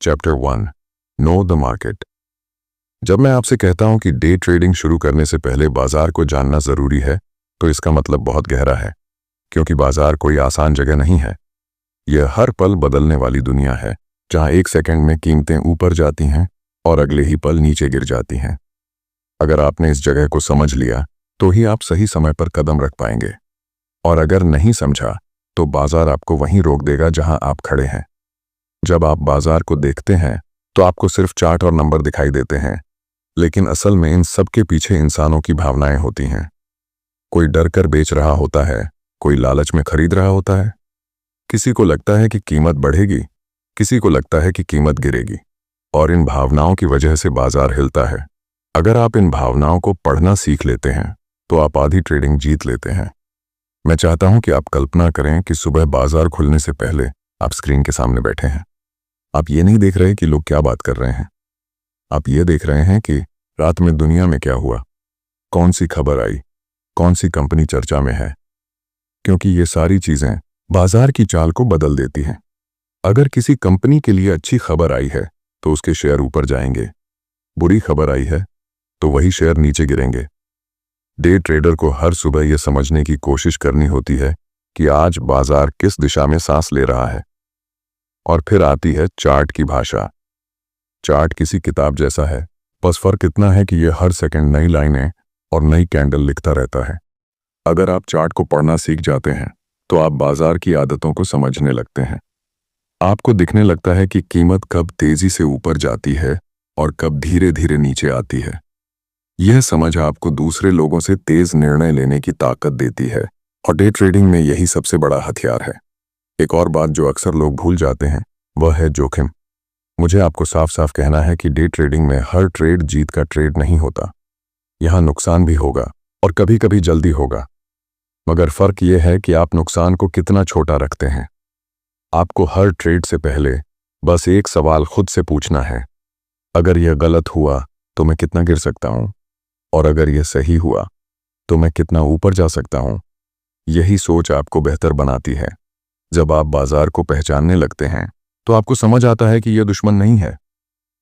Chapter 1 know the market. जब मैं आपसे कहता हूं कि डे ट्रेडिंग शुरू करने से पहले बाजार को जानना जरूरी है, तो इसका मतलब बहुत गहरा है, क्योंकि बाजार कोई आसान जगह नहीं है। यह हर पल बदलने वाली दुनिया है, जहां एक सेकंड में कीमतें ऊपर जाती हैं और अगले ही पल नीचे गिर जाती हैं। अगर आपने इस जगह को समझ लिया, तो ही आप सही समय पर कदम रख पाएंगे, और अगर नहीं समझा, तो बाजार आपको वहीं रोक देगा जहां आप खड़े हैं। जब आप बाजार को देखते हैं, तो आपको सिर्फ चार्ट और नंबर दिखाई देते हैं, लेकिन असल में इन सब के पीछे इंसानों की भावनाएं होती हैं। कोई डर कर बेच रहा होता है, कोई लालच में खरीद रहा होता है, किसी को लगता है कि कीमत बढ़ेगी, किसी को लगता है कि कीमत गिरेगी, और इन भावनाओं की वजह से बाजार हिलता है। अगर आप इन भावनाओं को पढ़ना सीख लेते हैं, तो आप आधी ट्रेडिंग जीत लेते हैं। मैं चाहता हूं कि आप कल्पना करें कि सुबह बाजार खुलने से पहले आप स्क्रीन के सामने बैठे हैं। आप ये नहीं देख रहे कि लोग क्या बात कर रहे हैं, आप ये देख रहे हैं कि रात में दुनिया में क्या हुआ, कौन सी खबर आई, कौन सी कंपनी चर्चा में है, क्योंकि ये सारी चीजें बाजार की चाल को बदल देती हैं। अगर किसी कंपनी के लिए अच्छी खबर आई है, तो उसके शेयर ऊपर जाएंगे। बुरी खबर आई है, तो वही शेयर नीचे गिरेंगे। डे ट्रेडर को हर सुबह यह समझने की कोशिश करनी होती है कि आज बाजार किस दिशा में सांस ले रहा है। और फिर आती है चार्ट की भाषा। चार्ट किसी किताब जैसा है, बस फर्क इतना है कि यह हर सेकंड नई लाइनें और नई कैंडल लिखता रहता है। अगर आप चार्ट को पढ़ना सीख जाते हैं, तो आप बाजार की आदतों को समझने लगते हैं। आपको दिखने लगता है कि कीमत कब तेजी से ऊपर जाती है और कब धीरे धीरे नीचे आती है। यह समझ आपको दूसरे लोगों से तेज निर्णय लेने की ताकत देती है, और डे ट्रेडिंग में यही सबसे बड़ा हथियार है। एक और बात जो अक्सर लोग भूल जाते हैं, वह है जोखिम। मुझे आपको साफ साफ कहना है कि डे ट्रेडिंग में हर ट्रेड जीत का ट्रेड नहीं होता। यहां नुकसान भी होगा, और कभी कभी जल्दी होगा, मगर फर्क यह है कि आप नुकसान को कितना छोटा रखते हैं। आपको हर ट्रेड से पहले बस एक सवाल खुद से पूछना है, अगर यह गलत हुआ तो मैं कितना गिर सकता हूं, और अगर यह सही हुआ तो मैं कितना ऊपर जा सकता हूं। यही सोच आपको बेहतर बनाती है। जब आप बाजार को पहचानने लगते हैं, तो आपको समझ आता है कि यह दुश्मन नहीं है,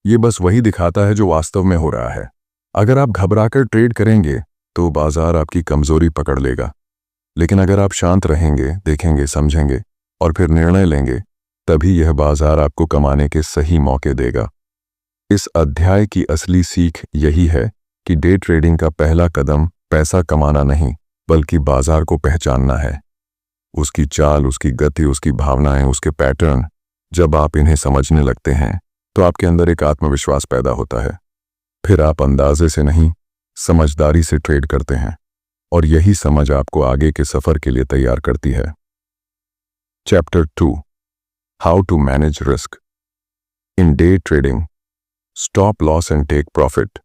यह बस वही दिखाता है जो वास्तव में हो रहा है। अगर आप घबराकर ट्रेड करेंगे, तो बाजार आपकी कमजोरी पकड़ लेगा, लेकिन अगर आप शांत रहेंगे, देखेंगे, समझेंगे और फिर निर्णय लेंगे, तभी यह बाजार आपको कमाने के सही मौके देगा। इस अध्याय की असली सीख यही है कि डे ट्रेडिंग का पहला कदम पैसा कमाना नहीं, बल्कि बाजार को पहचानना है। उसकी चाल, उसकी गति, उसकी भावनाएं, उसके पैटर्न। जब आप इन्हें समझने लगते हैं, तो आपके अंदर एक आत्मविश्वास पैदा होता है। फिर आप अंदाजे से नहीं, समझदारी से ट्रेड करते हैं, और यही समझ आपको आगे के सफर के लिए तैयार करती है। Chapter 2 how to manage risk in day trading, stop loss and take profit.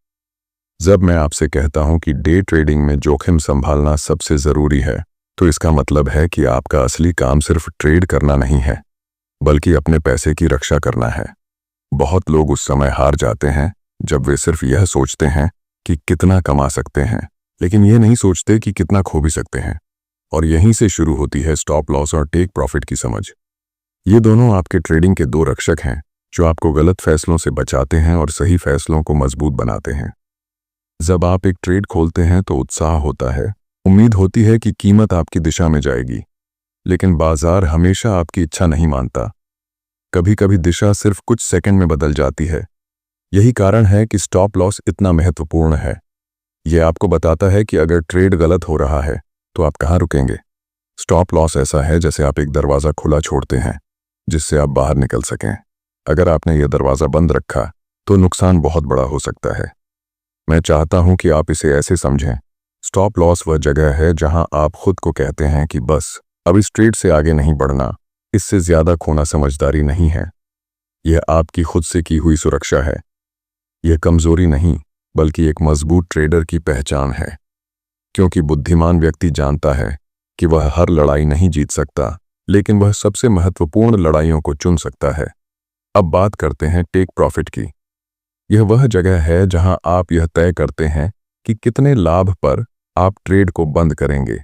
जब मैं आपसे कहता हूं कि डे ट्रेडिंग में जोखिम संभालना सबसे जरूरी है, तो इसका मतलब है कि आपका असली काम सिर्फ ट्रेड करना नहीं है, बल्कि अपने पैसे की रक्षा करना है। बहुत लोग उस समय हार जाते हैं जब वे सिर्फ यह सोचते हैं कि कितना कमा सकते हैं, लेकिन यह नहीं सोचते कि कितना खो भी सकते हैं। और यहीं से शुरू होती है स्टॉप लॉस और टेक प्रॉफिट की समझ। ये दोनों आपके ट्रेडिंग के दो रक्षक हैं, जो आपको गलत फैसलों से बचाते हैं और सही फैसलों को मजबूत बनाते हैं। जब आप एक ट्रेड खोलते हैं, तो उत्साह होता है, उम्मीद होती है कि कीमत आपकी दिशा में जाएगी, लेकिन बाजार हमेशा आपकी इच्छा नहीं मानता। कभी कभी दिशा सिर्फ कुछ सेकंड में बदल जाती है। यही कारण है कि स्टॉप लॉस इतना महत्वपूर्ण है। यह आपको बताता है कि अगर ट्रेड गलत हो रहा है, तो आप कहाँ रुकेंगे। स्टॉप लॉस ऐसा है जैसे आप एक दरवाज़ा खुला छोड़ते हैं, जिससे आप बाहर निकल सकें। अगर आपने यह दरवाज़ा बंद रखा, तो नुकसान बहुत बड़ा हो सकता है। मैं चाहता हूं कि आप इसे ऐसे समझें, स्टॉप लॉस वह जगह है जहां आप खुद को कहते हैं कि बस अब इस ट्रेड से आगे नहीं बढ़ना, इससे ज्यादा खोना समझदारी नहीं है। यह आपकी खुद से की हुई सुरक्षा है। यह कमजोरी नहीं, बल्कि एक मजबूत ट्रेडर की पहचान है, क्योंकि बुद्धिमान व्यक्ति जानता है कि वह हर लड़ाई नहीं जीत सकता, लेकिन वह सबसे महत्वपूर्ण लड़ाइयों को चुन सकता है। अब बात करते हैं टेक प्रॉफिट की। यह वह जगह है जहां आप यह तय करते हैं कि कितने लाभ पर आप ट्रेड को बंद करेंगे।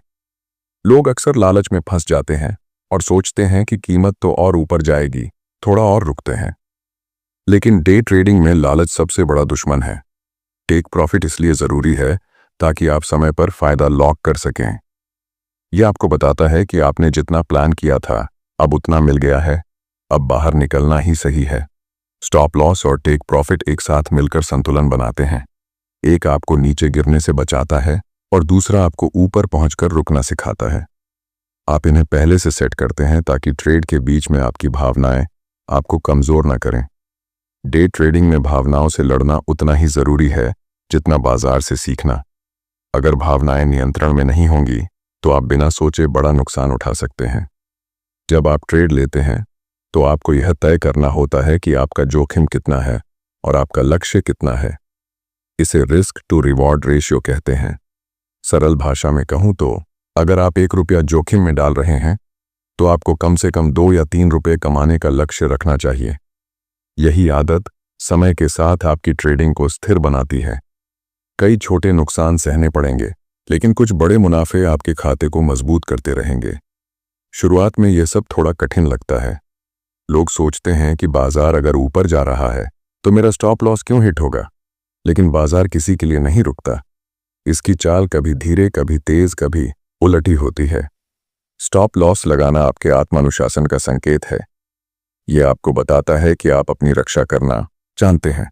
लोग अक्सर लालच में फंस जाते हैं और सोचते हैं कि कीमत तो और ऊपर जाएगी, थोड़ा और रुकते हैं। लेकिन डे ट्रेडिंग में लालच सबसे बड़ा दुश्मन है। टेक प्रॉफिट इसलिए ज़रूरी है ताकि आप समय पर फायदा लॉक कर सकें। यह आपको बताता है कि आपने जितना प्लान किया था अब उतना मिल गया है, अब बाहर निकलना ही सही है। स्टॉप लॉस और टेक प्रॉफिट एक साथ मिलकर संतुलन बनाते हैं। एक आपको नीचे गिरने से बचाता है और दूसरा आपको ऊपर पहुंचकर रुकना सिखाता है। आप इन्हें पहले से सेट करते हैं ताकि ट्रेड के बीच में आपकी भावनाएं आपको कमजोर न करें। डे ट्रेडिंग में भावनाओं से लड़ना उतना ही जरूरी है जितना बाजार से सीखना। अगर भावनाएं नियंत्रण में नहीं होंगी तो आप बिना सोचे बड़ा नुकसान उठा सकते हैं। जब आप ट्रेड लेते हैं तो आपको यह तय करना होता है कि आपका जोखिम कितना है और आपका लक्ष्य कितना है। इसे रिस्क टू रिवॉर्ड रेशियो कहते हैं। सरल भाषा में कहूं तो अगर आप 1 रुपया जोखिम में डाल रहे हैं तो आपको कम से कम 2 या 3 रुपये कमाने का लक्ष्य रखना चाहिए। यही आदत समय के साथ आपकी ट्रेडिंग को स्थिर बनाती है। कई छोटे नुकसान सहने पड़ेंगे लेकिन कुछ बड़े मुनाफे आपके खाते को मजबूत करते रहेंगे। शुरुआत में यह सब थोड़ा कठिन लगता है। लोग सोचते हैं कि बाजार अगर ऊपर जा रहा है तो मेरा स्टॉप लॉस क्यों हिट होगा, लेकिन बाजार किसी के लिए नहीं रुकता। इसकी चाल कभी धीरे, कभी तेज, कभी उलटी होती है। स्टॉप लॉस लगाना आपके आत्मानुशासन का संकेत है। यह आपको बताता है कि आप अपनी रक्षा करना जानते हैं।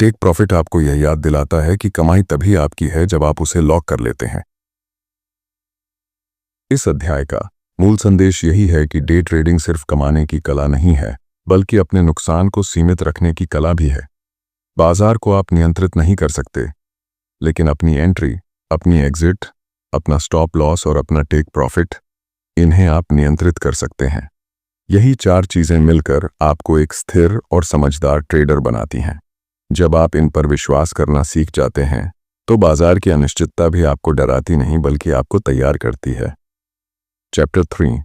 टेक प्रॉफिट आपको यह याद दिलाता है कि कमाई तभी आपकी है जब आप उसे लॉक कर लेते हैं। इस अध्याय का मूल संदेश यही है कि डे ट्रेडिंग सिर्फ कमाने की कला नहीं है, बल्कि अपने नुकसान को सीमित रखने की कला भी है। बाजार को आप नियंत्रित नहीं कर सकते, लेकिन अपनी एंट्री, अपनी एग्जिट, अपना स्टॉप लॉस और अपना टेक प्रॉफिट, इन्हें आप नियंत्रित कर सकते हैं। यही 4 चीजें मिलकर आपको एक स्थिर और समझदार ट्रेडर बनाती हैं। जब आप इन पर विश्वास करना सीख जाते हैं तो बाजार की अनिश्चितता भी आपको डराती नहीं बल्कि आपको तैयार करती है। Chapter 3,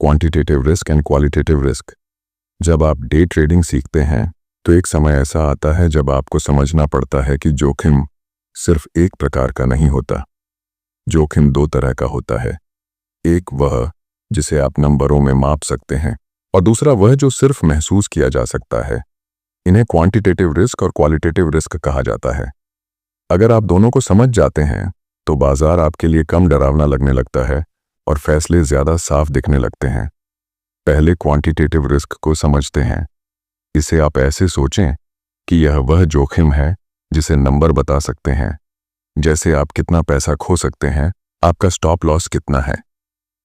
quantitative risk and qualitative risk. जब आप डे ट्रेडिंग सीखते हैं तो एक समय ऐसा आता है जब आपको समझना पड़ता है कि जोखिम सिर्फ एक प्रकार का नहीं होता। जोखिम 2 तरह का होता है। एक वह जिसे आप नंबरों में माप सकते हैं और दूसरा वह जो सिर्फ महसूस किया जा सकता है। इन्हें क्वांटिटेटिव रिस्क और क्वालिटेटिव रिस्क कहा जाता है। अगर आप दोनों को समझ जाते हैं तो बाजार आपके लिए कम डरावना लगने लगता है और फैसले ज्यादा साफ दिखने लगते हैं। पहले क्वांटिटेटिव रिस्क को समझते हैं। इसे आप ऐसे सोचें कि यह वह जोखिम है जिसे नंबर बता सकते हैं, जैसे आप कितना पैसा खो सकते हैं, आपका स्टॉप लॉस कितना है,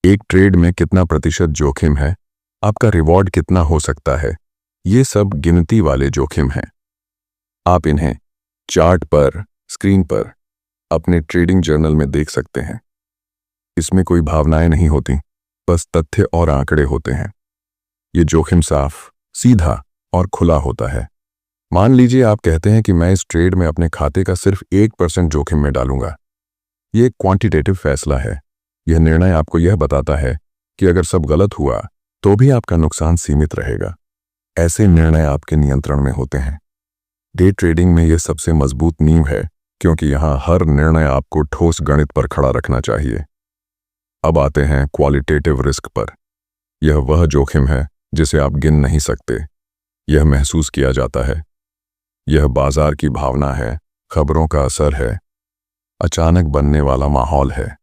एक ट्रेड में कितना प्रतिशत जोखिम है, आपका रिवॉर्ड कितना हो सकता है। ये सब गिनती वाले जोखिम हैं। आप इन्हें चार्ट पर, स्क्रीन पर, अपने ट्रेडिंग जर्नल में देख सकते हैं। इसमें कोई भावनाएं नहीं होती, बस तथ्य और आंकड़े होते हैं। ये जोखिम साफ, सीधा और खुला होता है। मान लीजिए आप कहते हैं कि मैं इस ट्रेड में अपने खाते का सिर्फ 1% जोखिम में डालूंगा। ये एक क्वांटिटेटिव फैसला है। यह निर्णय आपको यह बताता है कि अगर सब गलत हुआ तो भी आपका नुकसान सीमित रहेगा। ऐसे निर्णय आपके नियंत्रण में होते हैं। डे ट्रेडिंग में यह सबसे मजबूत नींव है क्योंकि यहां हर निर्णय आपको ठोस गणित पर खड़ा रखना चाहिए। अब आते हैं क्वालिटेटिव रिस्क पर। यह वह जोखिम है जिसे आप गिन नहीं सकते। यह महसूस किया जाता है। यह बाजार की भावना है, खबरों का असर है, अचानक बनने वाला माहौल है।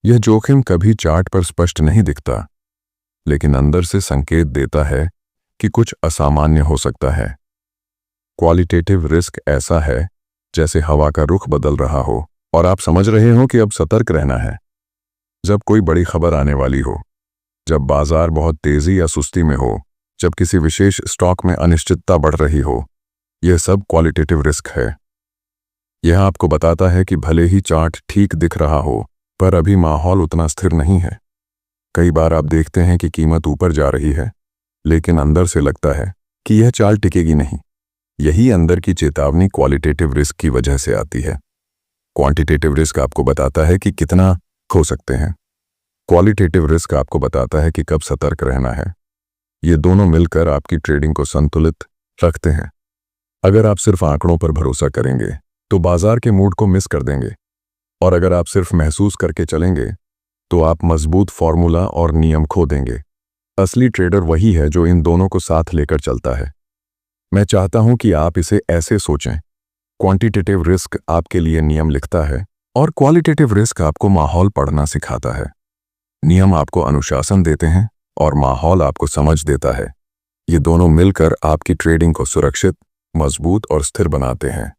यह जोखिम कभी चार्ट पर स्पष्ट नहीं दिखता, लेकिन अंदर से संकेत देता है कि कुछ असामान्य हो सकता है। क्वालिटेटिव रिस्क ऐसा है जैसे हवा का रुख बदल रहा हो और आप समझ रहे हो कि अब सतर्क रहना है। जब कोई बड़ी खबर आने वाली हो, जब बाजार बहुत तेजी या सुस्ती में हो, जब किसी विशेष स्टॉक में अनिश्चितता बढ़ रही हो, यह सब क्वालिटेटिव रिस्क है। यह आपको बताता है कि भले ही चार्ट ठीक दिख रहा हो, पर अभी माहौल उतना स्थिर नहीं है। कई बार आप देखते हैं कि कीमत ऊपर जा रही है, लेकिन अंदर से लगता है कि यह चाल टिकेगी नहीं। यही अंदर की चेतावनी क्वालिटेटिव रिस्क की वजह से आती है। क्वांटिटेटिव रिस्क आपको बताता है कि कितना खो सकते हैं। क्वालिटेटिव रिस्क आपको बताता है कि कब सतर्क रहना है। ये दोनों मिलकर आपकी ट्रेडिंग को संतुलित रखते हैं। अगर आप सिर्फ आंकड़ों पर भरोसा करेंगे तो बाजार के मूड को मिस कर देंगे, और अगर आप सिर्फ महसूस करके चलेंगे तो आप मजबूत फॉर्मूला और नियम खो देंगे। असली ट्रेडर वही है जो इन दोनों को साथ लेकर चलता है। मैं चाहता हूं कि आप इसे ऐसे सोचें, क्वांटिटेटिव रिस्क आपके लिए नियम लिखता है और क्वालिटेटिव रिस्क आपको माहौल पढ़ना सिखाता है। नियम आपको अनुशासन देते हैं और माहौल आपको समझ देता है। ये दोनों मिलकर आपकी ट्रेडिंग को सुरक्षित, मजबूत और स्थिर बनाते हैं।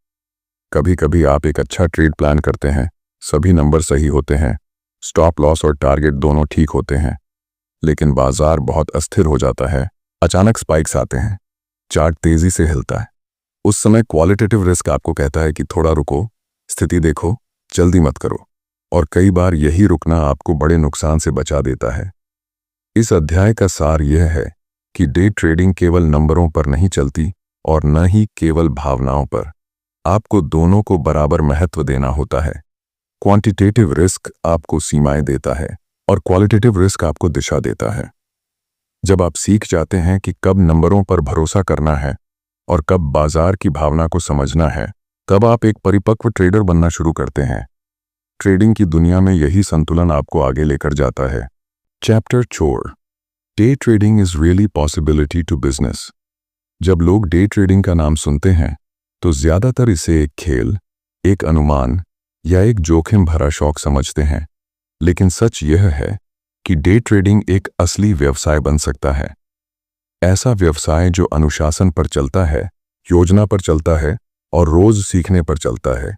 कभी कभी आप एक अच्छा ट्रेड प्लान करते हैं, सभी नंबर सही होते हैं, स्टॉप लॉस और टारगेट दोनों ठीक होते हैं, लेकिन बाजार बहुत अस्थिर हो जाता है, अचानक स्पाइक्स आते हैं, चार्ट तेजी से हिलता है। उस समय क्वालिटेटिव रिस्क आपको कहता है कि थोड़ा रुको, स्थिति देखो, जल्दी मत करो। और कई बार यही रुकना आपको बड़े नुकसान से बचा देता है। इस अध्याय का सार यह है कि डे ट्रेडिंग केवल नंबरों पर नहीं चलती और न ही केवल भावनाओं पर। आपको दोनों को बराबर महत्व देना होता है। क्वांटिटेटिव रिस्क आपको सीमाएं देता है और क्वालिटेटिव रिस्क आपको दिशा देता है। जब आप सीख जाते हैं कि कब नंबरों पर भरोसा करना है और कब बाजार की भावना को समझना है, तब आप एक परिपक्व ट्रेडर बनना शुरू करते हैं। ट्रेडिंग की दुनिया में यही संतुलन आपको आगे लेकर जाता है। Chapter 4, day trading is really possibility to business. जब लोग डे ट्रेडिंग का नाम सुनते हैं तो ज्यादातर इसे एक खेल, एक अनुमान या एक जोखिम भरा शौक समझते हैं, लेकिन सच यह है कि डे ट्रेडिंग एक असली व्यवसाय बन सकता है। ऐसा व्यवसाय जो अनुशासन पर चलता है, योजना पर चलता है और रोज सीखने पर चलता है।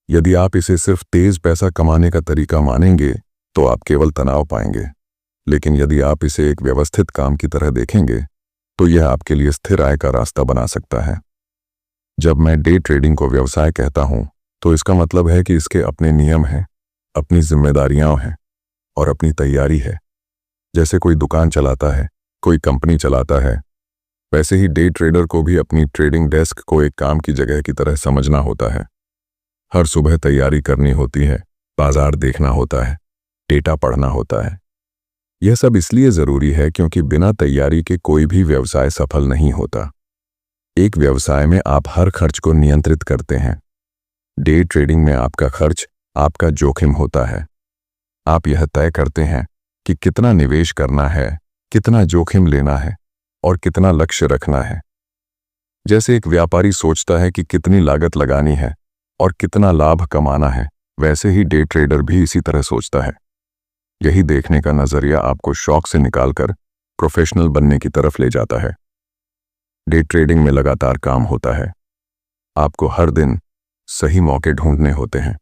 यदि आप इसे सिर्फ तेज पैसा कमाने का तरीका मानेंगे तो आप केवल तनाव पाएंगे, लेकिन यदि आप इसे एक व्यवस्थित काम की तरह देखेंगे तो यह आपके लिए स्थिर आय का रास्ता बना सकता है। जब मैं डे ट्रेडिंग को व्यवसाय कहता हूं तो इसका मतलब है कि इसके अपने नियम हैं, अपनी जिम्मेदारियां हैं और अपनी तैयारी है। जैसे कोई दुकान चलाता है, कोई कंपनी चलाता है, वैसे ही डे ट्रेडर को भी अपनी ट्रेडिंग डेस्क को एक काम की जगह की तरह समझना होता है। हर सुबह तैयारी करनी होती है, बाजार देखना होता है, डेटा पढ़ना होता है। यह सब इसलिए जरूरी है क्योंकि बिना तैयारी के कोई भी व्यवसाय सफल नहीं होता। एक व्यवसाय में आप हर खर्च को नियंत्रित करते हैं। डे ट्रेडिंग में आपका खर्च आपका जोखिम होता है। आप यह तय करते हैं कि कितना निवेश करना है, कितना जोखिम लेना है और कितना लक्ष्य रखना है। जैसे एक व्यापारी सोचता है कि कितनी लागत लगानी है और कितना लाभ कमाना है, वैसे ही डे ट्रेडर भी इसी तरह सोचता है। यही देखने का नजरिया आपको शौक से निकालकर प्रोफेशनल बनने की तरफ ले जाता है। डे ट्रेडिंग में लगातार काम होता है। आपको हर दिन सही मौके ढूंढने होते हैं।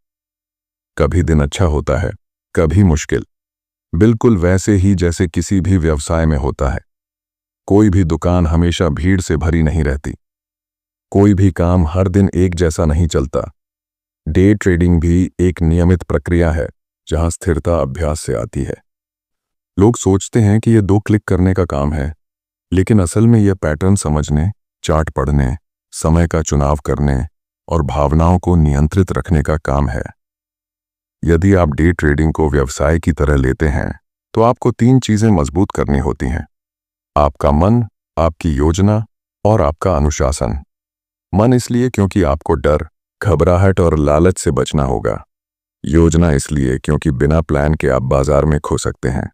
कभी दिन अच्छा होता है, कभी मुश्किल, बिल्कुल वैसे ही जैसे किसी भी व्यवसाय में होता है। कोई भी दुकान हमेशा भीड़ से भरी नहीं रहती। कोई भी काम हर दिन एक जैसा नहीं चलता। डे ट्रेडिंग भी एक नियमित प्रक्रिया है जहां स्थिरता अभ्यास से आती है। लोग सोचते हैं कि यह 2 क्लिक करने का काम है, लेकिन असल में यह पैटर्न समझने, चार्ट पढ़ने, समय का चुनाव करने और भावनाओं को नियंत्रित रखने का काम है। यदि आप डे ट्रेडिंग को व्यवसाय की तरह लेते हैं तो आपको 3 चीजें मजबूत करनी होती हैं: आपका मन, आपकी योजना और आपका अनुशासन। मन इसलिए क्योंकि आपको डर, घबराहट और लालच से बचना होगा। योजना इसलिए क्योंकि बिना प्लान के आप बाजार में खो सकते हैं।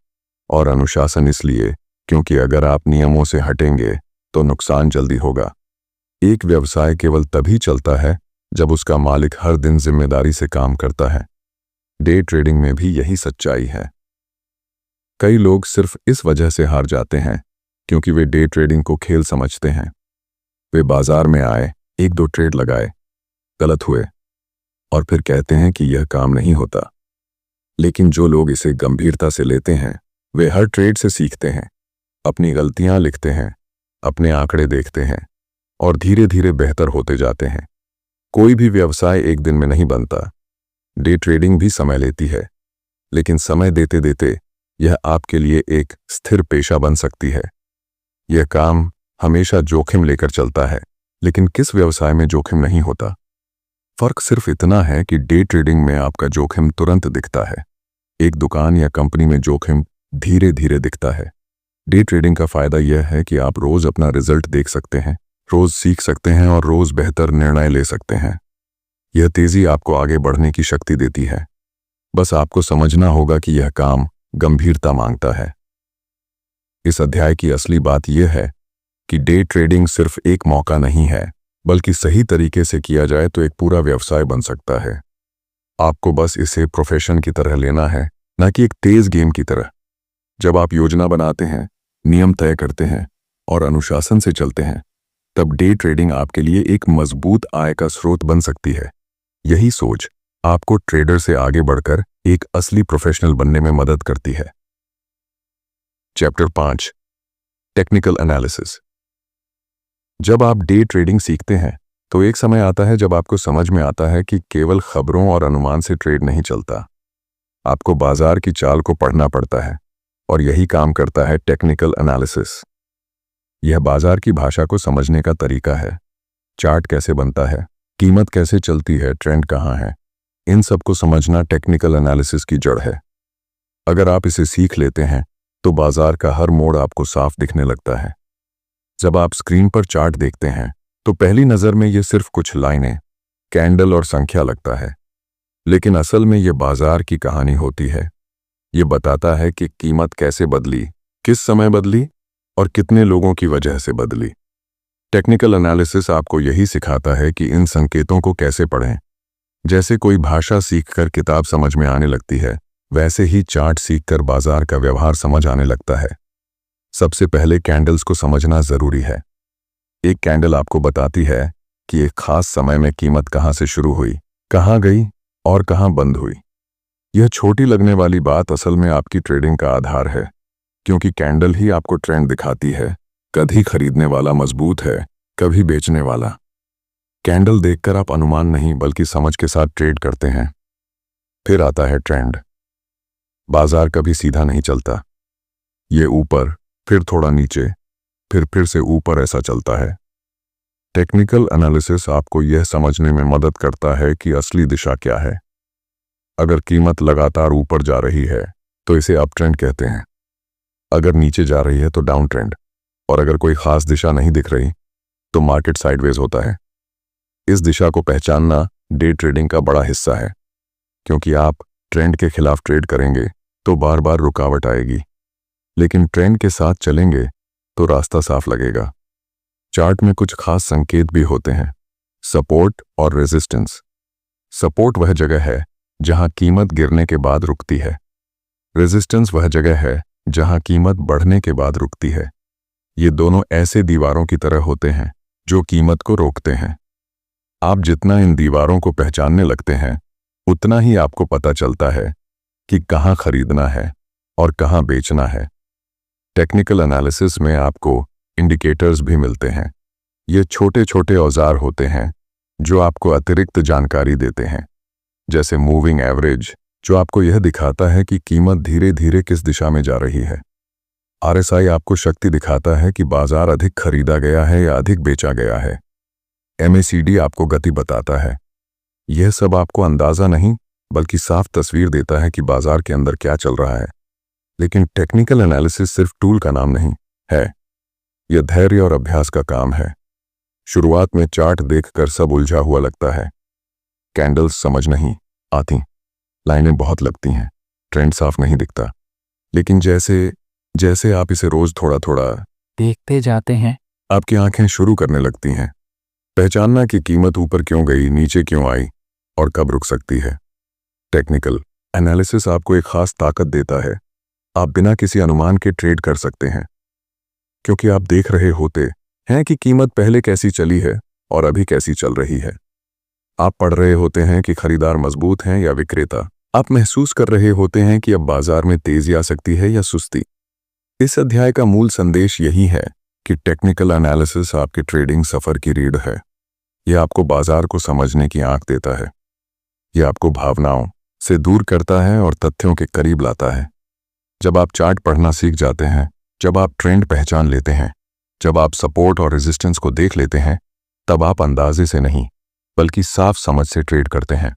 और अनुशासन इसलिए क्योंकि अगर आप नियमों से हटेंगे तो नुकसान जल्दी होगा। एक व्यवसाय केवल तभी चलता है जब उसका मालिक हर दिन जिम्मेदारी से काम करता है। डे ट्रेडिंग में भी यही सच्चाई है। कई लोग सिर्फ इस वजह से हार जाते हैं क्योंकि वे डे ट्रेडिंग को खेल समझते हैं। वे बाजार में आए, 1-2 ट्रेड लगाए, गलत हुए और फिर कहते हैं कि यह काम नहीं होता। लेकिन जो लोग इसे गंभीरता से लेते हैं वे हर ट्रेड से सीखते हैं, अपनी गलतियां लिखते हैं, अपने आंकड़े देखते हैं और धीरे धीरे बेहतर होते जाते हैं। कोई भी व्यवसाय एक दिन में नहीं बनता। डे ट्रेडिंग भी समय लेती है, लेकिन समय देते देते यह आपके लिए एक स्थिर पेशा बन सकती है। यह काम हमेशा जोखिम लेकर चलता है, लेकिन किस व्यवसाय में जोखिम नहीं होता? फर्क सिर्फ इतना है कि डे ट्रेडिंग में आपका जोखिम तुरंत दिखता है। एक दुकान या कंपनी में जोखिम धीरे धीरे दिखता है। डे ट्रेडिंग का फायदा यह है कि आप रोज अपना रिजल्ट देख सकते हैं, रोज सीख सकते हैं और रोज बेहतर निर्णय ले सकते हैं। यह तेजी आपको आगे बढ़ने की शक्ति देती है। बस आपको समझना होगा कि यह काम गंभीरता मांगता है। इस अध्याय की असली बात यह है कि डे ट्रेडिंग सिर्फ एक मौका नहीं है, बल्कि सही तरीके से किया जाए तो एक पूरा व्यवसाय बन सकता है। आपको बस इसे प्रोफेशन की तरह लेना है, न कि एक तेज गेम की तरह। जब आप योजना बनाते हैं, नियम तय करते हैं और अनुशासन से चलते हैं, तब डे ट्रेडिंग आपके लिए एक मजबूत आय का स्रोत बन सकती है। यही सोच आपको ट्रेडर से आगे बढ़कर एक असली प्रोफेशनल बनने में मदद करती है। Chapter 5, technical analysis. जब आप डे ट्रेडिंग सीखते हैं तो एक समय आता है जब आपको समझ में आता है कि केवल खबरों और अनुमान से ट्रेड नहीं चलता। आपको बाजार की चाल को पढ़ना पड़ता है, और यही काम करता है टेक्निकल एनालिसिस। यह बाजार की भाषा को समझने का तरीका है। चार्ट कैसे बनता है, कीमत कैसे चलती है, ट्रेंड कहाँ है, इन सब को समझना टेक्निकल एनालिसिस की जड़ है। अगर आप इसे सीख लेते हैं तो बाजार का हर मोड़ आपको साफ दिखने लगता है। जब आप स्क्रीन पर चार्ट देखते हैं तो पहली नज़र में ये सिर्फ कुछ लाइनें, कैंडल और संख्या लगता है, लेकिन असल में ये बाजार की कहानी होती है। ये बताता है कि कीमत कैसे बदली, किस समय बदली और कितने लोगों की वजह से बदली। टेक्निकल एनालिसिस आपको यही सिखाता है कि इन संकेतों को कैसे पढ़ें। जैसे कोई भाषा सीखकर किताब समझ में आने लगती है, वैसे ही चार्ट सीखकर बाजार का व्यवहार समझ आने लगता है। सबसे पहले कैंडल्स को समझना जरूरी है। एक कैंडल आपको बताती है कि एक खास समय में कीमत कहाँ से शुरू हुई, कहाँ गई और कहाँ बंद हुई। यह छोटी लगने वाली बात असल में आपकी ट्रेडिंग का आधार है, क्योंकि कैंडल ही आपको ट्रेंड दिखाती है। कभी खरीदने वाला मजबूत है, कभी बेचने वाला। कैंडल देखकर आप अनुमान नहीं बल्कि समझ के साथ ट्रेड करते हैं। फिर आता है ट्रेंड। बाजार कभी सीधा नहीं चलता। ये ऊपर, फिर थोड़ा नीचे, फिर से ऊपर ऐसा चलता है। टेक्निकल एनालिसिस आपको यह समझने में मदद करता है कि असली दिशा क्या है। अगर कीमत लगातार ऊपर जा रही है तो इसे अप ट्रेंड कहते हैं। अगर नीचे जा रही है तो डाउन ट्रेंड, और अगर कोई खास दिशा नहीं दिख रही तो मार्केट साइडवेज होता है। इस दिशा को पहचानना डे ट्रेडिंग का बड़ा हिस्सा है, क्योंकि आप ट्रेंड के खिलाफ ट्रेड करेंगे तो बार बार रुकावट आएगी, लेकिन ट्रेंड के साथ चलेंगे तो रास्ता साफ लगेगा। चार्ट में कुछ खास संकेत भी होते हैं, सपोर्ट और रेजिस्टेंस। सपोर्ट वह जगह है जहां कीमत गिरने के बाद रुकती है। रेजिस्टेंस वह जगह है जहां कीमत बढ़ने के बाद रुकती है। ये दोनों ऐसे दीवारों की तरह होते हैं जो कीमत को रोकते हैं। आप जितना इन दीवारों को पहचानने लगते हैं, उतना ही आपको पता चलता है कि कहां खरीदना है और कहां बेचना है। टेक्निकल एनालिसिस में आपको इंडिकेटर्स भी मिलते हैं। ये छोटे छोटे औजार होते हैं जो आपको अतिरिक्त जानकारी देते हैं, जैसे मूविंग एवरेज, जो आपको यह दिखाता है कि कीमत धीरे धीरे किस दिशा में जा रही है। RSI आपको शक्ति दिखाता है कि बाजार अधिक खरीदा गया है या अधिक बेचा गया है। MACD आपको गति बताता है। यह सब आपको अंदाजा नहीं बल्कि साफ तस्वीर देता है कि बाजार के अंदर क्या चल रहा है। लेकिन टेक्निकल एनालिसिस सिर्फ टूल का नाम नहीं है, यह धैर्य और अभ्यास का काम है। शुरुआत में चार्ट देखकर सब उलझा हुआ लगता है। कैंडल्स समझ नहीं आती, लाइनें बहुत लगती हैं, ट्रेंड साफ नहीं दिखता। लेकिन जैसे जैसे आप इसे रोज थोड़ा थोड़ा देखते जाते हैं, आपकी आंखें शुरू करने लगती हैं पहचानना कि कीमत ऊपर क्यों गई, नीचे क्यों आई और कब रुक सकती है। टेक्निकल एनालिसिस आपको एक खास ताकत देता है। आप बिना किसी अनुमान के ट्रेड कर सकते हैं, क्योंकि आप देख रहे होते हैं कि कीमत पहले कैसी चली है और अभी कैसी चल रही है। आप पढ़ रहे होते हैं कि खरीदार मजबूत हैं या विक्रेता। आप महसूस कर रहे होते हैं कि अब बाजार में तेजी आ सकती है या सुस्ती। इस अध्याय का मूल संदेश यही है कि टेक्निकल एनालिसिस आपके ट्रेडिंग सफर की रीढ़ है। यह आपको बाजार को समझने की आंख देता है। यह आपको भावनाओं से दूर करता है और तथ्यों के करीब लाता है। जब आप चार्ट पढ़ना सीख जाते हैं, जब आप ट्रेंड पहचान लेते हैं, जब आप सपोर्ट और रेजिस्टेंस को देख लेते हैं, तब आप अंदाजे से नहीं बल्कि साफ समझ से ट्रेड करते हैं।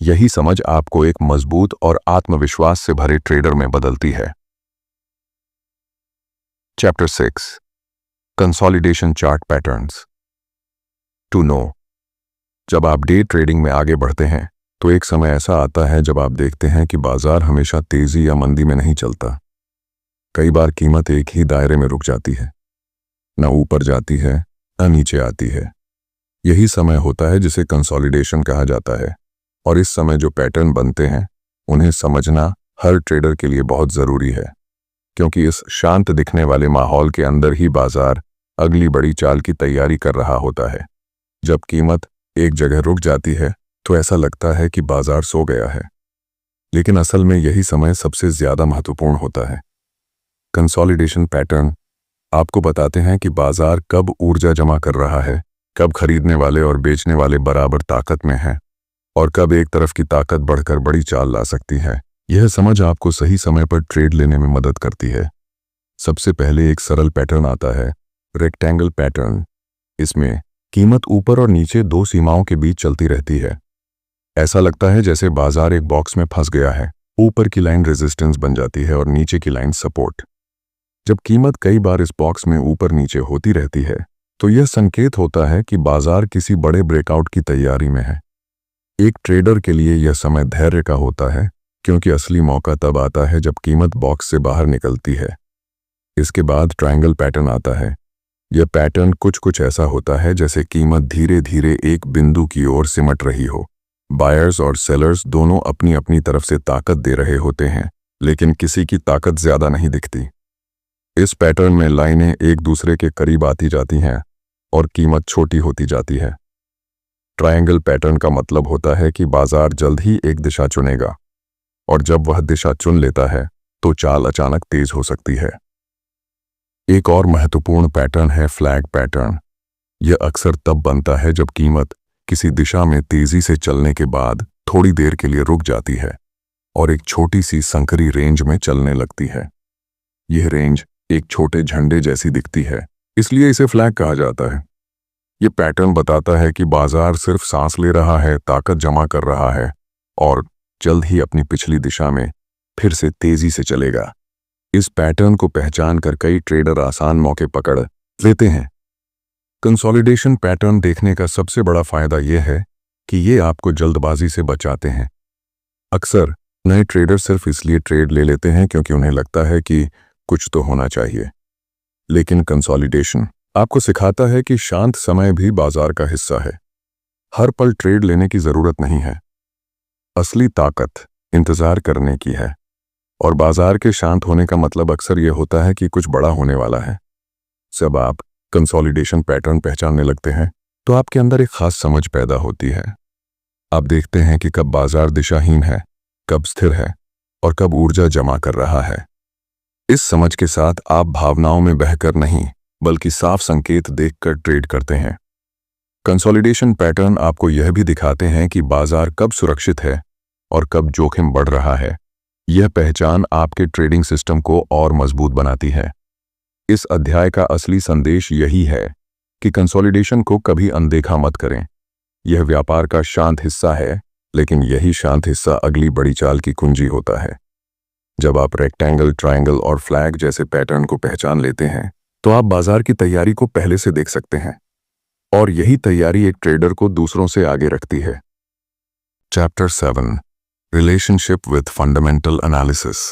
यही समझ आपको एक मजबूत और आत्मविश्वास से भरे ट्रेडर में बदलती है। Chapter 6, consolidation chart patterns. To know. जब आप डे ट्रेडिंग में आगे बढ़ते हैं तो एक समय ऐसा आता है जब आप देखते हैं कि बाजार हमेशा तेजी या मंदी में नहीं चलता। कई बार कीमत एक ही दायरे में रुक जाती है। न ऊपर जाती है न नीचे आती है। यही समय होता है जिसे कंसोलिडेशन कहा जाता है, और इस समय जो पैटर्न बनते हैं उन्हें समझना हर ट्रेडर के लिए बहुत ज़रूरी है, क्योंकि इस शांत दिखने वाले माहौल के अंदर ही बाजार अगली बड़ी चाल की तैयारी कर रहा होता है। जब कीमत एक जगह रुक जाती है तो ऐसा लगता है कि बाजार सो गया है, लेकिन असल में यही समय सबसे ज़्यादा महत्वपूर्ण होता है। कंसोलिडेशन पैटर्न आपको बताते हैं कि बाजार कब ऊर्जा जमा कर रहा है, कब खरीदने वाले और बेचने वाले बराबर ताकत में हैं, और कब एक तरफ की ताकत बढ़कर बड़ी चाल ला सकती है। यह समझ आपको सही समय पर ट्रेड लेने में मदद करती है। सबसे पहले एक सरल पैटर्न आता है, रेक्टेंगल पैटर्न। इसमें कीमत ऊपर और नीचे दो सीमाओं के बीच चलती रहती है। ऐसा लगता है जैसे बाजार एक बॉक्स में फंस गया है। ऊपर की लाइन रेजिस्टेंस बन जाती है और नीचे की लाइन सपोर्ट। जब कीमत कई बार इस बॉक्स में ऊपर नीचे होती रहती है तो यह संकेत होता है कि बाजार किसी बड़े ब्रेकआउट की तैयारी में है। एक ट्रेडर के लिए यह समय धैर्य का होता है, क्योंकि असली मौका तब आता है जब कीमत बॉक्स से बाहर निकलती है। इसके बाद ट्रायंगल पैटर्न आता है। यह पैटर्न कुछ ऐसा होता है जैसे कीमत धीरे धीरे एक बिंदु की ओर सिमट रही हो। बायर्स और सेलर्स दोनों अपनी अपनी तरफ से ताकत दे रहे होते हैं, लेकिन किसी की ताकत ज्यादा नहीं दिखती। इस पैटर्न में लाइनें एक दूसरे के करीब आती जाती हैं और कीमत छोटी होती जाती है। ट्रायंगल पैटर्न का मतलब होता है कि बाजार जल्द ही एक दिशा चुनेगा, और जब वह दिशा चुन लेता है तो चाल अचानक तेज हो सकती है। एक और महत्वपूर्ण पैटर्न है फ्लैग पैटर्न। यह अक्सर तब बनता है जब कीमत किसी दिशा में तेजी से चलने के बाद थोड़ी देर के लिए रुक जाती है और एक छोटी सी संकरी रेंज में चलने लगती है। यह रेंज एक छोटे झंडे जैसी दिखती है, इसलिए इसे फ्लैग कहा जाता है। यह पैटर्न बताता है कि बाजार सिर्फ सांस ले रहा है, ताकत जमा कर रहा है और जल्द ही अपनी पिछली दिशा में फिर से तेजी से चलेगा। इस पैटर्न को पहचान कर कई ट्रेडर आसान मौके पकड़ लेते हैं। कंसोलिडेशन पैटर्न देखने का सबसे बड़ा फायदा यह है कि ये आपको जल्दबाजी से बचाते हैं। अक्सर नए ट्रेडर सिर्फ इसलिए ट्रेड ले लेते हैं क्योंकि उन्हें लगता है कि कुछ तो होना चाहिए, लेकिन कंसोलिडेशन आपको सिखाता है कि शांत समय भी बाजार का हिस्सा है। हर पल ट्रेड लेने की जरूरत नहीं है। असली ताकत इंतजार करने की है, और बाजार के शांत होने का मतलब अक्सर यह होता है कि कुछ बड़ा होने वाला है। जब आप कंसोलिडेशन पैटर्न पहचानने लगते हैं तो आपके अंदर एक खास समझ पैदा होती है। आप देखते हैं कि कब बाजार दिशाहीन है, कब स्थिर है और कब ऊर्जा जमा कर रहा है। इस समझ के साथ आप भावनाओं में बहकर नहीं, बल्कि साफ संकेत देखकर ट्रेड करते हैं। कंसोलिडेशन पैटर्न आपको यह भी दिखाते हैं कि बाजार कब सुरक्षित है और कब जोखिम बढ़ रहा है। यह पहचान आपके ट्रेडिंग सिस्टम को और मजबूत बनाती है। इस अध्याय का असली संदेश यही है कि कंसोलिडेशन को कभी अनदेखा मत करें। यह व्यापार का शांत हिस्सा है, लेकिन यही शांत हिस्सा अगली बड़ी चाल की कुंजी होता है। जब आप रेक्टेंगल, ट्रायंगल और फ्लैग जैसे पैटर्न को पहचान लेते हैं तो आप बाजार की तैयारी को पहले से देख सकते हैं, और यही तैयारी एक ट्रेडर को दूसरों से आगे रखती है। Chapter 7, relationship with fundamental analysis.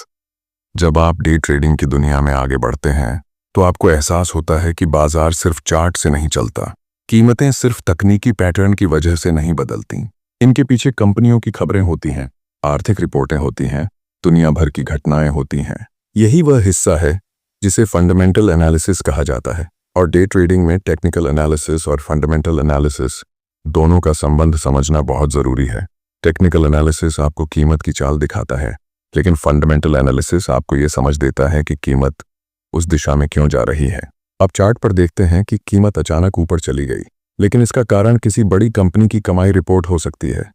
जब आप डे ट्रेडिंग की दुनिया में आगे बढ़ते हैं तो आपको एहसास होता है कि बाजार सिर्फ चार्ट से नहीं चलता। कीमतें सिर्फ तकनीकी पैटर्न की वजह से नहीं बदलती। इनके पीछे कंपनियों की खबरें होती हैं, आर्थिक रिपोर्टें होती हैं, दुनिया भर की घटनाएं होती हैं। यही वह हिस्सा है जिसे फंडामेंटल एनालिसिस कहा जाता है। और डे ट्रेडिंग में टेक्निकल एनालिसिस और फंडामेंटल एनालिसिस दोनों का संबंध समझना बहुत ज़रूरी है। टेक्निकल एनालिसिस आपको कीमत की चाल दिखाता है, लेकिन फंडामेंटल एनालिसिस आपको ये समझ देता है कि कीमत उस दिशा में क्यों जा रही है। आप चार्ट पर देखते हैं कि कीमत अचानक ऊपर चली गई, लेकिन इसका कारण किसी बड़ी कंपनी की कमाई रिपोर्ट हो सकती है,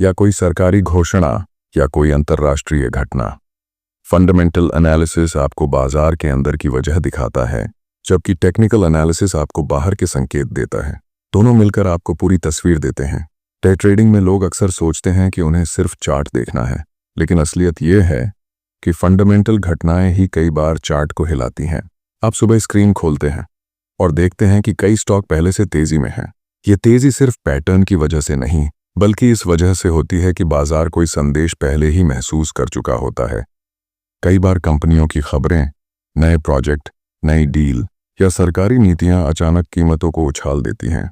या कोई सरकारी घोषणा, या कोई अंतर्राष्ट्रीय घटना। फंडामेंटल एनालिसिस आपको बाजार के अंदर की वजह दिखाता है, जबकि टेक्निकल एनालिसिस आपको बाहर के संकेत देता है। दोनों मिलकर आपको पूरी तस्वीर देते हैं। डे ट्रेडिंग में लोग अक्सर सोचते हैं कि उन्हें सिर्फ चार्ट देखना है, लेकिन असलियत यह है कि फंडामेंटल घटनाएं ही कई बार चार्ट को हिलाती हैं। आप सुबह स्क्रीन खोलते हैं और देखते हैं कि कई स्टॉक पहले से तेजी में हैं। ये तेजी सिर्फ पैटर्न की वजह से नहीं, बल्कि इस वजह से होती है कि बाजार कोई संदेश पहले ही महसूस कर चुका होता है। कई बार कंपनियों की खबरें, नए प्रोजेक्ट, नई डील या सरकारी नीतियां अचानक कीमतों को उछाल देती हैं।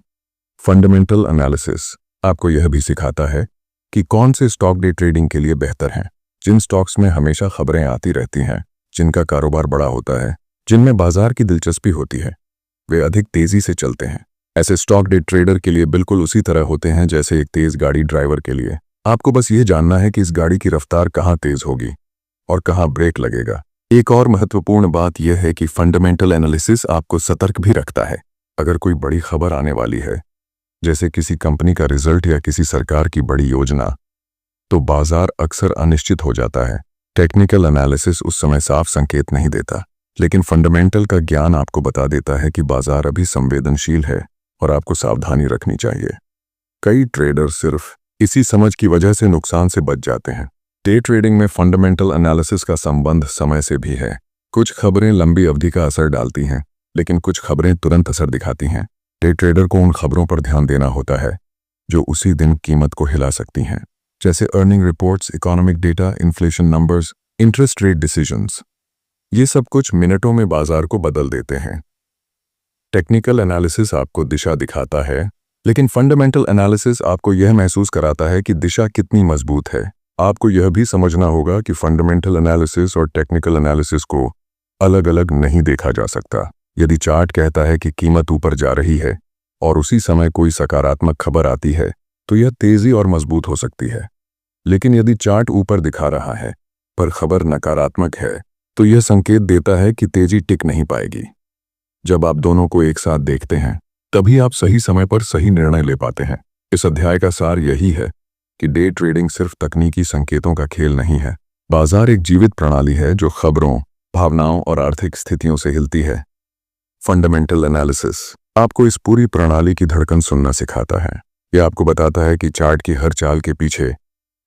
फंडामेंटल एनालिसिस आपको यह भी सिखाता है कि कौन से स्टॉक डे ट्रेडिंग के लिए बेहतर हैं। जिन स्टॉक्स में हमेशा खबरें आती रहती हैं, जिनका कारोबार बड़ा होता है, जिनमें बाजार की दिलचस्पी होती है, वे अधिक तेजी से चलते हैं। ऐसे स्टॉक डे ट्रेडर के लिए बिल्कुल उसी तरह होते हैं जैसे एक तेज गाड़ी ड्राइवर के लिए। आपको बस यह जानना है कि इस गाड़ी की रफ्तार कहाँ तेज होगी और कहाँ ब्रेक लगेगा। एक और महत्वपूर्ण बात यह है कि फंडामेंटल एनालिसिस आपको सतर्क भी रखता है। अगर कोई बड़ी खबर आने वाली है, जैसे किसी कंपनी का रिजल्ट या किसी सरकार की बड़ी योजना, तो बाजार अक्सर अनिश्चित हो जाता है। टेक्निकल एनालिसिस उस समय साफ संकेत नहीं देता, लेकिन फंडामेंटल का ज्ञान आपको बता देता है कि बाजार अभी संवेदनशील है और आपको सावधानी रखनी चाहिए। कई ट्रेडर सिर्फ इसी समझ की वजह से नुकसान से बच जाते हैं। डे ट्रेडिंग में फंडामेंटल एनालिसिस का संबंध समय से भी है। कुछ खबरें लंबी अवधि का असर डालती हैं, लेकिन कुछ खबरें तुरंत असर दिखाती हैं। डे ट्रेडर को उन खबरों पर ध्यान देना होता है जो उसी दिन कीमत को हिला सकती हैं, जैसे earning reports, economic data, inflation numbers, interest rate decisions. ये सब कुछ मिनटों में बाजार को बदल देते हैं। टेक्निकल एनालिसिस आपको दिशा दिखाता है, लेकिन फंडामेंटल एनालिसिस आपको यह महसूस कराता है कि दिशा कितनी मजबूत है। आपको यह भी समझना होगा कि फंडामेंटल एनालिसिस और टेक्निकल एनालिसिस को अलग अलग नहीं देखा जा सकता। यदि चार्ट कहता है कि कीमत ऊपर जा रही है और उसी समय कोई सकारात्मक खबर आती है, तो यह तेजी और मजबूत हो सकती है। लेकिन यदि चार्ट ऊपर दिखा रहा है पर खबर नकारात्मक है, तो यह संकेत देता है कि तेजी टिक नहीं पाएगी। जब आप दोनों को एक साथ देखते हैं, तभी आप सही समय पर सही निर्णय ले पाते हैं। इस अध्याय का सार यही है कि डे ट्रेडिंग सिर्फ तकनीकी संकेतों का खेल नहीं है। बाजार एक जीवित प्रणाली है जो खबरों, भावनाओं और आर्थिक स्थितियों से हिलती है। फंडामेंटल एनालिसिस आपको इस पूरी प्रणाली की धड़कन सुनना सिखाता है। यह आपको बताता है कि चार्ट की हर चाल के पीछे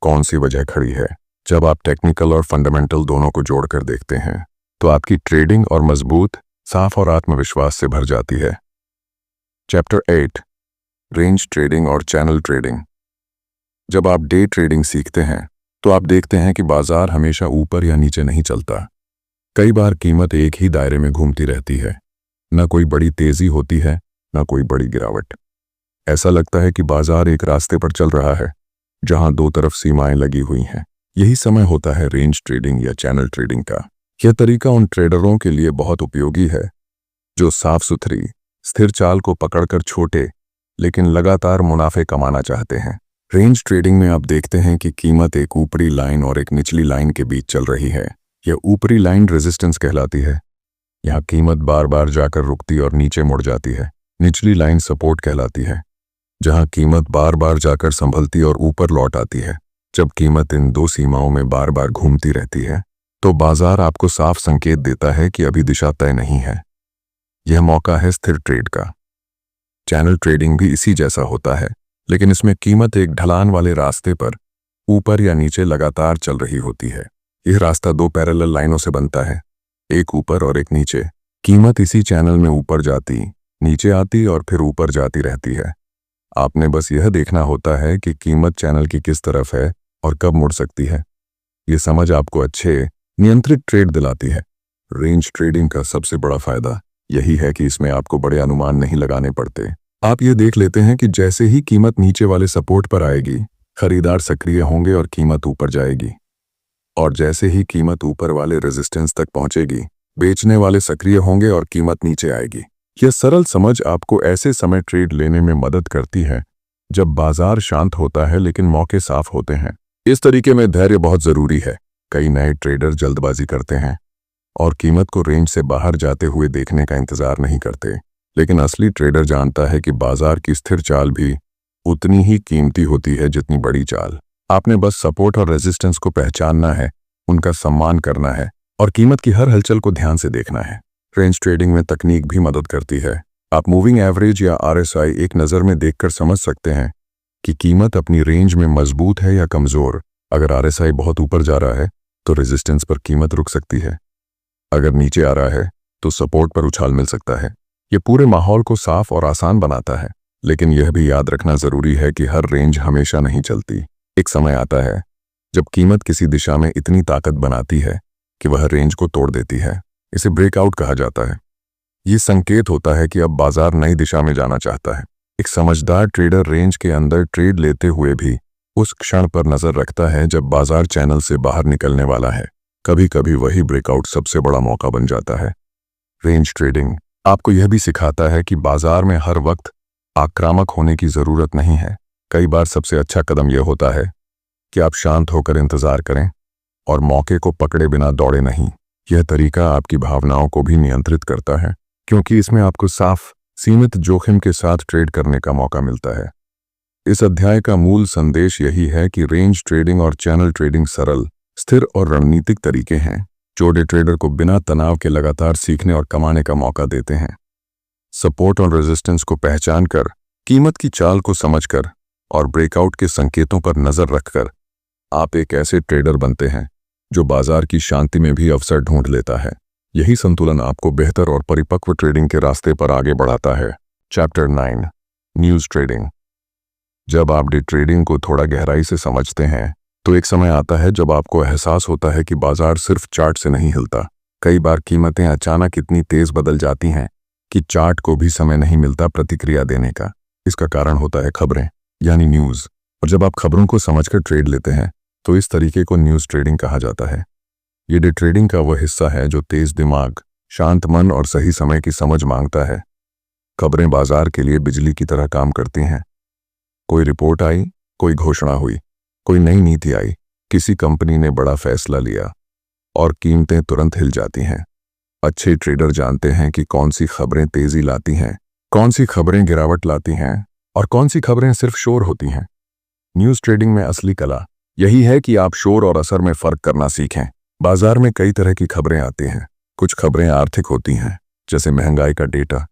कौन सी वजह खड़ी है। जब आप टेक्निकल और फंडामेंटल दोनों को जोड़कर देखते हैं, तो आपकी ट्रेडिंग और मजबूत, साफ और आत्मविश्वास से भर जाती है। चैप्टर 8 रेंज ट्रेडिंग और चैनल ट्रेडिंग। जब आप डे ट्रेडिंग सीखते हैं, तो आप देखते हैं कि बाजार हमेशा ऊपर या नीचे नहीं चलता। कई बार कीमत एक ही दायरे में घूमती रहती है। न कोई बड़ी तेजी होती है, न कोई बड़ी गिरावट। ऐसा लगता है कि बाजार एक रास्ते पर चल रहा है जहां दो तरफ सीमाएं लगी हुई हैं। यही समय होता है रेंज ट्रेडिंग या चैनल ट्रेडिंग का। यह तरीका उन ट्रेडरों के लिए बहुत उपयोगी है जो साफ सुथरी, स्थिर चाल को पकड़कर छोटे लेकिन लगातार मुनाफे कमाना चाहते हैं। रेंज ट्रेडिंग में आप देखते हैं कि कीमत एक ऊपरी लाइन और एक निचली लाइन के बीच चल रही है। यह ऊपरी लाइन रेजिस्टेंस कहलाती है। यहाँ कीमत बार बार जाकर रुकती और नीचे मुड़ जाती है। निचली लाइन सपोर्ट कहलाती है, जहाँ कीमत बार बार जाकर संभलती और ऊपर लौट आती है। जब कीमत इन दो सीमाओं में बार बार घूमती रहती है, तो बाजार आपको साफ संकेत देता है कि अभी दिशा तय नहीं है। यह मौका है स्थिर ट्रेड का। चैनल ट्रेडिंग भी इसी जैसा होता है, लेकिन इसमें कीमत एक ढलान वाले रास्ते पर ऊपर या नीचे लगातार चल रही होती है। यह रास्ता दो पैरेलल लाइनों से बनता है, एक ऊपर और एक नीचे। कीमत इसी चैनल में ऊपर जाती, नीचे आती और फिर ऊपर जाती रहती है। आपने बस यह देखना होता है कि कीमत चैनल की किस तरफ है और कब मुड़ सकती है। यह समझ आपको अच्छे, नियंत्रित ट्रेड दिलाती है। रेंज ट्रेडिंग का सबसे बड़ा फायदा यही है कि इसमें आपको बड़े अनुमान नहीं लगाने पड़ते। आप ये देख लेते हैं कि जैसे ही कीमत नीचे वाले सपोर्ट पर आएगी, खरीदार सक्रिय होंगे और कीमत ऊपर जाएगी, और जैसे ही कीमत ऊपर वाले रेजिस्टेंस तक पहुंचेगी, बेचने वाले सक्रिय होंगे और कीमत नीचे आएगी। यह सरल समझ आपको ऐसे समय ट्रेड लेने में मदद करती है जब बाजार शांत होता है लेकिन मौके साफ होते हैं। इस तरीके में धैर्य बहुत जरूरी है। कई नए ट्रेडर जल्दबाजी करते हैं और कीमत को रेंज से बाहर जाते हुए देखने का इंतजार नहीं करते, लेकिन असली ट्रेडर जानता है कि बाजार की स्थिर चाल भी उतनी ही कीमती होती है जितनी बड़ी चाल। आपने बस सपोर्ट और रेजिस्टेंस को पहचानना है, उनका सम्मान करना है और कीमत की हर हलचल को ध्यान से देखना है। रेंज ट्रेडिंग में तकनीक भी मदद करती है। आप मूविंग एवरेज या RSI एक नज़र में देखकर समझ सकते हैं कि कीमत अपनी रेंज में मजबूत है या कमज़ोर। अगर RSI बहुत ऊपर जा रहा है तो रेजिस्टेंस पर कीमत रुक सकती है, अगर नीचे आ रहा है तो सपोर्ट पर उछाल मिल सकता है। ये पूरे माहौल को साफ और आसान बनाता है, लेकिन यह भी याद रखना जरूरी है कि हर रेंज हमेशा नहीं चलती। एक समय आता है जब कीमत किसी दिशा में इतनी ताकत बनाती है कि वह रेंज को तोड़ देती है। इसे ब्रेकआउट कहा जाता है। ये संकेत होता है कि अब बाजार नई दिशा में जाना चाहता है। एक समझदार ट्रेडर रेंज के अंदर ट्रेड लेते हुए भी उस क्षण पर नजर रखता है जब बाजार चैनल से बाहर निकलने वाला है। कभी कभी वही ब्रेकआउट सबसे बड़ा मौका बन जाता है। रेंज ट्रेडिंग आपको यह भी सिखाता है कि बाजार में हर वक्त आक्रामक होने की जरूरत नहीं है। कई बार सबसे अच्छा कदम यह होता है कि आप शांत होकर इंतजार करें और मौके को पकड़े बिना दौड़े नहीं। यह तरीका आपकी भावनाओं को भी नियंत्रित करता है, क्योंकि इसमें आपको साफ सीमित जोखिम के साथ ट्रेड करने का मौका मिलता है। इस अध्याय का मूल संदेश यही है कि रेंज ट्रेडिंग और चैनल ट्रेडिंग सरल, स्थिर और रणनीतिक तरीके हैं जो डे ट्रेडर को बिना तनाव के लगातार सीखने और कमाने का मौका देते हैं। सपोर्ट और रेजिस्टेंस को पहचान कर, कीमत की चाल को समझकर और ब्रेकआउट के संकेतों पर नजर रखकर आप एक ऐसे ट्रेडर बनते हैं जो बाजार की शांति में भी अवसर ढूंढ लेता है। यही संतुलन आपको बेहतर और परिपक्व ट्रेडिंग के रास्ते पर आगे बढ़ाता है। Chapter 9 news trading. जब आप डे ट्रेडिंग को थोड़ा गहराई से समझते हैं तो एक समय आता है जब आपको एहसास होता है कि बाजार सिर्फ चार्ट से नहीं हिलता। कई बार कीमतें अचानक इतनी तेज बदल जाती हैं कि चार्ट को भी समय नहीं मिलता प्रतिक्रिया देने का। इसका कारण होता है खबरें, यानी न्यूज़। और जब आप खबरों को समझकर ट्रेड लेते हैं तो इस तरीके को न्यूज़ ट्रेडिंग कहा जाता है। ये डे ट्रेडिंग का वह हिस्सा है जो तेज दिमाग, शांत मन और सही समय की समझ मांगता है। खबरें बाजार के लिए बिजली की तरह काम करती हैं। कोई रिपोर्ट आई, कोई घोषणा हुई, कोई नई नीति आई, किसी कंपनी ने बड़ा फैसला लिया और कीमतें तुरंत हिल जाती हैं। अच्छे ट्रेडर जानते हैं कि कौन सी खबरें तेजी लाती हैं, कौन सी खबरें गिरावट लाती हैं और कौन सी खबरें सिर्फ शोर होती हैं। न्यूज़ ट्रेडिंग में असली कला यही है कि आप शोर और असर में फर्क करना सीखें। बाजार में कई तरह की खबरें आती हैं। कुछ खबरें आर्थिक होती हैं, जैसे महंगाई का डेटा,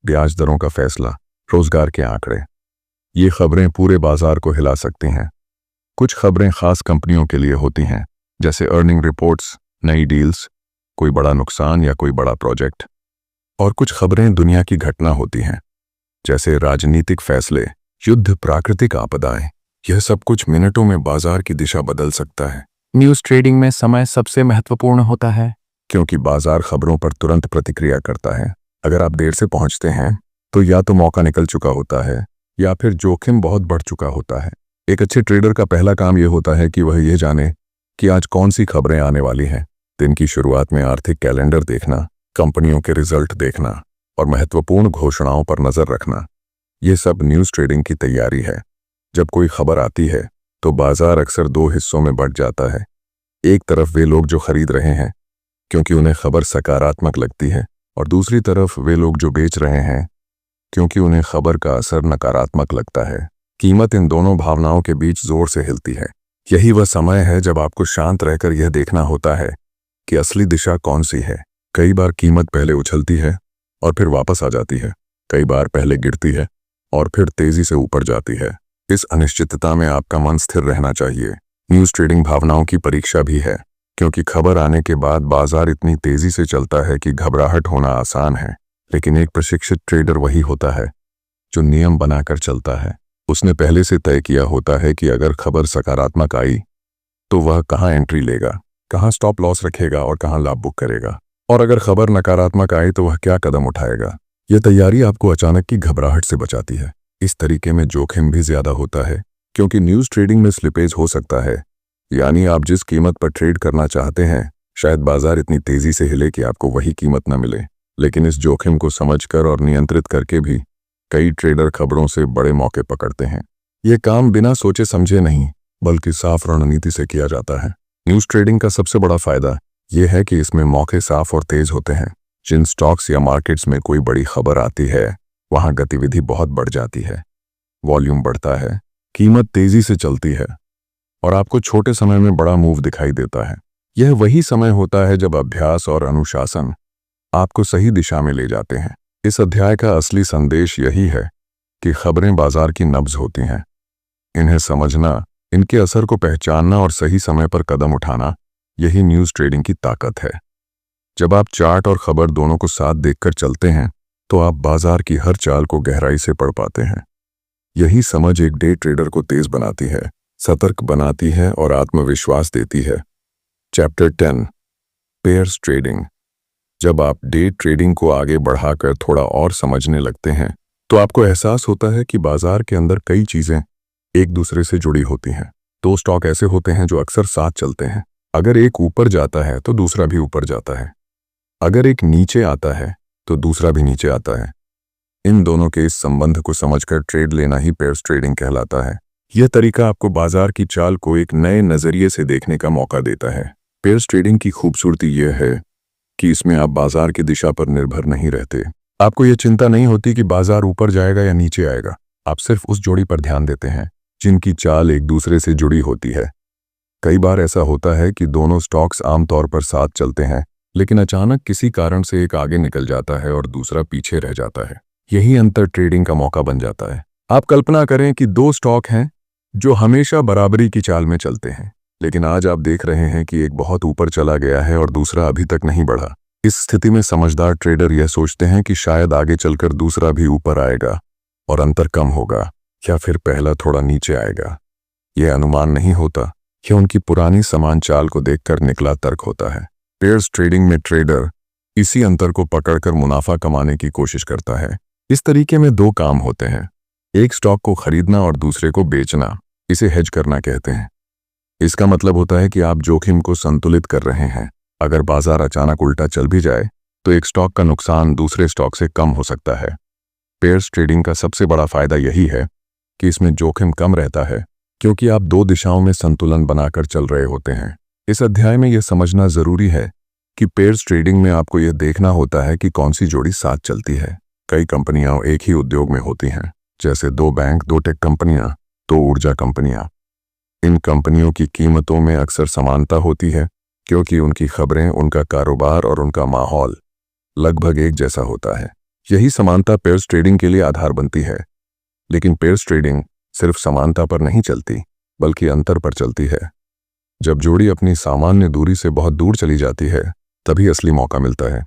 ब्याज दरों का फैसला, रोजगार के आंकड़े। ये खबरें पूरे बाजार को हिला सकती हैं। कुछ खबरें खास कंपनियों के लिए होती हैं, जैसे अर्निंग रिपोर्ट्स, नई डील्स, कोई बड़ा नुकसान या कोई बड़ा प्रोजेक्ट। और कुछ खबरें दुनिया की घटना होती हैं, जैसे राजनीतिक फैसले, युद्ध, प्राकृतिक आपदाएं। यह सब कुछ मिनटों में बाजार की दिशा बदल सकता है। न्यूज़ ट्रेडिंग में समय सबसे महत्वपूर्ण होता है, क्योंकि बाजार खबरों पर तुरंत प्रतिक्रिया करता है। अगर आप देर से पहुंचते हैं तो या तो मौका निकल चुका होता है या फिर जोखिम बहुत बढ़ चुका होता है। एक अच्छे ट्रेडर का पहला काम यह होता है कि वह यह जाने कि आज कौन सी खबरें आने वाली हैं। दिन की शुरुआत में आर्थिक कैलेंडर देखना, कंपनियों के रिजल्ट देखना और महत्वपूर्ण घोषणाओं पर नजर रखना, ये सब न्यूज़ ट्रेडिंग की तैयारी है। जब कोई खबर आती है तो बाजार अक्सर दो हिस्सों में बढ़ जाता है। एक तरफ वे लोग जो खरीद रहे हैं क्योंकि उन्हें खबर सकारात्मक लगती है, और दूसरी तरफ वे लोग जो बेच रहे हैं क्योंकि उन्हें खबर का असर नकारात्मक लगता है। कीमत इन दोनों भावनाओं के बीच जोर से हिलती है। यही वह समय है जब आपको शांत रहकर यह देखना होता है कि असली दिशा कौन सी है। कई बार कीमत पहले उछलती है और फिर वापस आ जाती है। कई बार पहले गिरती है और फिर तेजी से ऊपर जाती है। इस अनिश्चितता में आपका मन स्थिर रहना चाहिए। न्यूज़ ट्रेडिंग भावनाओं की परीक्षा भी है, क्योंकि खबर आने के बाद बाजार इतनी तेजी से चलता है कि घबराहट होना आसान है। लेकिन एक प्रशिक्षित ट्रेडर वही होता है जो नियम बनाकर चलता है। उसने पहले से तय किया होता है कि अगर खबर सकारात्मक आई तो वह कहाँ एंट्री लेगा, कहाँ स्टॉप लॉस रखेगा और कहाँ लाभ बुक करेगा, और अगर खबर नकारात्मक आई तो वह क्या कदम उठाएगा। यह तैयारी आपको अचानक की घबराहट से बचाती है। इस तरीके में जोखिम भी ज्यादा होता है, क्योंकि न्यूज़ ट्रेडिंग में स्लिपेज हो सकता है, यानी आप जिस कीमत पर ट्रेड करना चाहते हैं शायद बाजार इतनी तेजी से हिले कि आपको वही कीमत न मिले। लेकिन इस जोखिम को समझकर और नियंत्रित करके भी कई ट्रेडर खबरों से बड़े मौके पकड़ते हैं। ये काम बिना सोचे समझे नहीं, बल्कि साफ रणनीति से किया जाता है। न्यूज़ ट्रेडिंग का सबसे बड़ा फायदा यह है कि इसमें मौके साफ और तेज होते हैं। जिन स्टॉक्स या मार्केट्स में कोई बड़ी खबर आती है वहां गतिविधि बहुत बढ़ जाती है, वॉल्यूम बढ़ता है, कीमत तेजी से चलती है और आपको छोटे समय में बड़ा मूव दिखाई देता है। यह वही समय होता है जब अभ्यास और अनुशासन आपको सही दिशा में ले जाते हैं। इस अध्याय का असली संदेश यही है कि खबरें बाजार की नब्ज होती हैं। इन्हें समझना, इनके असर को पहचानना और सही समय पर कदम उठाना, यही न्यूज़ ट्रेडिंग की ताकत है। जब आप चार्ट और खबर दोनों को साथ देखकर चलते हैं तो आप बाजार की हर चाल को गहराई से पढ़ पाते हैं। यही समझ एक डे ट्रेडर को तेज बनाती है, सतर्क बनाती है और आत्मविश्वास देती है। Chapter 10 pairs trading. जब आप डे ट्रेडिंग को आगे बढ़ाकर थोड़ा और समझने लगते हैं तो आपको एहसास होता है कि बाजार के अंदर कई चीजें एक दूसरे से जुड़ी होती हैं। दो स्टॉक ऐसे होते हैं जो अक्सर साथ चलते हैं। अगर एक ऊपर जाता है तो दूसरा भी ऊपर जाता है, अगर एक नीचे आता है तो दूसरा भी नीचे आता है। इन दोनों के इस संबंध को समझकर ट्रेड लेना ही पेयर्स ट्रेडिंग कहलाता है। यह तरीका आपको बाजार की चाल को एक नए नजरिए से देखने का मौका देता है। पेयर्स ट्रेडिंग की खूबसूरती यह है कि इसमें आप बाजार की दिशा पर निर्भर नहीं रहते। आपको यह चिंता नहीं होती कि बाजार ऊपर जाएगा या नीचे आएगा। आप सिर्फ उस जोड़ी पर ध्यान देते हैं जिनकी चाल एक दूसरे से जुड़ी होती है। कई बार ऐसा होता है कि दोनों स्टॉक्स आमतौर पर साथ चलते हैं, लेकिन अचानक किसी कारण से एक आगे निकल जाता है और दूसरा पीछे रह जाता है। यही अंतर ट्रेडिंग का मौका बन जाता है। आप कल्पना करें कि दो स्टॉक हैं जो हमेशा बराबरी की चाल में चलते हैं, लेकिन आज आप देख रहे हैं कि एक बहुत ऊपर चला गया है और दूसरा अभी तक नहीं बढ़ा। इस स्थिति में समझदार ट्रेडर यह सोचते हैं कि शायद आगे चलकर दूसरा भी ऊपर आएगा और अंतर कम होगा, या फिर पहला थोड़ा नीचे आएगा। यह अनुमान नहीं होता, यह उनकी पुरानी समान चाल को देखकर निकला तर्क होता है। पेयर्स ट्रेडिंग में ट्रेडर इसी अंतर को पकड़कर मुनाफा कमाने की कोशिश करता है। इस तरीके में दो काम होते हैं, एक स्टॉक को खरीदना और दूसरे को बेचना। इसे हेज करना कहते हैं। इसका मतलब होता है कि आप जोखिम को संतुलित कर रहे हैं। अगर बाजार अचानक उल्टा चल भी जाए तो एक स्टॉक का नुकसान दूसरे स्टॉक से कम हो सकता है। पेयर्स ट्रेडिंग का सबसे बड़ा फायदा यही है कि इसमें जोखिम कम रहता है, क्योंकि आप दो दिशाओं में संतुलन बनाकर चल रहे होते हैं। इस अध्याय में यह समझना जरूरी है कि पेयर्स ट्रेडिंग में आपको यह देखना होता है कि कौन सी जोड़ी साथ चलती है। कई कंपनियां एक ही उद्योग में होती हैं, जैसे दो बैंक, दो टेक कंपनियां, दो ऊर्जा कंपनियां। इन कंपनियों की कीमतों में अक्सर समानता होती है, क्योंकि उनकी खबरें, उनका कारोबार और उनका माहौल लगभग एक जैसा होता है। यही समानता पेयर्स ट्रेडिंग के लिए आधार बनती है। लेकिन पेयर्स ट्रेडिंग सिर्फ समानता पर नहीं चलती, बल्कि अंतर पर चलती है। जब जोड़ी अपनी सामान्य दूरी से बहुत दूर चली जाती है, तभी असली मौका मिलता है।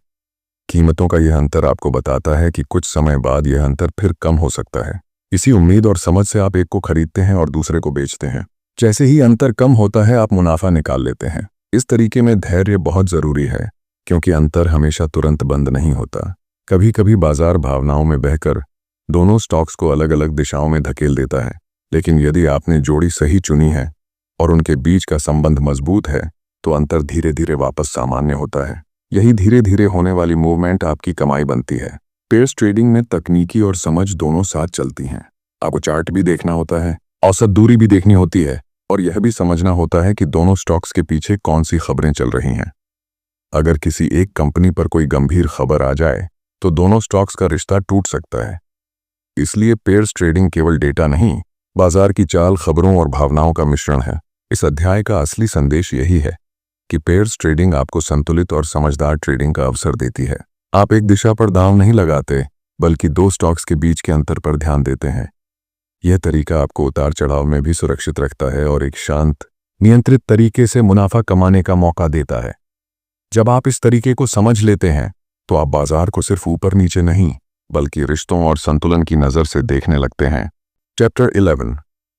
कीमतों का यह अंतर आपको बताता है कि कुछ समय बाद यह अंतर फिर कम हो सकता है। इसी उम्मीद और समझ से आप एक को खरीदते हैं और दूसरे को बेचते हैं। जैसे ही अंतर कम होता है, आप मुनाफा निकाल लेते हैं। इस तरीके में धैर्य बहुत जरूरी है, क्योंकि अंतर हमेशा तुरंत बंद नहीं होता। कभी कभी बाजार भावनाओं में बहकर दोनों स्टॉक्स को अलग अलग दिशाओं में धकेल देता है, लेकिन यदि आपने जोड़ी सही चुनी है और उनके बीच का संबंध मजबूत है, तो अंतर धीरे धीरे वापस सामान्य होता है। यही धीरे धीरे होने वाली मूवमेंट आपकी कमाई बनती है। पेयर्स ट्रेडिंग में तकनीकी और समझ दोनों साथ चलती हैं। आपको चार्ट भी देखना होता है, औसत दूरी भी देखनी होती है, और यह भी समझना होता है कि दोनों स्टॉक्स के पीछे कौन सी खबरें चल रही हैं। अगर किसी एक कंपनी पर कोई गंभीर खबर आ जाए तो दोनों स्टॉक्स का रिश्ता टूट सकता है। इसलिए पेयर्स ट्रेडिंग केवल डेटा नहीं, बाजार की चाल, खबरों और भावनाओं का मिश्रण है। इस अध्याय का असली संदेश यही है कि पेयर्स ट्रेडिंग आपको संतुलित और समझदार ट्रेडिंग का अवसर देती है। आप एक दिशा पर दांव नहीं लगाते, बल्कि दो स्टॉक्स के बीच के अंतर पर ध्यान देते हैं। यह तरीका आपको उतार चढ़ाव में भी सुरक्षित रखता है और एक शांत, नियंत्रित तरीके से मुनाफा कमाने का मौका देता है। जब आप इस तरीके को समझ लेते हैं तो आप बाजार को सिर्फ ऊपर नीचे नहीं, बल्कि रिश्तों और संतुलन की नज़र से देखने लगते हैं। Chapter 11,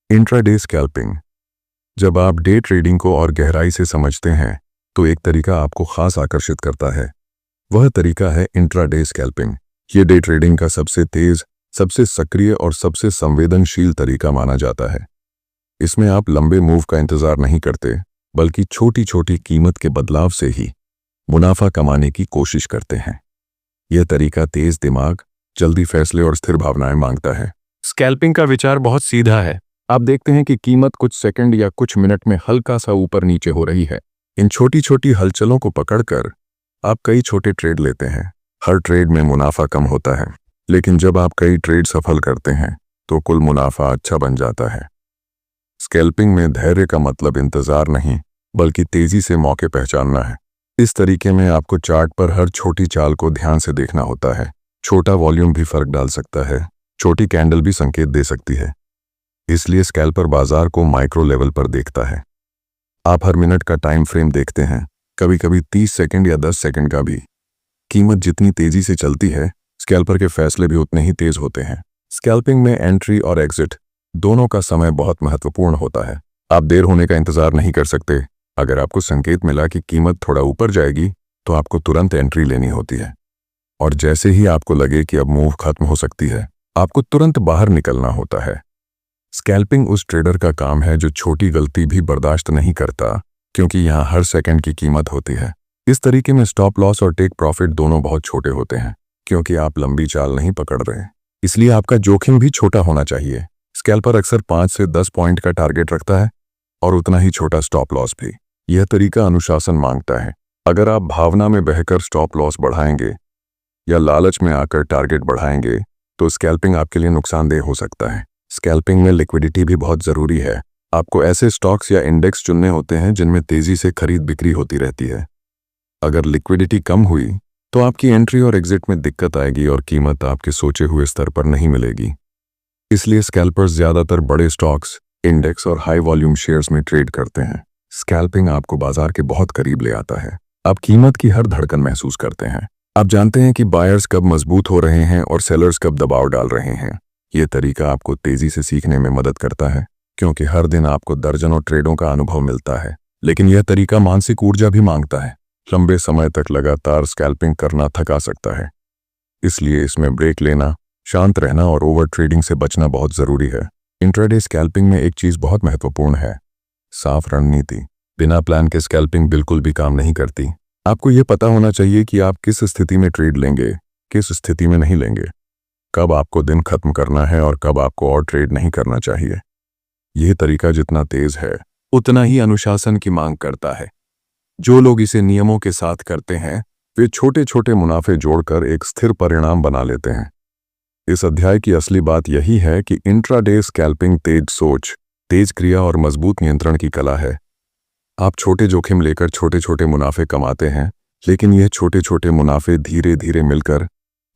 intraday scalping. जब आप डे ट्रेडिंग को और गहराई से समझते हैं तो एक तरीका आपको खास आकर्षित करता है। वह तरीका है इंट्राडे स्कैल्पिंग। ये डे ट्रेडिंग का सबसे तेज, सबसे सक्रिय और सबसे संवेदनशील तरीका माना जाता है। इसमें आप लंबे मूव का इंतजार नहीं करते, बल्कि छोटी छोटी कीमत के बदलाव से ही मुनाफा कमाने की कोशिश करते हैं। यह तरीका तेज दिमाग, जल्दी फैसले और स्थिर भावनाएं मांगता है। स्कैल्पिंग का विचार बहुत सीधा है। आप देखते हैं कि कीमत कुछ सेकंड या कुछ मिनट में हल्का सा ऊपर नीचे हो रही है। इन छोटी छोटी हलचलों को पकड़कर आप कई छोटे ट्रेड लेते हैं। हर ट्रेड में मुनाफा कम होता है, लेकिन जब आप कई ट्रेड सफल करते हैं तो कुल मुनाफा अच्छा बन जाता है। स्कैल्पिंग में धैर्य का मतलब इंतजार नहीं, बल्कि तेजी से मौके पहचानना है। इस तरीके में आपको चार्ट पर हर छोटी चाल को ध्यान से देखना होता है। छोटा वॉल्यूम भी फर्क डाल सकता है, छोटी कैंडल भी संकेत दे सकती है। इसलिए स्कैल्पर बाजार को माइक्रो लेवल पर देखता है। आप हर मिनट का टाइम फ्रेम देखते हैं, कभी कभी 30 सेकंड या 10 सेकंड का भी। कीमत जितनी तेजी से चलती है, स्कैल्पर के फैसले भी उतने ही तेज होते हैं। स्कैल्पिंग में एंट्री और एग्जिट दोनों का समय बहुत महत्वपूर्ण होता है। आप देर होने का इंतजार नहीं कर सकते। अगर आपको संकेत मिला कि कीमत थोड़ा ऊपर जाएगी, तो आपको तुरंत एंट्री लेनी होती है, और जैसे ही आपको लगे कि अब मूव खत्म हो सकती है, आपको तुरंत बाहर निकलना होता है। स्कैल्पिंग उस ट्रेडर का काम है जो छोटी गलती भी बर्दाश्त नहीं करता, क्योंकि यहाँ हर सेकंड की कीमत होती है। इस तरीके में स्टॉप लॉस और टेक प्रॉफिट दोनों बहुत छोटे होते हैं, क्योंकि आप लंबी चाल नहीं पकड़ रहे, इसलिए आपका जोखिम भी छोटा होना चाहिए। स्कैल्पर अक्सर 5 से 10 पॉइंट का टारगेट रखता है, और उतना ही छोटा स्टॉप लॉस भी। यह तरीका अनुशासन मांगता है। अगर आप भावना में बहकर स्टॉप लॉस बढ़ाएंगे या लालच में आकर टारगेट बढ़ाएंगे, तो स्कैल्पिंग आपके लिए नुकसानदेह हो सकता है। स्कैल्पिंग में लिक्विडिटी भी बहुत ज़रूरी है। आपको ऐसे स्टॉक्स या इंडेक्स चुनने होते हैं जिनमें तेज़ी से खरीद बिक्री होती रहती है। अगर लिक्विडिटी कम हुई तो आपकी एंट्री और एग्जिट में दिक्कत आएगी और कीमत आपके सोचे हुए स्तर पर नहीं मिलेगी। इसलिए स्कैल्पर्स ज़्यादातर बड़े स्टॉक्स, इंडेक्स और हाई वॉल्यूम शेयर्स में ट्रेड करते हैं। स्कैल्पिंग आपको बाजार के बहुत करीब ले आता है। आप कीमत की हर धड़कन महसूस करते हैं। आप जानते हैं कि बायर्स कब मजबूत हो रहे हैं और सेलर्स कब दबाव डाल रहे हैं। ये तरीका आपको तेजी से सीखने में मदद करता है, क्योंकि हर दिन आपको दर्जनों ट्रेडों का अनुभव मिलता है। लेकिन यह तरीका मानसिक ऊर्जा भी मांगता है। लंबे समय तक लगातार स्कैल्पिंग करना थका सकता है, इसलिए इसमें ब्रेक लेना, शांत रहना और ओवर ट्रेडिंग से बचना बहुत ज़रूरी है। इंट्राडे स्कैल्पिंग में एक चीज़ बहुत महत्वपूर्ण है, साफ रणनीति। बिना प्लान के स्कैल्पिंग बिल्कुल भी काम नहीं करती। आपको ये पता होना चाहिए कि आप किस स्थिति में ट्रेड लेंगे, किस स्थिति में नहीं लेंगे, कब आपको दिन खत्म करना है और कब आपको और ट्रेड नहीं करना चाहिए। यह तरीका जितना तेज है, उतना ही अनुशासन की मांग करता है। जो लोग इसे नियमों के साथ करते हैं, वे छोटे छोटे मुनाफे जोड़कर एक स्थिर परिणाम बना लेते हैं। इस अध्याय की असली बात यही है कि इंट्राडे स्कैल्पिंग तेज सोच, तेज क्रिया और मजबूत नियंत्रण की कला है। आप छोटे जोखिम लेकर छोटे छोटे मुनाफे कमाते हैं, लेकिन यह छोटे छोटे मुनाफे धीरे धीरे मिलकर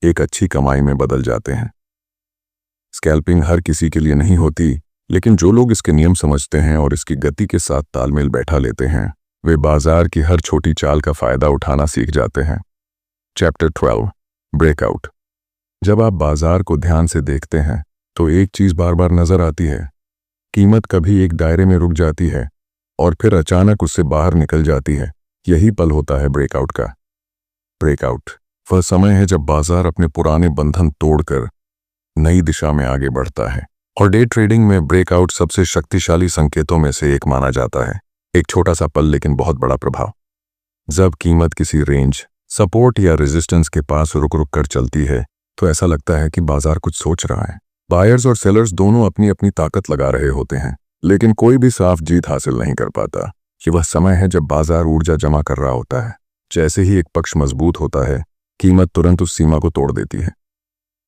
एक अच्छी कमाई में बदल जाते हैं। स्कैल्पिंग हर किसी के लिए नहीं होती, लेकिन जो लोग इसके नियम समझते हैं और इसकी गति के साथ तालमेल बैठा लेते हैं, वे बाजार की हर छोटी चाल का फायदा उठाना सीख जाते हैं। Chapter 12 breakout. जब आप बाजार को ध्यान से देखते हैं तो एक चीज बार बार नजर आती है। कीमत कभी एक दायरे में रुक जाती है और फिर अचानक उससे बाहर निकल जाती है। यही पल होता है ब्रेकआउट का। ब्रेकआउट वह समय है जब बाजार अपने पुराने बंधन तोड़कर नई दिशा में आगे बढ़ता है, और डे ट्रेडिंग में ब्रेकआउट सबसे शक्तिशाली संकेतों में से एक माना जाता है। एक छोटा सा पल लेकिन बहुत बड़ा प्रभाव। जब कीमत किसी रेंज, सपोर्ट या रेजिस्टेंस के पास रुक रुक कर चलती है, तो ऐसा लगता है कि बाजार कुछ सोच रहा है। बायर्स और सेलर्स दोनों अपनी अपनी ताकत लगा रहे होते हैं, लेकिन कोई भी साफ जीत हासिल नहीं कर पाता। ये वह समय है जब बाजार ऊर्जा जमा कर रहा होता है। जैसे ही एक पक्ष मजबूत होता है, कीमत तुरंत उस सीमा को तोड़ देती है।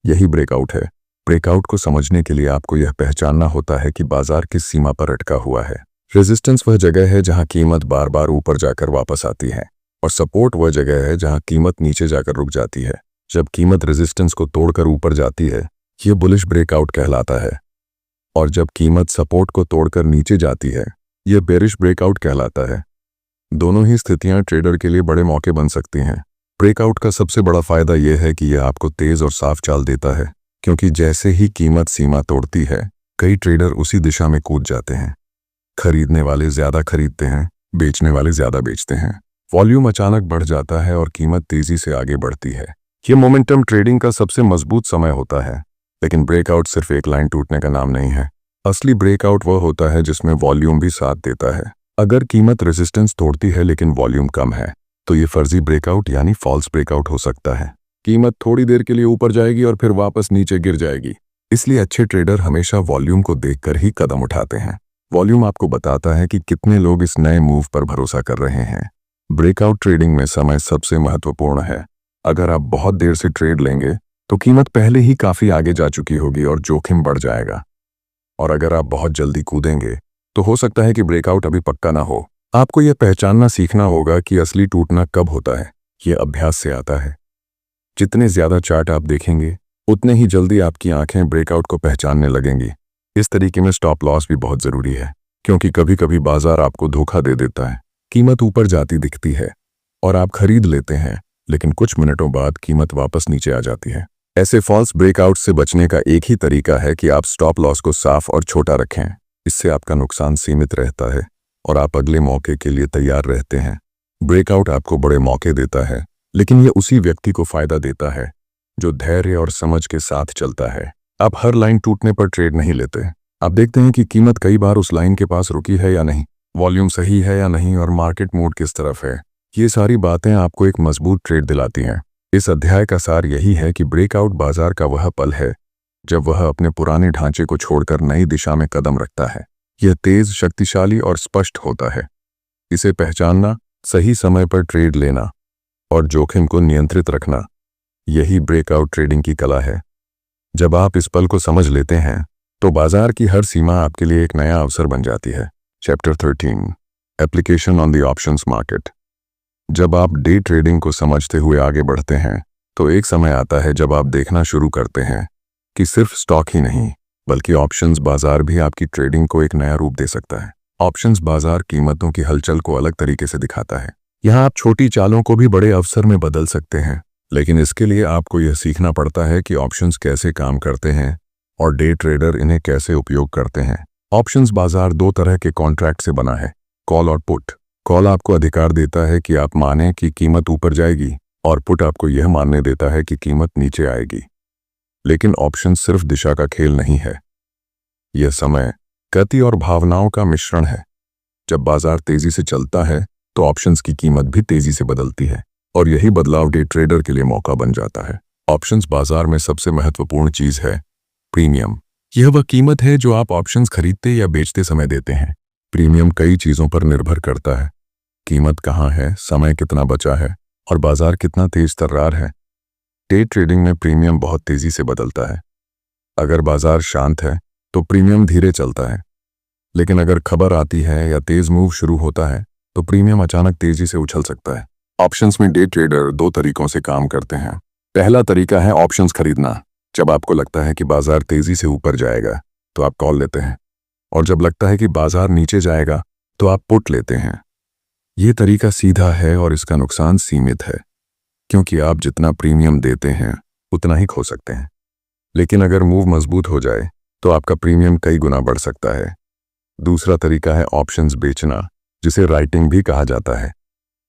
यही ब्रेकआउट है। ब्रेकआउट को समझने के लिए आपको यह पहचानना होता है कि बाजार किस सीमा पर अटका हुआ है। रेजिस्टेंस वह जगह है जहां कीमत बार बार ऊपर जाकर वापस आती है, और सपोर्ट वह जगह है जहां कीमत नीचे जाकर रुक जाती है। जब कीमत रेजिस्टेंस को तोड़कर ऊपर जाती है, यह बुलिश ब्रेकआउट कहलाता है, और जब कीमत सपोर्ट को तोड़कर नीचे जाती है, यह बेरिश ब्रेकआउट कहलाता है। दोनों ही स्थितियां ट्रेडर के लिए बड़े मौके बन सकती हैं। ब्रेकआउट का सबसे बड़ा फायदा यह है कि यह आपको तेज और साफ चाल देता है, क्योंकि जैसे ही कीमत सीमा तोड़ती है, कई ट्रेडर उसी दिशा में कूद जाते हैं। खरीदने वाले ज्यादा खरीदते हैं, बेचने वाले ज्यादा बेचते हैं। वॉल्यूम अचानक बढ़ जाता है और कीमत तेजी से आगे बढ़ती है। यह मोमेंटम ट्रेडिंग का सबसे मजबूत समय होता है। लेकिन ब्रेकआउट सिर्फ एक लाइन टूटने का नाम नहीं है। असली ब्रेकआउट वह होता है जिसमें वॉल्यूम भी साथ देता है। अगर कीमत रेजिस्टेंस तोड़ती है लेकिन वॉल्यूम कम है, तो ये फर्जी ब्रेकआउट यानी फॉल्स ब्रेकआउट हो सकता है। कीमत थोड़ी देर के लिए ऊपर जाएगी और फिर वापस नीचे गिर जाएगी। इसलिए अच्छे ट्रेडर हमेशा वॉल्यूम को देखकर ही कदम उठाते हैं। वॉल्यूम आपको बताता है कि कितने लोग इस नए मूव पर भरोसा कर रहे हैं। ब्रेकआउट ट्रेडिंग में समय सबसे महत्वपूर्ण है। अगर आप बहुत देर से ट्रेड लेंगे तो कीमत पहले ही काफी आगे जा चुकी होगी और जोखिम बढ़ जाएगा। और अगर आप बहुत जल्दी कूदेंगे तो हो सकता है कि ब्रेकआउट अभी पक्का ना हो। आपको यह पहचानना सीखना होगा कि असली टूटना कब होता है। यह अभ्यास से आता है। जितने ज्यादा चार्ट आप देखेंगे, उतने ही जल्दी आपकी आंखें ब्रेकआउट को पहचानने लगेंगी। इस तरीके में स्टॉप लॉस भी बहुत जरूरी है, क्योंकि कभी कभी बाजार आपको धोखा दे देता है। कीमत ऊपर जाती दिखती है और आप खरीद लेते हैं, लेकिन कुछ मिनटों बाद कीमत वापस नीचे आ जाती है। ऐसे फॉल्स ब्रेकआउट से बचने का एक ही तरीका है कि आप स्टॉप लॉस को साफ और छोटा रखें। इससे आपका नुकसान सीमित रहता है और आप अगले मौके के लिए तैयार रहते हैं। ब्रेकआउट आपको बड़े मौके देता है, लेकिन ये उसी व्यक्ति को फायदा देता है जो धैर्य और समझ के साथ चलता है। आप हर लाइन टूटने पर ट्रेड नहीं लेते। आप देखते हैं कि कीमत कई बार उस लाइन के पास रुकी है या नहीं, वॉल्यूम सही है या नहीं, और मार्केट मूड किस तरफ है। ये सारी बातें आपको एक मजबूत ट्रेड दिलाती हैं। इस अध्याय का सार यही है कि ब्रेकआउट बाजार का वह पल है जब वह अपने पुराने ढांचे को छोड़कर नई दिशा में कदम रखता है। यह तेज, शक्तिशाली और स्पष्ट होता है। इसे पहचानना, सही समय पर ट्रेड लेना और जोखिम को नियंत्रित रखना, यही ब्रेकआउट ट्रेडिंग की कला है। जब आप इस पल को समझ लेते हैं तो बाजार की हर सीमा आपके लिए एक नया अवसर बन जाती है। Chapter 13, application on the options market. जब आप डे ट्रेडिंग को समझते हुए आगे बढ़ते हैं तो एक समय आता है जब आप देखना शुरू करते हैं कि सिर्फ स्टॉक ही नहीं बल्कि ऑप्शंस बाजार भी आपकी ट्रेडिंग को एक नया रूप दे सकता है। ऑप्शंस बाजार कीमतों की हलचल को अलग तरीके से दिखाता है। यहाँ आप छोटी चालों को भी बड़े अवसर में बदल सकते हैं, लेकिन इसके लिए आपको यह सीखना पड़ता है कि ऑप्शंस कैसे काम करते हैं और डे ट्रेडर इन्हें कैसे उपयोग करते हैं। ऑप्शंस बाजार दो तरह के कॉन्ट्रैक्ट से बना है, कॉल और पुट। कॉल आपको अधिकार देता है कि आप माने कि कीमत ऊपर जाएगी, और पुट आपको यह मानने देता है कि कीमत नीचे आएगी। लेकिन ऑप्शन सिर्फ दिशा का खेल नहीं है, यह समय, गति और भावनाओं का मिश्रण है। जब बाजार तेजी से चलता है तो ऑप्शंस की कीमत भी तेजी से बदलती है, और यही बदलाव डे ट्रेडर के लिए मौका बन जाता है। ऑप्शंस बाजार में सबसे महत्वपूर्ण चीज है प्रीमियम। यह वह कीमत है जो आप ऑप्शंस खरीदते या बेचते समय देते हैं। प्रीमियम कई चीजों पर निर्भर करता है। कीमत कहाँ है, समय कितना बचा है, और बाजार कितना तेज तर्रार है। डे ट्रेडिंग में प्रीमियम बहुत तेजी से बदलता है। अगर बाजार शांत है तो प्रीमियम धीरे चलता है, लेकिन अगर खबर आती है या तेज मूव शुरू होता है तो प्रीमियम अचानक तेजी से उछल सकता है। ऑप्शंस में डे ट्रेडर दो तरीकों से काम करते हैं। पहला तरीका है ऑप्शंस खरीदना। जब आपको लगता है कि बाजार तेजी से ऊपर जाएगा तो आप कॉल लेते हैं, और जब लगता है कि बाजार नीचे जाएगा तो आप पुट लेते हैं। ये तरीका सीधा है और इसका नुकसान सीमित है, क्योंकि आप जितना प्रीमियम देते हैं उतना ही खो सकते हैं। लेकिन अगर मूव मजबूत हो जाए तो आपका प्रीमियम कई गुना बढ़ सकता है। दूसरा तरीका है ऑप्शंस बेचना, जिसे राइटिंग भी कहा जाता है।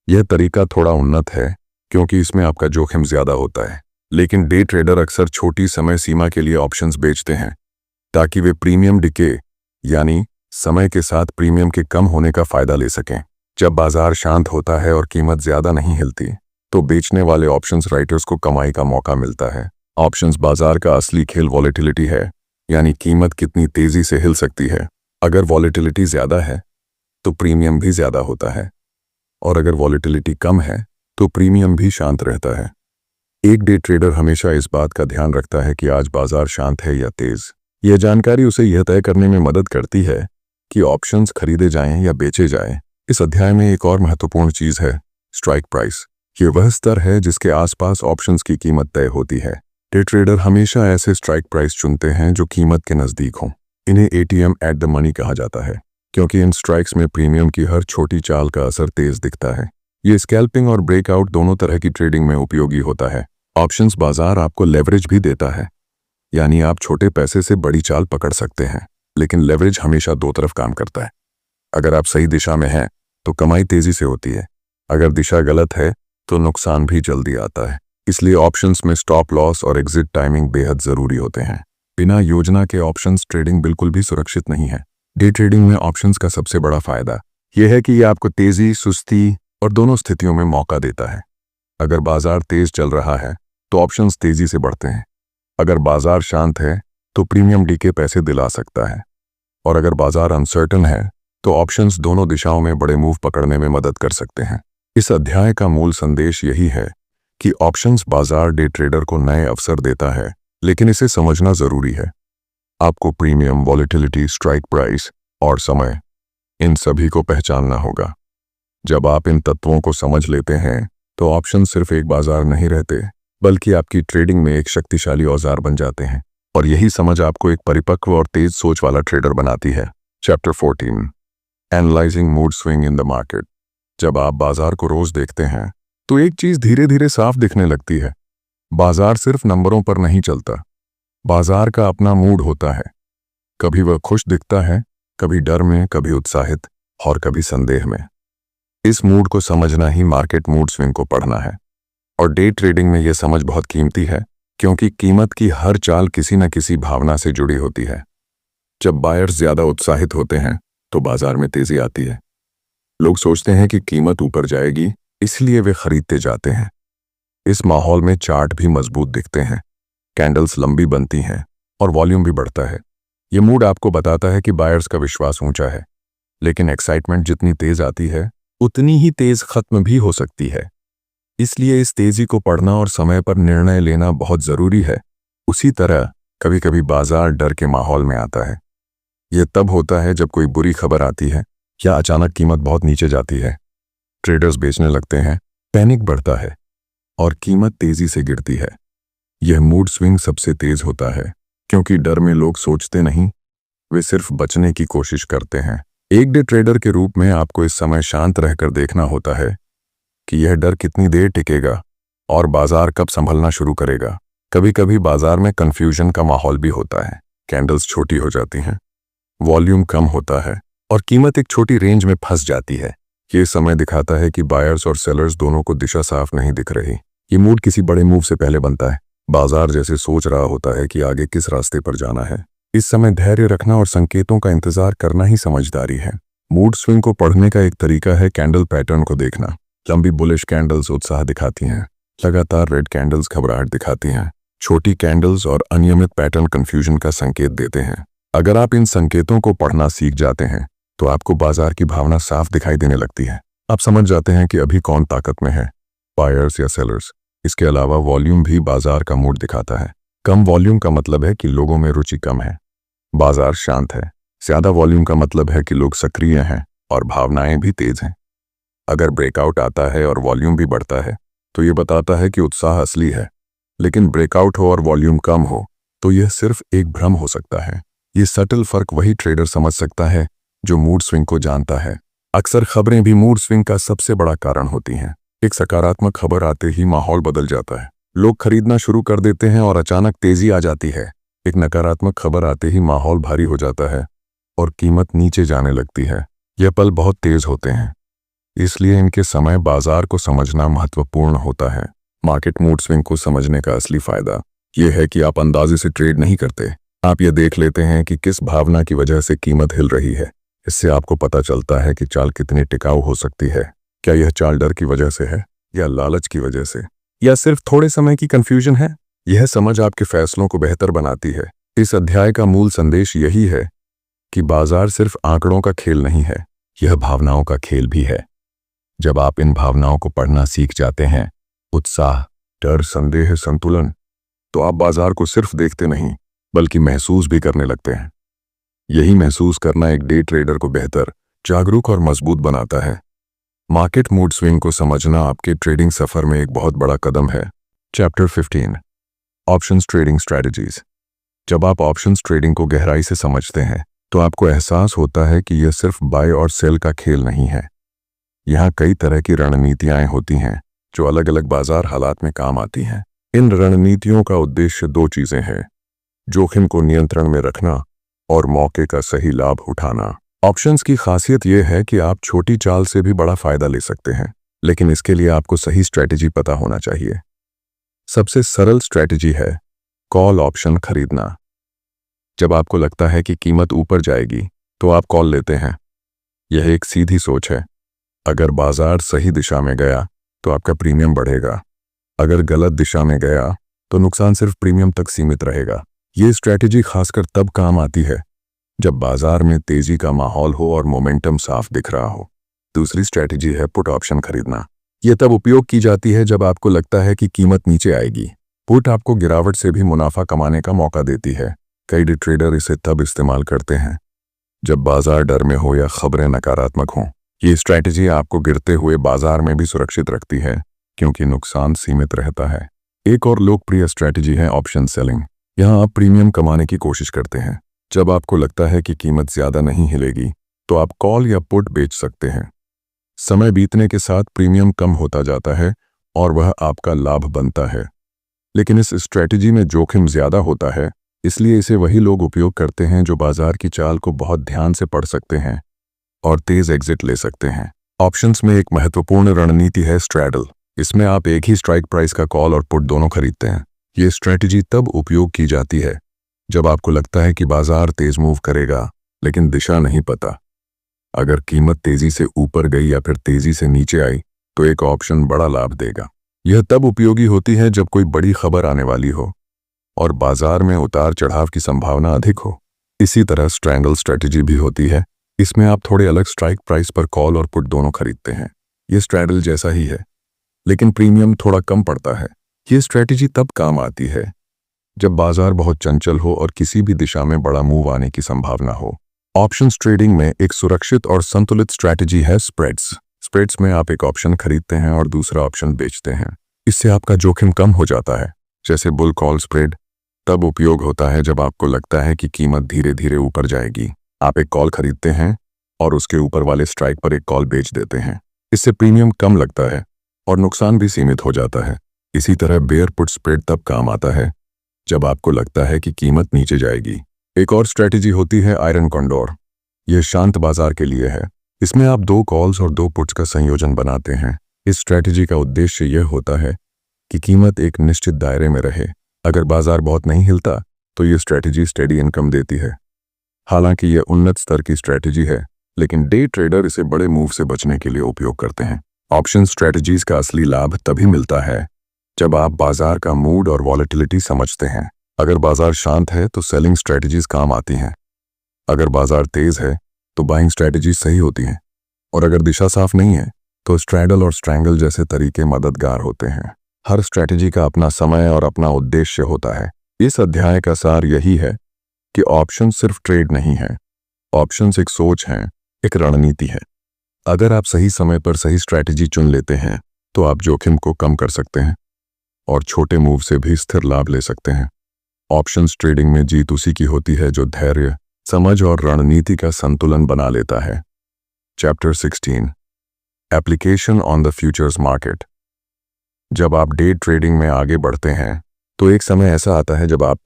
यह तरीका थोड़ा उन्नत है क्योंकि इसमें आपका जोखिम ज्यादा होता है, लेकिन डे ट्रेडर अक्सर छोटी समय सीमा के लिए ऑप्शंस बेचते हैं ताकि वे प्रीमियम डिके, यानी समय के साथ प्रीमियम के कम होने का फायदा ले सकें। जब बाजार शांत होता है और कीमत ज्यादा नहीं हिलती तो बेचने वाले ऑप्शंस राइटर्स को कमाई का मौका मिलता है। ऑप्शंस बाजार का असली खेल वॉलेटिलिटी है, यानी कीमत कितनी तेजी से हिल सकती है। अगर वॉलेटिलिटी ज्यादा है तो प्रीमियम भी ज्यादा होता है, और अगर वॉलेटिलिटी कम है तो प्रीमियम भी शांत रहता है। एक डे ट्रेडर हमेशा इस बात का ध्यान रखता है कि आज बाजार शांत है या तेज। यह जानकारी उसे यह तय करने में मदद करती है कि ऑप्शंस खरीदे जाएं या बेचे जाएं। इस अध्याय में एक और महत्वपूर्ण चीज है स्ट्राइक प्राइस। यह वह स्तर है जिसके आसपास ऑप्शंस की कीमत तय होती है। डे ट्रेडर हमेशा ऐसे स्ट्राइक प्राइस चुनते हैं जो कीमत के नजदीक हों। इन्हें ATM एट द मनी कहा जाता है, क्योंकि इन स्ट्राइक्स में प्रीमियम की हर छोटी चाल का असर तेज दिखता है। ये स्कैल्पिंग और ब्रेकआउट दोनों तरह की ट्रेडिंग में उपयोगी होता है। ऑप्शंस बाजार आपको लेवरेज भी देता है, यानी आप छोटे पैसे से बड़ी चाल पकड़ सकते हैं, लेकिन लेवरेज हमेशा दो तरफ काम करता है। अगर आप सही दिशा में हैं तो कमाई तेजी से होती है, अगर दिशा गलत है तो नुकसान भी जल्दी आता है। इसलिए ऑप्शंस में स्टॉप लॉस और एग्जिट टाइमिंग बेहद जरूरी होते हैं। बिना योजना के ऑप्शंस ट्रेडिंग बिल्कुल भी सुरक्षित नहीं है। डे ट्रेडिंग में ऑप्शंस का सबसे बड़ा फायदा यह है कि यह आपको तेजी, सुस्ती और दोनों स्थितियों में मौका देता है। अगर बाजार तेज चल रहा है तो ऑप्शंस तेजी से बढ़ते हैं। अगर बाजार शांत है तो प्रीमियम डीके पैसे दिला सकता है, और अगर बाजार अनसर्टन है तो ऑप्शंस दोनों दिशाओं में बड़े मूव पकड़ने में मदद कर सकते हैं। इस अध्याय का मूल संदेश यही है कि ऑप्शंस बाजार डे ट्रेडर को नए अवसर देता है, लेकिन इसे समझना जरूरी है। आपको प्रीमियम, वॉलेटिलिटी, स्ट्राइक प्राइस और समय, इन सभी को पहचानना होगा। जब आप इन तत्वों को समझ लेते हैं तो ऑप्शन सिर्फ एक बाजार नहीं रहते, बल्कि आपकी ट्रेडिंग में एक शक्तिशाली औजार बन जाते हैं, और यही समझ आपको एक परिपक्व और तेज सोच वाला ट्रेडर बनाती है। Chapter 14, analysing mood swing in the market. जब आप बाजार को रोज देखते हैं तो एक चीज धीरे धीरे साफ दिखने लगती है। बाजार सिर्फ नंबरों पर नहीं चलता, बाजार का अपना मूड होता है। कभी वह खुश दिखता है, कभी डर में, कभी उत्साहित और कभी संदेह में। इस मूड को समझना ही मार्केट मूड स्विंग को पढ़ना है। और डे ट्रेडिंग में यह समझ बहुत कीमती है, क्योंकि कीमत की हर चाल किसी न किसी भावना से जुड़ी होती है। जब बायर्स ज्यादा उत्साहित होते हैं तो बाजार में तेजी आती है। लोग सोचते हैं कि कीमत ऊपर जाएगी, इसलिए वे खरीदते जाते हैं। इस माहौल में चार्ट भी मजबूत दिखते हैं, कैंडल्स लंबी बनती हैं और वॉल्यूम भी बढ़ता है। ये मूड आपको बताता है कि बायर्स का विश्वास ऊंचा है, लेकिन एक्साइटमेंट जितनी तेज आती है उतनी ही तेज खत्म भी हो सकती है। इसलिए इस तेजी को पढ़ना और समय पर निर्णय लेना बहुत जरूरी है। उसी तरह कभी कभी बाजार डर के माहौल में आता है। यह तब होता है जब कोई बुरी खबर आती है या अचानक कीमत बहुत नीचे जाती है। ट्रेडर्स बेचने लगते हैं, पैनिक बढ़ता है और कीमत तेजी से गिरती है। यह मूड स्विंग सबसे तेज होता है, क्योंकि डर में लोग सोचते नहीं, वे सिर्फ बचने की कोशिश करते हैं। एक डे ट्रेडर के रूप में आपको इस समय शांत रहकर देखना होता है कि यह डर कितनी देर टिकेगा और बाजार कब संभलना शुरू करेगा। कभी कभी बाजार में कंफ्यूजन का माहौल भी होता है। कैंडल्स छोटी हो जाती हैं, वॉल्यूम कम होता है और कीमत एक छोटी रेंज में फंस जाती है। ये समय दिखाता है कि बायर्स और सेलर्स दोनों को दिशा साफ नहीं दिख रही। ये मूड किसी बड़े मूव से पहले बनता है। बाजार जैसे सोच रहा होता है कि आगे किस रास्ते पर जाना है। इस समय धैर्य रखना और संकेतों का इंतजार करना ही समझदारी है। मूड स्विंग को पढ़ने का एक तरीका है कैंडल पैटर्न को देखना। लंबी बुलिश कैंडल्स उत्साह दिखाती हैं, लगातार रेड कैंडल्स घबराहट दिखाती हैं, छोटी कैंडल्स और अनियमित पैटर्न कंफ्यूजन का संकेत देते हैं। अगर आप इन संकेतों को पढ़ना सीख जाते हैं तो आपको बाजार की भावना साफ दिखाई देने लगती है। आप समझ जाते हैं कि अभी कौन ताकत में है, बायर्स या सेलर्स। इसके अलावा वॉल्यूम भी बाजार का मूड दिखाता है। कम वॉल्यूम का मतलब है कि लोगों में रुचि कम है, बाजार शांत है। ज्यादा वॉल्यूम का मतलब है कि लोग सक्रिय हैं और भावनाएं भी तेज हैं। अगर ब्रेकआउट आता है और वॉल्यूम भी बढ़ता है तो ये बताता है कि उत्साह असली है। लेकिन ब्रेकआउट हो और वॉल्यूम कम हो तो यह सिर्फ एक भ्रम हो सकता है। ये सटल फर्क वही ट्रेडर समझ सकता है जो मूड स्विंग को जानता है। अक्सर खबरें भी मूड स्विंग का सबसे बड़ा कारण होती हैं। एक सकारात्मक खबर आते ही माहौल बदल जाता है, लोग खरीदना शुरू कर देते हैं और अचानक तेजी आ जाती है। एक नकारात्मक खबर आते ही माहौल भारी हो जाता है और कीमत नीचे जाने लगती है। यह पल बहुत तेज होते हैं, इसलिए इनके समय बाजार को समझना महत्वपूर्ण होता है। मार्केट मूड स्विंग को समझने का असली फायदा यह है कि आप अंदाजे से ट्रेड नहीं करते। आप यह देख लेते हैं कि किस भावना की वजह से कीमत हिल रही है। इससे आपको पता चलता है कि चाल कितनी टिकाऊ हो सकती है। क्या यह चाल डर की वजह से है या लालच की वजह से, या सिर्फ थोड़े समय की कंफ्यूजन है? यह समझ आपके फैसलों को बेहतर बनाती है। इस अध्याय का मूल संदेश यही है कि बाजार सिर्फ आंकड़ों का खेल नहीं है, यह भावनाओं का खेल भी है। जब आप इन भावनाओं को पढ़ना सीख जाते हैं, उत्साह, डर, संदेह, संतुलन, तो आप बाजार को सिर्फ देखते नहीं बल्कि महसूस भी करने लगते हैं। यही महसूस करना एक डे ट्रेडर को बेहतर, जागरूक और मजबूत बनाता है। मार्केट मूड स्विंग को समझना आपके ट्रेडिंग सफर में एक बहुत बड़ा कदम है। Chapter 15, options trading strategies. जब आप ऑप्शंस ट्रेडिंग को गहराई से समझते हैं तो आपको एहसास होता है कि यह सिर्फ बाय और सेल का खेल नहीं है। यहाँ कई तरह की रणनीतियां होती हैं जो अलग अलग बाजार हालात में काम आती हैं। इन रणनीतियों का उद्देश्य दो चीजें हैं: जोखिम को नियंत्रण में रखना और मौके का सही लाभ उठाना। ऑप्शंस की खासियत यह है कि आप छोटी चाल से भी बड़ा फायदा ले सकते हैं, लेकिन इसके लिए आपको सही स्ट्रैटेजी पता होना चाहिए। सबसे सरल स्ट्रैटेजी है कॉल ऑप्शन खरीदना। जब आपको लगता है कि कीमत ऊपर जाएगी तो आप कॉल लेते हैं। यह एक सीधी सोच है। अगर बाजार सही दिशा में गया तो आपका प्रीमियम बढ़ेगा, अगर गलत दिशा में गया तो नुकसान सिर्फ प्रीमियम तक सीमित रहेगा। ये स्ट्रैटेजी खासकर तब काम आती है जब बाजार में तेजी का माहौल हो और मोमेंटम साफ दिख रहा हो। दूसरी स्ट्रैटेजी है पुट ऑप्शन खरीदना। यह तब उपयोग की जाती है जब आपको लगता है कि कीमत नीचे आएगी। पुट आपको गिरावट से भी मुनाफा कमाने का मौका देती है। कई डे ट्रेडर इसे तब इस्तेमाल करते हैं जब बाजार डर में हो या खबरें नकारात्मक हों। ये स्ट्रैटेजी आपको गिरते हुए बाजार में भी सुरक्षित रखती है, क्योंकि नुकसान सीमित रहता है। एक और लोकप्रिय स्ट्रैटेजी है ऑप्शन सेलिंग। यहाँ आप प्रीमियम कमाने की कोशिश करते हैं। जब आपको लगता है कि कीमत ज्यादा नहीं हिलेगी तो आप कॉल या पुट बेच सकते हैं। समय बीतने के साथ प्रीमियम कम होता जाता है और वह आपका लाभ बनता है। लेकिन इस स्ट्रैटेजी में जोखिम ज्यादा होता है, इसलिए इसे वही लोग उपयोग करते हैं जो बाजार की चाल को बहुत ध्यान से पढ़ सकते हैं और तेज एग्जिट ले सकते हैं। ऑप्शंस में एक महत्वपूर्ण रणनीति है स्ट्रैडल। इसमें आप एक ही स्ट्राइक प्राइस का कॉल और पुट दोनों खरीदते हैं। ये स्ट्रेटजी तब उपयोग की जाती है जब आपको लगता है कि बाजार तेज मूव करेगा लेकिन दिशा नहीं पता। अगर कीमत तेजी से ऊपर गई या फिर तेजी से नीचे आई तो एक ऑप्शन बड़ा लाभ देगा। यह तब उपयोगी होती है जब कोई बड़ी खबर आने वाली हो और बाजार में उतार चढ़ाव की संभावना अधिक हो। इसी तरह स्ट्रैंगल स्ट्रेटजी भी होती है। इसमें आप थोड़े अलग स्ट्राइक प्राइस पर कॉल और पुट दोनों खरीदते हैं। यह स्ट्रैडल जैसा ही है लेकिन प्रीमियम थोड़ा कम पड़ता है। यह स्ट्रेटजी तब काम आती है जब बाजार बहुत चंचल हो और किसी भी दिशा में बड़ा मूव आने की संभावना हो। ऑप्शंस ट्रेडिंग में एक सुरक्षित और संतुलित स्ट्रैटेजी है स्प्रेड्स। स्प्रेड्स में आप एक ऑप्शन खरीदते हैं और दूसरा ऑप्शन बेचते हैं। इससे आपका जोखिम कम हो जाता है। जैसे बुल कॉल स्प्रेड तब उपयोग होता है जब आपको लगता है कि कीमत धीरे धीरे ऊपर जाएगी। आप एक कॉल खरीदते हैं और उसके ऊपर वाले स्ट्राइक पर एक कॉल बेच देते हैं। इससे प्रीमियम कम लगता है और नुकसान भी सीमित हो जाता है। इसी तरह बेयर पुट स्प्रेड तब काम आता है जब आपको लगता है कि कीमत नीचे जाएगी। एक और स्ट्रैटेजी होती है आयरन कॉन्डोर। यह शांत बाजार के लिए है। इसमें आप 2 कॉल्स और 2 पुट्स का संयोजन बनाते हैं। इस स्ट्रैटेजी का उद्देश्य यह होता है कि कीमत एक निश्चित दायरे में रहे। अगर बाजार बहुत नहीं हिलता तो यह स्ट्रैटेजी स्टेडी इनकम देती है। हालांकि यह उन्नत स्तर की स्ट्रैटेजी है लेकिन डे ट्रेडर इसे बड़े मूव से बचने के लिए उपयोग करते हैं। ऑप्शन स्ट्रैटेजीज का असली लाभ तभी मिलता है जब आप बाजार का मूड और वॉलेटिलिटी समझते हैं। अगर बाजार शांत है तो सेलिंग स्ट्रैटेजीज काम आती हैं। अगर बाजार तेज है तो बाइंग स्ट्रैटेजीज सही होती हैं और अगर दिशा साफ नहीं है तो स्ट्रैडल और स्ट्रैंगल जैसे तरीके मददगार होते हैं। हर स्ट्रैटेजी का अपना समय और अपना उद्देश्य होता है। इस अध्याय का सार यही है कि ऑप्शन सिर्फ ट्रेड नहीं है। ऑप्शंस एक सोच है, एक रणनीति है। अगर आप सही समय पर सही स्ट्रैटेजी चुन लेते हैं तो आप जोखिम को कम कर सकते हैं और छोटे मूव से भी स्थिर लाभ ले सकते हैं। ऑप्शंस ट्रेडिंग में जीत उसी की होती है जो धैर्य, समझ और रणनीति का संतुलन बना लेता है। Chapter 16 application on the futures market. जब आप डे ट्रेडिंग में आगे बढ़ते हैं तो एक समय ऐसा आता है जब आप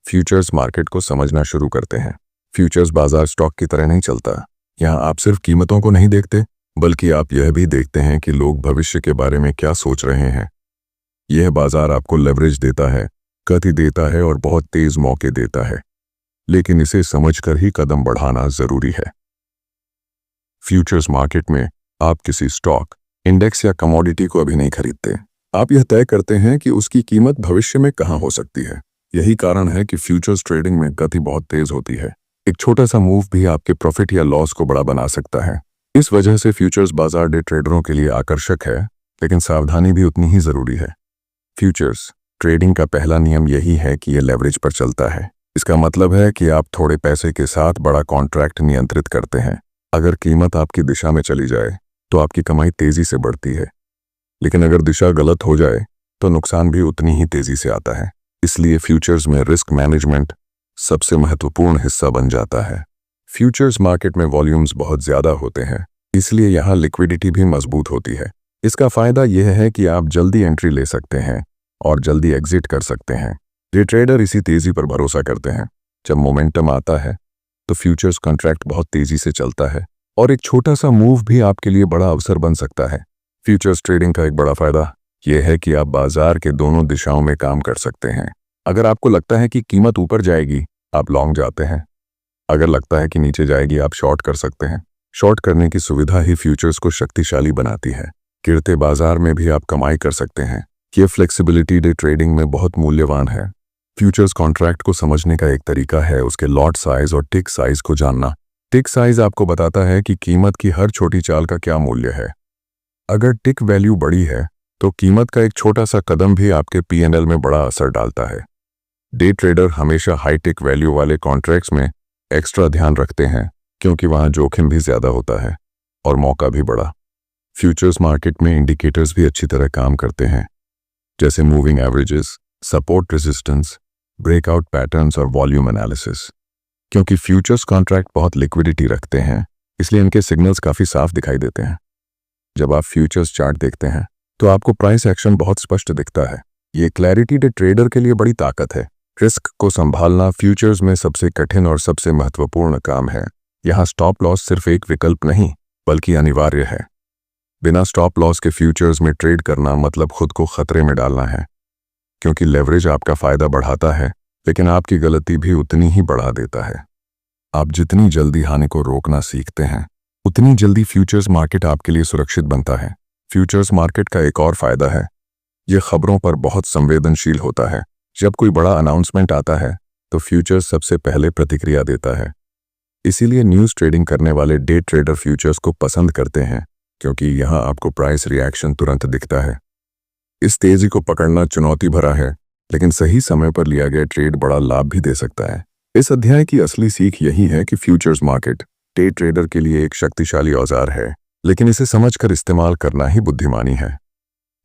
फ्यूचर्स मार्केट को समझना शुरू करते हैं। फ्यूचर्स बाजार स्टॉक की तरह नहीं चलता। यहाँ आप सिर्फ कीमतों को नहीं देखते बल्कि आप यह भी देखते हैं कि लोग भविष्य के बारे में क्या सोच रहे हैं। यह बाजार आपको लेवरेज देता है, गति देता है और बहुत तेज मौके देता है, लेकिन इसे समझकर ही कदम बढ़ाना जरूरी है। फ्यूचर्स मार्केट में आप किसी स्टॉक, इंडेक्स या कमोडिटी को अभी नहीं खरीदते। आप यह तय करते हैं कि उसकी कीमत भविष्य में कहां हो सकती है। यही कारण है कि फ्यूचर्स ट्रेडिंग में गति बहुत तेज होती है। एक छोटा सा मूव भी आपके प्रॉफिट या लॉस को बड़ा बना सकता है। इस वजह से फ्यूचर्स बाजार डे ट्रेडरों के लिए आकर्षक है, लेकिन सावधानी भी उतनी ही जरूरी है। फ्यूचर्स ट्रेडिंग का पहला नियम यही है कि यह लेवरेज पर चलता है। इसका मतलब है कि आप थोड़े पैसे के साथ बड़ा कॉन्ट्रैक्ट नियंत्रित करते हैं। अगर कीमत आपकी दिशा में चली जाए तो आपकी कमाई तेजी से बढ़ती है, लेकिन अगर दिशा गलत हो जाए तो नुकसान भी उतनी ही तेजी से आता है। इसलिए फ्यूचर्स में रिस्क मैनेजमेंट सबसे महत्वपूर्ण हिस्सा बन जाता है। फ्यूचर्स मार्केट में वॉल्यूम्स बहुत ज्यादा होते हैं, इसलिए यहाँ लिक्विडिटी भी मजबूत होती है। इसका फायदा यह है कि आप जल्दी एंट्री ले सकते हैं और जल्दी एग्जिट कर सकते हैं। डे ट्रेडर इसी तेजी पर भरोसा करते हैं। जब मोमेंटम आता है तो फ्यूचर्स कॉन्ट्रैक्ट बहुत तेजी से चलता है और एक छोटा सा मूव भी आपके लिए बड़ा अवसर बन सकता है। फ्यूचर्स ट्रेडिंग का एक बड़ा फायदा यह है कि आप बाजार के दोनों दिशाओं में काम कर सकते हैं। अगर आपको लगता है कि कीमत ऊपर जाएगी, आप लॉन्ग जाते हैं। अगर लगता है कि नीचे जाएगी, आप शॉर्ट कर सकते हैं। शॉर्ट करने की सुविधा ही फ्यूचर्स को शक्तिशाली बनाती है। गिरते बाजार में भी आप कमाई कर सकते हैं। ये फ्लेक्सिबिलिटी डे ट्रेडिंग में बहुत मूल्यवान है। फ्यूचर्स कॉन्ट्रैक्ट को समझने का एक तरीका है उसके लॉट साइज और टिक साइज को जानना। टिक साइज आपको बताता है कि कीमत की हर छोटी चाल का क्या मूल्य है। अगर टिक वैल्यू बड़ी है तो कीमत का एक छोटा सा कदम भी आपके P&L में बड़ा असर डालता है। डे ट्रेडर हमेशा हाई टिक वैल्यू वाले कॉन्ट्रैक्ट्स में एक्स्ट्रा ध्यान रखते हैं क्योंकि वहां जोखिम भी ज्यादा होता है और मौका भी बड़ा। फ्यूचर्स मार्केट में इंडिकेटर्स भी अच्छी तरह काम करते हैं, जैसे moving averages, support resistance, breakout patterns और वॉल्यूम एनालिसिस। क्योंकि फ्यूचर्स कॉन्ट्रैक्ट बहुत लिक्विडिटी रखते हैं, इसलिए इनके सिग्नल्स काफी साफ दिखाई देते हैं। जब आप फ्यूचर्स चार्ट देखते हैं तो आपको प्राइस एक्शन बहुत स्पष्ट दिखता है। ये क्लैरिटी डे ट्रेडर के लिए बड़ी ताकत है। रिस्क को संभालना फ्यूचर्स में सबसे कठिन और सबसे महत्वपूर्ण काम है। यहाँ स्टॉप लॉस सिर्फ एक विकल्प नहीं बल्कि अनिवार्य है। बिना स्टॉप लॉस के फ्यूचर्स में ट्रेड करना मतलब खुद को खतरे में डालना है, क्योंकि लेवरेज आपका फायदा बढ़ाता है लेकिन आपकी गलती भी उतनी ही बढ़ा देता है। आप जितनी जल्दी हानि को रोकना सीखते हैं उतनी जल्दी फ्यूचर्स मार्केट आपके लिए सुरक्षित बनता है। फ्यूचर्स मार्केट का एक और फायदा है, यह खबरों पर बहुत संवेदनशील होता है। जब कोई बड़ा अनाउंसमेंट आता है तो फ्यूचर्स सबसे पहले प्रतिक्रिया देता है। इसीलिए न्यूज़ ट्रेडिंग करने वाले डे ट्रेडर फ्यूचर्स को पसंद करते हैं, क्योंकि यहाँ आपको प्राइस रिएक्शन तुरंत दिखता है। इस तेजी को पकड़ना चुनौती भरा है, लेकिन सही समय पर लिया गया ट्रेड बड़ा लाभ भी दे सकता है। इस अध्याय की असली सीख यही है कि फ्यूचर्स मार्केट डे ट्रेडर के लिए एक शक्तिशाली औजार है, लेकिन इसे समझकर इस्तेमाल करना ही बुद्धिमानी है।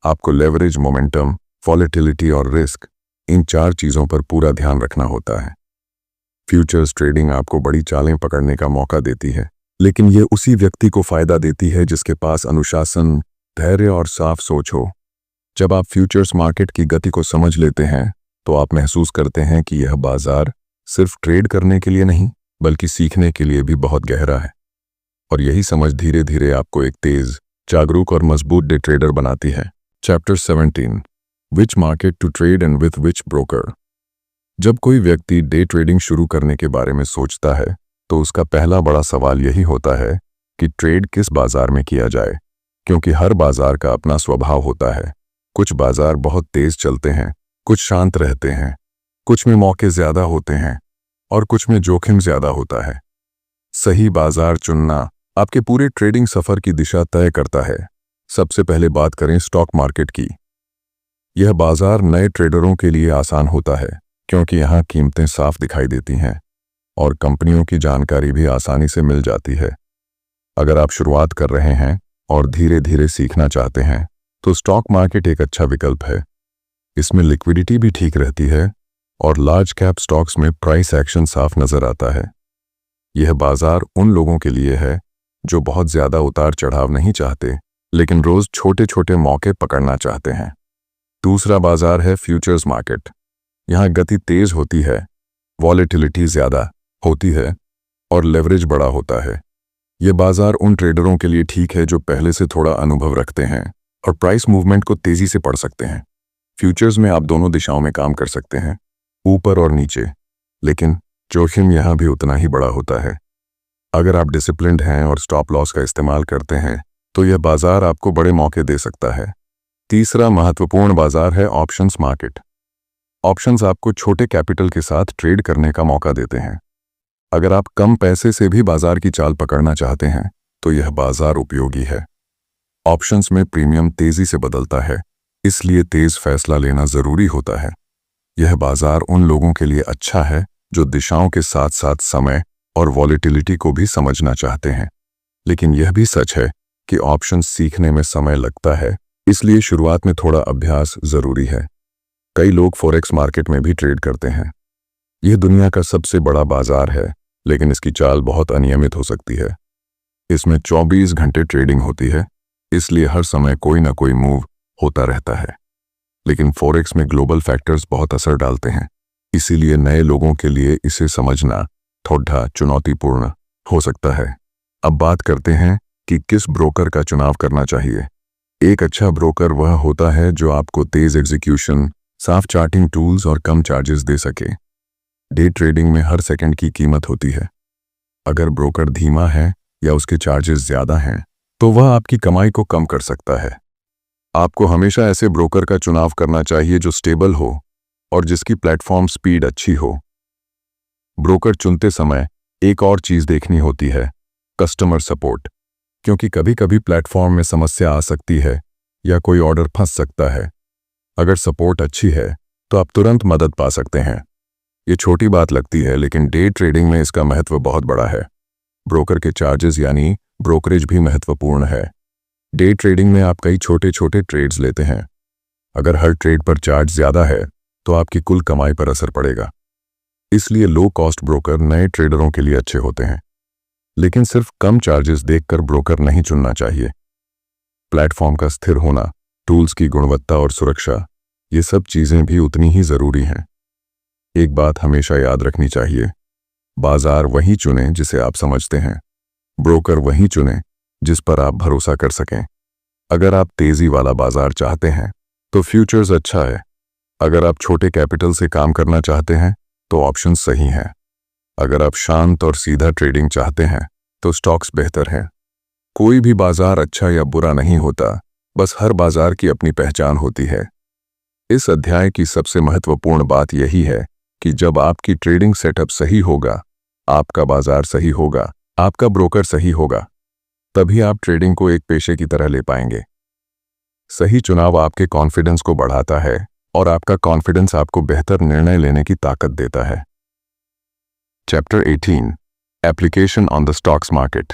आपको लेवरेज, मोमेंटम, वॉलेटिलिटी और रिस्क, इन 4 चीज़ों पर पूरा ध्यान रखना होता है। फ्यूचर्स ट्रेडिंग आपको बड़ी चालें पकड़ने का मौका देती है, लेकिन ये उसी व्यक्ति को फायदा देती है जिसके पास अनुशासन, धैर्य और साफ सोच हो। जब आप फ्यूचर्स मार्केट की गति को समझ लेते हैं तो आप महसूस करते हैं कि यह बाजार सिर्फ ट्रेड करने के लिए नहीं बल्कि सीखने के लिए भी बहुत गहरा है। और यही समझ धीरे धीरे आपको एक तेज, जागरूक और मजबूत डे ट्रेडर बनाती है। Chapter 17, which market to trade and with which broker. जब कोई व्यक्ति डे ट्रेडिंग शुरू करने के बारे में सोचता है तो उसका पहला बड़ा सवाल यही होता है कि ट्रेड किस बाजार में किया जाए, क्योंकि हर बाजार का अपना स्वभाव होता है। कुछ बाजार बहुत तेज चलते हैं, कुछ शांत रहते हैं, कुछ में मौके ज्यादा होते हैं और कुछ में जोखिम ज्यादा होता है। सही बाजार चुनना आपके पूरे ट्रेडिंग सफर की दिशा तय करता है। सबसे पहले बात करें स्टॉक मार्केट की। यह बाजार नए ट्रेडरों के लिए आसान होता है, क्योंकि यहाँ कीमतें साफ दिखाई देती हैं और कंपनियों की जानकारी भी आसानी से मिल जाती है। अगर आप शुरुआत कर रहे हैं और धीरे धीरे सीखना चाहते हैं तो स्टॉक मार्केट एक अच्छा विकल्प है। इसमें लिक्विडिटी भी ठीक रहती है और लार्ज कैप स्टॉक्स में प्राइस एक्शन साफ नजर आता है। यह बाजार उन लोगों के लिए है जो बहुत ज्यादा उतार चढ़ाव नहीं चाहते, लेकिन रोज छोटे छोटे मौके पकड़ना चाहते हैं। दूसरा बाजार है फ्यूचर्स मार्केट। यहाँ गति तेज होती है, वॉलेटिलिटी ज्यादा होती है और लेवरेज बड़ा होता है। यह बाजार उन ट्रेडरों के लिए ठीक है जो पहले से थोड़ा अनुभव रखते हैं और प्राइस मूवमेंट को तेजी से पढ़ सकते हैं। फ्यूचर्स में आप दोनों दिशाओं में काम कर सकते हैं, ऊपर और नीचे, लेकिन जोखिम यहाँ भी उतना ही बड़ा होता है। अगर आप डिसिप्लिन्ड हैं और स्टॉप लॉस का इस्तेमाल करते हैं तो यह बाजार आपको बड़े मौके दे सकता है। तीसरा महत्वपूर्ण बाजार है ऑप्शंस मार्केट। ऑप्शंस आपको छोटे कैपिटल के साथ ट्रेड करने का मौका देते हैं। अगर आप कम पैसे से भी बाजार की चाल पकड़ना चाहते हैं तो यह बाजार उपयोगी है। ऑप्शंस में प्रीमियम तेजी से बदलता है, इसलिए तेज फैसला लेना जरूरी होता है। यह बाजार उन लोगों के लिए अच्छा है जो दिशाओं के साथ साथ समय और वॉलेटिलिटी को भी समझना चाहते हैं। लेकिन यह भी सच है कि ऑप्शंस सीखने में समय लगता है, इसलिए शुरुआत में थोड़ा अभ्यास जरूरी है। कई लोग फॉरेक्स मार्केट में भी ट्रेड करते हैं। यह दुनिया का सबसे बड़ा बाजार है, लेकिन इसकी चाल बहुत अनियमित हो सकती है। इसमें 24 घंटे ट्रेडिंग होती है, इसलिए हर समय कोई ना कोई मूव होता रहता है। लेकिन फॉरेक्स में ग्लोबल फैक्टर्स बहुत असर डालते हैं, इसीलिए नए लोगों के लिए इसे समझना थोड़ा चुनौतीपूर्ण हो सकता है। अब बात करते हैं कि किस ब्रोकर का चुनाव करना चाहिए। एक अच्छा ब्रोकर वह होता है जो आपको तेज एग्जीक्यूशन, साफ चार्टिंग टूल्स और कम चार्जेस दे सके। डे ट्रेडिंग में हर सेकंड की कीमत होती है। अगर ब्रोकर धीमा है या उसके चार्जेस ज्यादा हैं तो वह आपकी कमाई को कम कर सकता है। आपको हमेशा ऐसे ब्रोकर का चुनाव करना चाहिए जो स्टेबल हो और जिसकी प्लेटफॉर्म स्पीड अच्छी हो। ब्रोकर चुनते समय एक और चीज देखनी होती है, कस्टमर सपोर्ट, क्योंकि कभी कभी प्लेटफॉर्म में समस्या आ सकती है या कोई ऑर्डर फंस सकता है। अगर सपोर्ट अच्छी है तो आप तुरंत मदद पा सकते हैं। ये छोटी बात लगती है, लेकिन डे ट्रेडिंग में इसका महत्व बहुत बड़ा है। ब्रोकर के चार्जेस यानी ब्रोकरेज भी महत्वपूर्ण है। डे ट्रेडिंग में आप कई छोटे छोटे ट्रेड्स लेते हैं। अगर हर ट्रेड पर चार्ज ज्यादा है तो आपकी कुल कमाई पर असर पड़ेगा। इसलिए लो कॉस्ट ब्रोकर नए ट्रेडरों के लिए अच्छे होते हैं, लेकिन सिर्फ कम चार्जेस देखकर ब्रोकर नहीं चुनना चाहिए। प्लेटफॉर्म का स्थिर होना, टूल्स की गुणवत्ता और सुरक्षा, ये सब चीजें भी उतनी ही जरूरी हैं। एक बात हमेशा याद रखनी चाहिए, बाजार वही चुनें जिसे आप समझते हैं, ब्रोकर वही चुनें जिस पर आप भरोसा कर सकें। अगर आप तेजी वाला बाजार चाहते हैं तो फ्यूचर्स अच्छा है। अगर आप छोटे कैपिटल से काम करना चाहते हैं तो ऑप्शन सही हैं। अगर आप शांत और सीधा ट्रेडिंग चाहते हैं तो स्टॉक्स बेहतर हैं। कोई भी बाजार अच्छा या बुरा नहीं होता, बस हर बाजार की अपनी पहचान होती है। इस अध्याय की सबसे महत्वपूर्ण बात यही है कि जब आपकी ट्रेडिंग सेटअप सही होगा, आपका बाजार सही होगा, आपका ब्रोकर सही होगा, तभी आप ट्रेडिंग को एक पेशे की तरह ले पाएंगे। सही चुनाव आपके कॉन्फिडेंस को बढ़ाता है और आपका कॉन्फिडेंस आपको बेहतर निर्णय लेने की ताकत देता है। Chapter 18 application on the stocks market.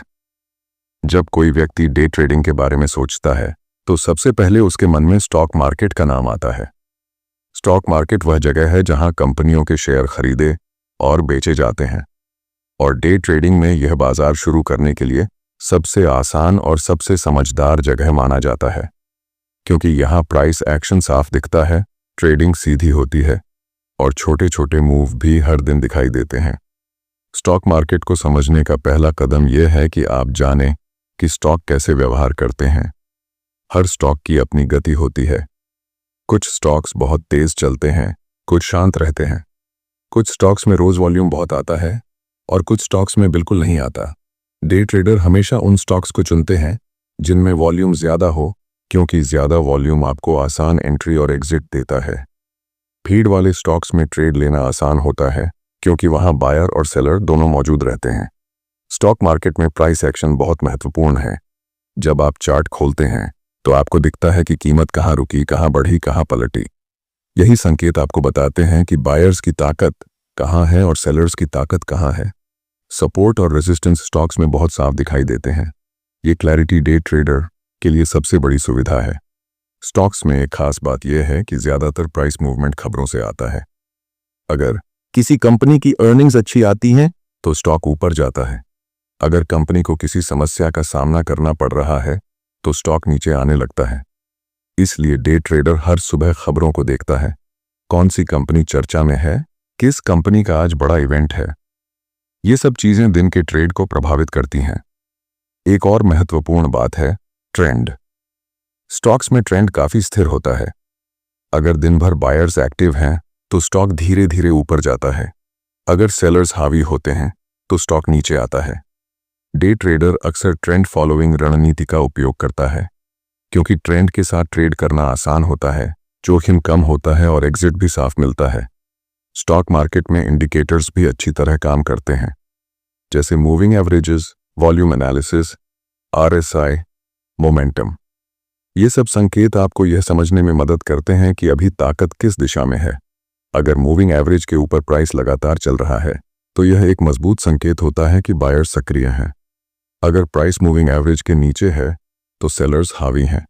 जब कोई व्यक्ति डे ट्रेडिंग के बारे में सोचता है तो सबसे पहले उसके मन में स्टॉक मार्केट का नाम आता है। स्टॉक मार्केट वह जगह है जहां कंपनियों के शेयर खरीदे और बेचे जाते हैं, और डे ट्रेडिंग में यह बाजार शुरू करने के लिए सबसे आसान और सबसे समझदार जगह माना जाता है, क्योंकि यहाँ प्राइस एक्शन साफ दिखता है, ट्रेडिंग सीधी होती है और छोटे छोटे मूव भी हर दिन दिखाई देते हैं। स्टॉक मार्केट को समझने का पहला कदम यह है कि आप जानें कि स्टॉक कैसे व्यवहार करते हैं। हर स्टॉक की अपनी गति होती है। कुछ स्टॉक्स बहुत तेज चलते हैं, कुछ शांत रहते हैं। कुछ स्टॉक्स में रोज वॉल्यूम बहुत आता है और कुछ स्टॉक्स में बिल्कुल नहीं आता। डे ट्रेडर हमेशा उन स्टॉक्स को चुनते हैं जिनमें वॉल्यूम ज्यादा हो, क्योंकि ज्यादा वॉल्यूम आपको आसान एंट्री और एग्जिट देता है। भीड़ वाले स्टॉक्स में ट्रेड लेना आसान होता है क्योंकि वहां बायर और सेलर दोनों मौजूद रहते हैं। स्टॉक मार्केट में प्राइस एक्शन बहुत महत्वपूर्ण है। जब आप चार्ट खोलते हैं तो आपको दिखता है कि कीमत कहाँ रुकी, कहाँ बढ़ी, कहाँ पलटी। यही संकेत आपको बताते हैं कि बायर्स की ताकत कहाँ है और सेलर्स की ताकत कहाँ है। सपोर्ट और रेजिस्टेंस स्टॉक्स में बहुत साफ दिखाई देते हैं। ये क्लैरिटी डे ट्रेडर के लिए सबसे बड़ी सुविधा है। स्टॉक्स में एक खास बात यह है कि ज्यादातर प्राइस मूवमेंट खबरों से आता है। अगर किसी कंपनी की अर्निंग्स अच्छी आती हैं तो स्टॉक ऊपर जाता है। अगर कंपनी को किसी समस्या का सामना करना पड़ रहा है तो स्टॉक नीचे आने लगता है। इसलिए डे ट्रेडर हर सुबह खबरों को देखता है। कौन सी कंपनी चर्चा में है, किस कंपनी का आज बड़ा इवेंट है। ये सब चीजें दिन के ट्रेड को प्रभावित करती हैं। एक और महत्वपूर्ण बात है ट्रेंड। स्टॉक्स में ट्रेंड काफी स्थिर होता है। अगर दिन भर बायर्स एक्टिव हैं तो स्टॉक धीरे धीरे ऊपर जाता है। अगर सेलर्स हावी होते हैं तो स्टॉक नीचे आता है। डे ट्रेडर अक्सर ट्रेंड फॉलोइंग रणनीति का उपयोग करता है, क्योंकि ट्रेंड के साथ ट्रेड करना आसान होता है, जोखिम कम होता है और एग्जिट भी साफ मिलता है। स्टॉक मार्केट में इंडिकेटर्स भी अच्छी तरह काम करते हैं, जैसे moving averages, volume analysis, RSI, momentum. ये सब संकेत आपको यह समझने में मदद करते हैं कि अभी ताकत किस दिशा में है। अगर मूविंग एवरेज के ऊपर प्राइस लगातार चल रहा है तो यह एक मजबूत संकेत होता है कि बायर्स सक्रिय हैं। अगर प्राइस मूविंग एवरेज के नीचे है तो सेलर्स हावी हैं।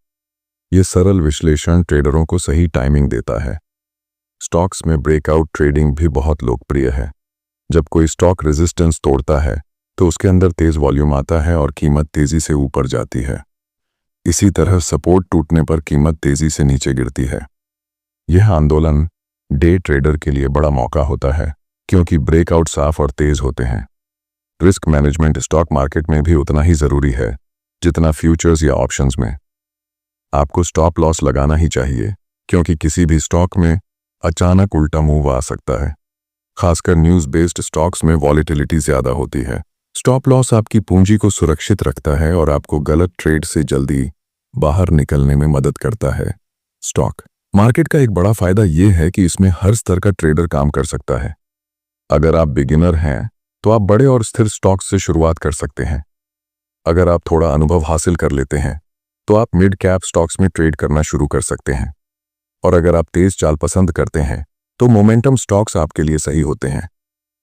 यह सरल विश्लेषण ट्रेडरों को सही टाइमिंग देता है। स्टॉक्स में ब्रेकआउट ट्रेडिंग भी बहुत लोकप्रिय है। जब कोई स्टॉक रेजिस्टेंस तोड़ता है तो उसके अंदर तेज वॉल्यूम आता है और कीमत तेजी से ऊपर जाती है। इसी तरह सपोर्ट टूटने पर कीमत तेजी से नीचे गिरती है। यह आंदोलन डे ट्रेडर के लिए बड़ा मौका होता है, क्योंकि ब्रेकआउट साफ और तेज होते हैं। रिस्क मैनेजमेंट स्टॉक मार्केट में भी उतना ही जरूरी है जितना फ्यूचर्स या ऑप्शंस में। आपको स्टॉप लॉस लगाना ही चाहिए, क्योंकि किसी भी स्टॉक में अचानक उल्टा मूव आ सकता है। खासकर न्यूज बेस्ड स्टॉक्स में वॉलेटिलिटी ज्यादा होती है। स्टॉप लॉस आपकी पूंजी को सुरक्षित रखता है और आपको गलत ट्रेड से जल्दी बाहर निकलने में मदद करता है। स्टॉक मार्केट का एक बड़ा फायदा यह है कि इसमें हर स्तर का ट्रेडर काम कर सकता है। अगर आप बिगिनर हैं तो आप बड़े और स्थिर स्टॉक्स से शुरुआत कर सकते हैं। अगर आप थोड़ा अनुभव हासिल कर लेते हैं तो आप मिड कैप स्टॉक्स में ट्रेड करना शुरू कर सकते हैं। और अगर आप तेज चाल पसंद करते हैं तो मोमेंटम स्टॉक्स आपके लिए सही होते हैं।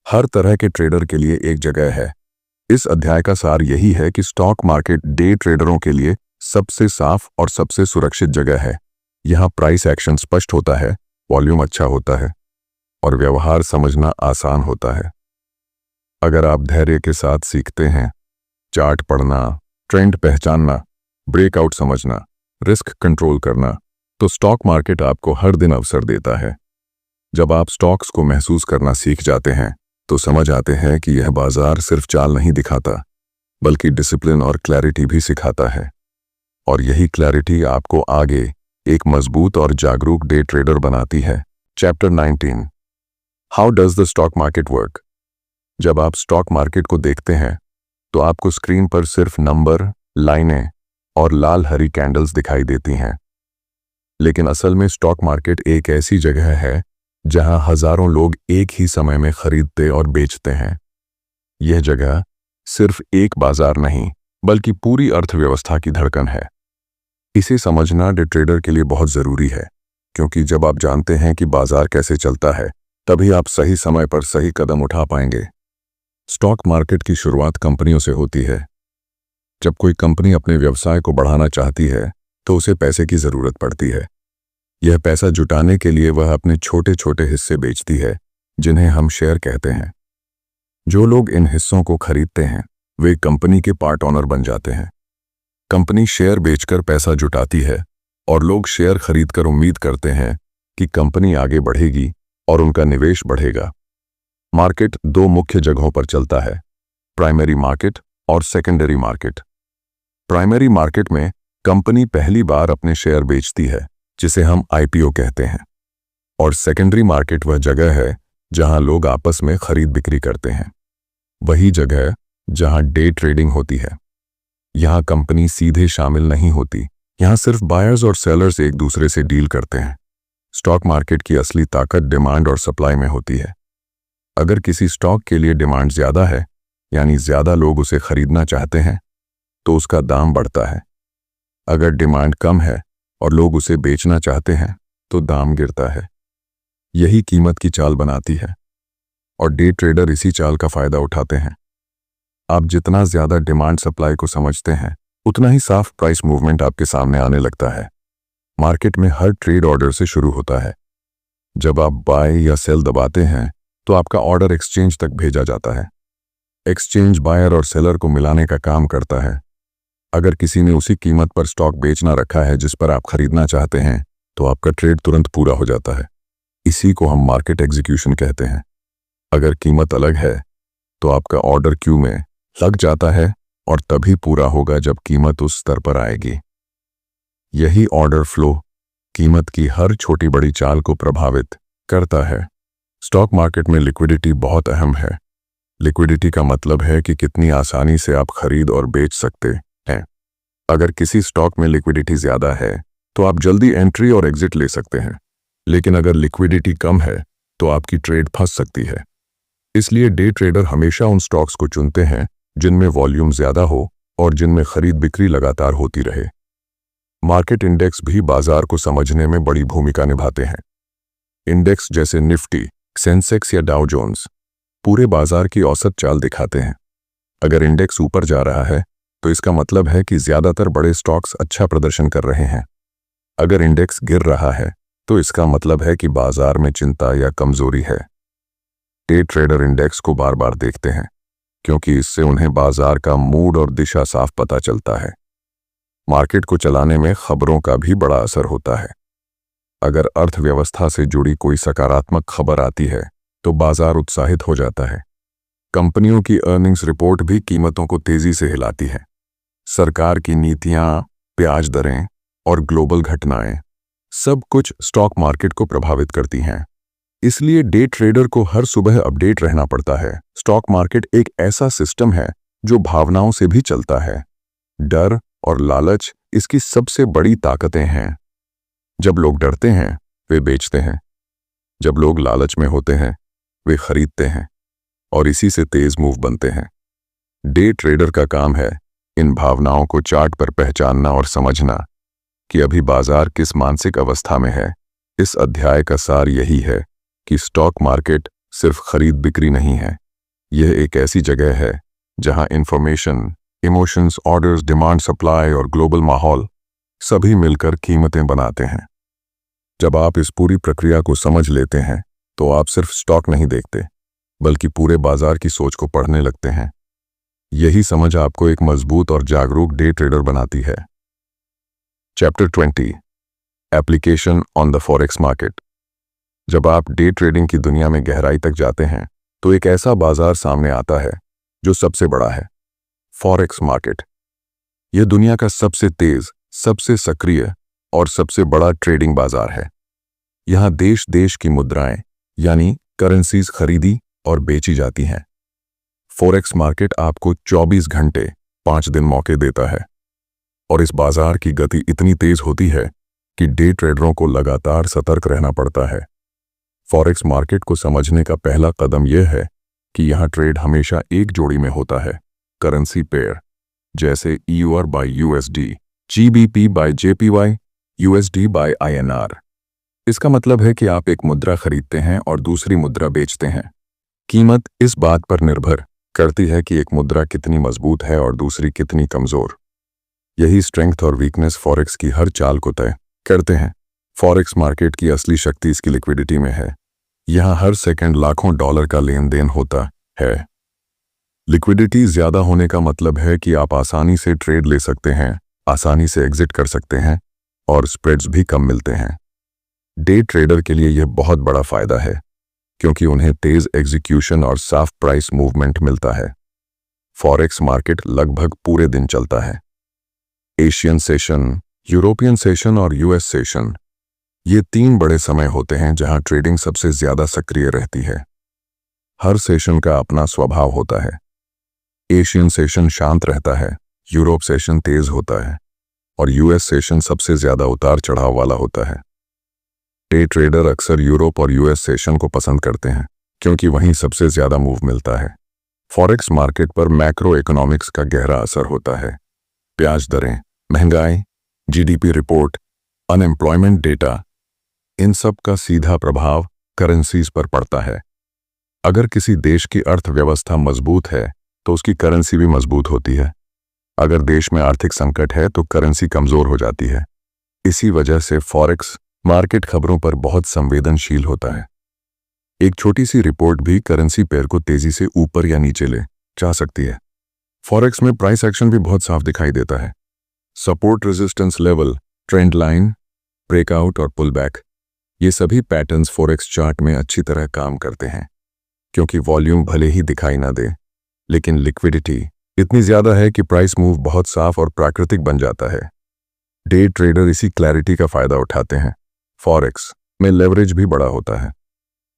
हर तरह के ट्रेडर के लिए एक जगह है। इस अध्याय का सार यही है कि स्टॉक मार्केट डे ट्रेडरों के लिए सबसे साफ और सबसे सुरक्षित जगह है। यहाँ प्राइस एक्शन स्पष्ट होता है, वॉल्यूम अच्छा होता है और व्यवहार समझना आसान होता है। अगर आप धैर्य के साथ सीखते हैं चार्ट पढ़ना, ट्रेंड पहचानना, ब्रेकआउट समझना, रिस्क कंट्रोल करना, तो स्टॉक मार्केट आपको हर दिन अवसर देता है। जब आप स्टॉक्स को महसूस करना सीख जाते हैं तो समझ आते हैं कि यह बाजार सिर्फ चाल नहीं दिखाता, बल्कि डिसिप्लिन और क्लैरिटी भी सिखाता है। और यही क्लैरिटी आपको आगे एक मजबूत और जागरूक डे ट्रेडर बनाती है। Chapter 19, how does the stock market work. जब आप स्टॉक मार्केट को देखते हैं तो आपको स्क्रीन पर सिर्फ नंबर, लाइनें और लाल हरी कैंडल्स दिखाई देती हैं, लेकिन असल में स्टॉक मार्केट एक ऐसी जगह है जहां हजारों लोग एक ही समय में खरीदते और बेचते हैं। यह जगह सिर्फ एक बाजार नहीं बल्कि पूरी अर्थव्यवस्था की धड़कन है। इसे समझना डे ट्रेडर के लिए बहुत जरूरी है, क्योंकि जब आप जानते हैं कि बाजार कैसे चलता है तभी आप सही समय पर सही कदम उठा पाएंगे। स्टॉक मार्केट की शुरुआत कंपनियों से होती है। जब कोई कंपनी अपने व्यवसाय को बढ़ाना चाहती है तो उसे पैसे की जरूरत पड़ती है। यह पैसा जुटाने के लिए वह अपने छोटे छोटे हिस्से बेचती है, जिन्हें हम शेयर कहते हैं। जो लोग इन हिस्सों को खरीदते हैं वे कंपनी के पार्ट ओनर बन जाते हैं। कंपनी शेयर बेचकर पैसा जुटाती है और लोग शेयर खरीदकर उम्मीद करते हैं कि कंपनी आगे बढ़ेगी और उनका निवेश बढ़ेगा। मार्केट दो मुख्य जगहों पर चलता है, प्राइमरी मार्केट और सेकेंडरी मार्केट। प्राइमरी मार्केट में कंपनी पहली बार अपने शेयर बेचती है, जिसे हम आईपीओ कहते हैं, और सेकेंडरी मार्केट वह जगह है जहां लोग आपस में खरीद बिक्री करते हैं। वही जगह जहां डे ट्रेडिंग होती है। यहां कंपनी सीधे शामिल नहीं होती, यहां सिर्फ बायर्स और सेलर्स एक दूसरे से डील करते हैं। स्टॉक मार्केट की असली ताकत डिमांड और सप्लाई में होती है। अगर किसी स्टॉक के लिए डिमांड ज्यादा है, यानी ज्यादा लोग उसे खरीदना चाहते हैं, तो उसका दाम बढ़ता है। अगर डिमांड कम है और लोग उसे बेचना चाहते हैं तो दाम गिरता है। यही कीमत की चाल बनाती है और डे ट्रेडर इसी चाल का फायदा उठाते हैं। आप जितना ज्यादा डिमांड सप्लाई को समझते हैं उतना ही साफ प्राइस मूवमेंट आपके सामने आने लगता है। मार्केट में हर ट्रेड ऑर्डर से शुरू होता है। जब आप बाय या सेल दबाते हैं तो आपका ऑर्डर एक्सचेंज तक भेजा जाता है। एक्सचेंज बायर और सेलर को मिलाने का काम करता है। अगर किसी ने उसी कीमत पर स्टॉक बेचना रखा है जिस पर आप खरीदना चाहते हैं तो आपका ट्रेड तुरंत पूरा हो जाता है। इसी को हम मार्केट एग्जीक्यूशन कहते हैं। अगर कीमत अलग है तो आपका ऑर्डर क्यू में लग जाता है और तभी पूरा होगा जब कीमत उस स्तर पर आएगी। यही ऑर्डर फ्लो कीमत की हर छोटी बड़ी चाल को प्रभावित करता है। स्टॉक मार्केट में लिक्विडिटी बहुत अहम है। लिक्विडिटी का मतलब है कि कितनी आसानी से आप खरीद और बेच सकते हैं। अगर किसी स्टॉक में लिक्विडिटी ज्यादा है तो आप जल्दी एंट्री और एग्जिट ले सकते हैं, लेकिन अगर लिक्विडिटी कम है तो आपकी ट्रेड फंस सकती है। इसलिए डे ट्रेडर हमेशा उन स्टॉक्स को चुनते हैं जिनमें वॉल्यूम ज्यादा हो और जिनमें खरीद बिक्री लगातार होती रहे। मार्केट इंडेक्स भी बाजार को समझने में बड़ी भूमिका निभाते हैं। इंडेक्स जैसे निफ्टी, सेंसेक्स या डाउ जोन्स पूरे बाजार की औसत चाल दिखाते हैं। अगर इंडेक्स ऊपर जा रहा है तो इसका मतलब है कि ज्यादातर बड़े स्टॉक्स अच्छा प्रदर्शन कर रहे हैं। अगर इंडेक्स गिर रहा है तो इसका मतलब है कि बाजार में चिंता या कमजोरी है। डे ट्रेडर इंडेक्स को बार बार देखते हैं क्योंकि इससे उन्हें बाजार का मूड और दिशा साफ पता चलता है। मार्केट को चलाने में खबरों का भी बड़ा असर होता है। अगर अर्थव्यवस्था से जुड़ी कोई सकारात्मक खबर आती है तो बाजार उत्साहित हो जाता है। कंपनियों की अर्निंग्स रिपोर्ट भी कीमतों को तेजी से हिलाती है। सरकार की नीतियां, ब्याज दरें और ग्लोबल घटनाएं सब कुछ स्टॉक मार्केट को प्रभावित करती हैं। इसलिए डे ट्रेडर को हर सुबह अपडेट रहना पड़ता है। स्टॉक मार्केट एक ऐसा सिस्टम है जो भावनाओं से भी चलता है। डर और लालच इसकी सबसे बड़ी ताकतें हैं। जब लोग डरते हैं वे बेचते हैं, जब लोग लालच में होते हैं वे खरीदते हैं, और इसी से तेज मूव बनते हैं। डे ट्रेडर का काम है इन भावनाओं को चार्ट पर पहचानना और समझना कि अभी बाजार किस मानसिक अवस्था में है। इस अध्याय का सार यही है कि स्टॉक मार्केट सिर्फ खरीद बिक्री नहीं है। यह एक ऐसी जगह है जहां information, emotions, orders, demand, supply और ग्लोबल माहौल सभी मिलकर कीमतें बनाते हैं। जब आप इस पूरी प्रक्रिया को समझ लेते हैं तो आप सिर्फ स्टॉक नहीं देखते बल्कि पूरे बाजार की सोच को पढ़ने लगते हैं। यही समझ आपको एक मजबूत और जागरूक डे ट्रेडर बनाती है। Chapter 20, application on the forex market. जब आप डे ट्रेडिंग की दुनिया में गहराई तक जाते हैं तो एक ऐसा बाजार सामने आता है जो सबसे बड़ा है, फॉरेक्स मार्केट। यह दुनिया का सबसे तेज, सबसे सक्रिय और सबसे बड़ा ट्रेडिंग बाजार है। यहाँ देश देश की मुद्राएं यानी करेंसीज खरीदी और बेची जाती हैं। फॉरेक्स मार्केट आपको 24 घंटे 5 दिन मौके देता है और इस बाजार की गति इतनी तेज होती है कि डे ट्रेडरों को लगातार सतर्क रहना पड़ता है। फॉरेक्स मार्केट को समझने का पहला कदम यह है कि यहाँ ट्रेड हमेशा एक जोड़ी में होता है, करेंसी पेयर, जैसे EUR by USD, GBP by JPY, USD by INR। इसका मतलब है कि आप एक मुद्रा खरीदते हैं और दूसरी मुद्रा बेचते हैं। कीमत इस बात पर निर्भर करती है कि एक मुद्रा कितनी मजबूत है और दूसरी कितनी कमजोर। यही स्ट्रेंथ और वीकनेस फॉरेक्स की हर चाल को तय करते हैं। फॉरेक्स मार्केट की असली शक्ति इसकी लिक्विडिटी में है। यहाँ हर सेकंड लाखों डॉलर का लेन देन होता है। लिक्विडिटी ज्यादा होने का मतलब है कि आप आसानी से ट्रेड ले सकते हैं, आसानी से एग्जिट कर सकते हैं और स्प्रेड्स भी कम मिलते हैं। डे ट्रेडर के लिए यह बहुत बड़ा फायदा है क्योंकि उन्हें तेज एग्जीक्यूशन और साफ प्राइस मूवमेंट मिलता है। फॉरेक्स मार्केट लगभग पूरे दिन चलता है। एशियन सेशन, यूरोपियन सेशन और US सेशन, ये 3 बड़े समय होते हैं जहां ट्रेडिंग सबसे ज्यादा सक्रिय रहती है। हर सेशन का अपना स्वभाव होता है। एशियन सेशन शांत रहता है, यूरोप सेशन तेज होता है और US सेशन सबसे ज्यादा उतार चढ़ाव वाला होता है। डे ट्रेडर अक्सर यूरोप और US सेशन को पसंद करते हैं क्योंकि वहीं सबसे ज्यादा मूव मिलता है। फॉरेक्स मार्केट पर मैक्रो इकोनॉमिक्स का गहरा असर होता है। ब्याज दरें, महंगाई, GDP रिपोर्ट, अनएम्प्लॉयमेंट डेटा, इन सब का सीधा प्रभाव करेंसीज पर पड़ता है। अगर किसी देश की अर्थव्यवस्था मजबूत है तो उसकी करेंसी भी मजबूत होती है। अगर देश में आर्थिक संकट है तो करेंसी कमजोर हो जाती है। इसी वजह से फॉरेक्स मार्केट खबरों पर बहुत संवेदनशील होता है। एक छोटी सी रिपोर्ट भी करेंसी पेयर को तेजी से ऊपर या नीचे ले जा सकती है। फॉरेक्स में प्राइस एक्शन भी बहुत साफ दिखाई देता है। Support, resistance level, trend line, breakout और पुल बैक, ये सभी पैटर्न्स फॉरेक्स चार्ट में अच्छी तरह काम करते हैं क्योंकि वॉल्यूम भले ही दिखाई ना दे, लेकिन लिक्विडिटी इतनी ज्यादा है कि प्राइस मूव बहुत साफ और प्राकृतिक बन जाता है। डे ट्रेडर इसी क्लैरिटी का फायदा उठाते हैं। फॉरेक्स में लेवरेज भी बड़ा होता है।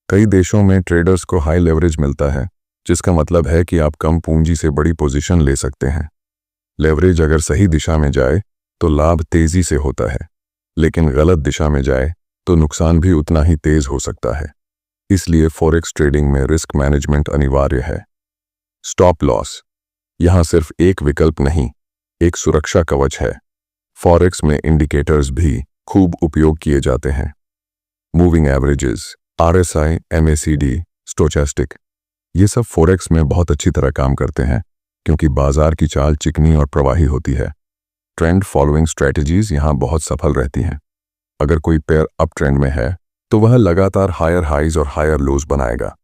कई देशों में ट्रेडर्स को हाई लेवरेज मिलता है, जिसका मतलब है कि आप कम पूंजी से बड़ी पोजीशन ले सकते हैं। लेवरेज अगर सही दिशा में जाए तो लाभ तेजी से होता है, लेकिन गलत दिशा में जाए तो नुकसान भी उतना ही तेज हो सकता है। इसलिए फॉरेक्स ट्रेडिंग में रिस्क मैनेजमेंट अनिवार्य है। स्टॉप लॉस यहां सिर्फ एक विकल्प नहीं, एक सुरक्षा कवच है। फॉरेक्स में इंडिकेटर्स भी खूब उपयोग किए जाते हैं। Moving averages, RSI, MACD, stochastic, ये सब फॉरेक्स में बहुत अच्छी तरह काम करते हैं क्योंकि बाजार की चाल चिकनी और प्रवाही होती है। ट्रेंड फॉलोइंग स्ट्रेटजीज यहाँ बहुत सफल रहती हैं। अगर कोई पेयर अप ट्रेंड में है तो वह लगातार हायर हाइज और हायर लोज बनाएगा।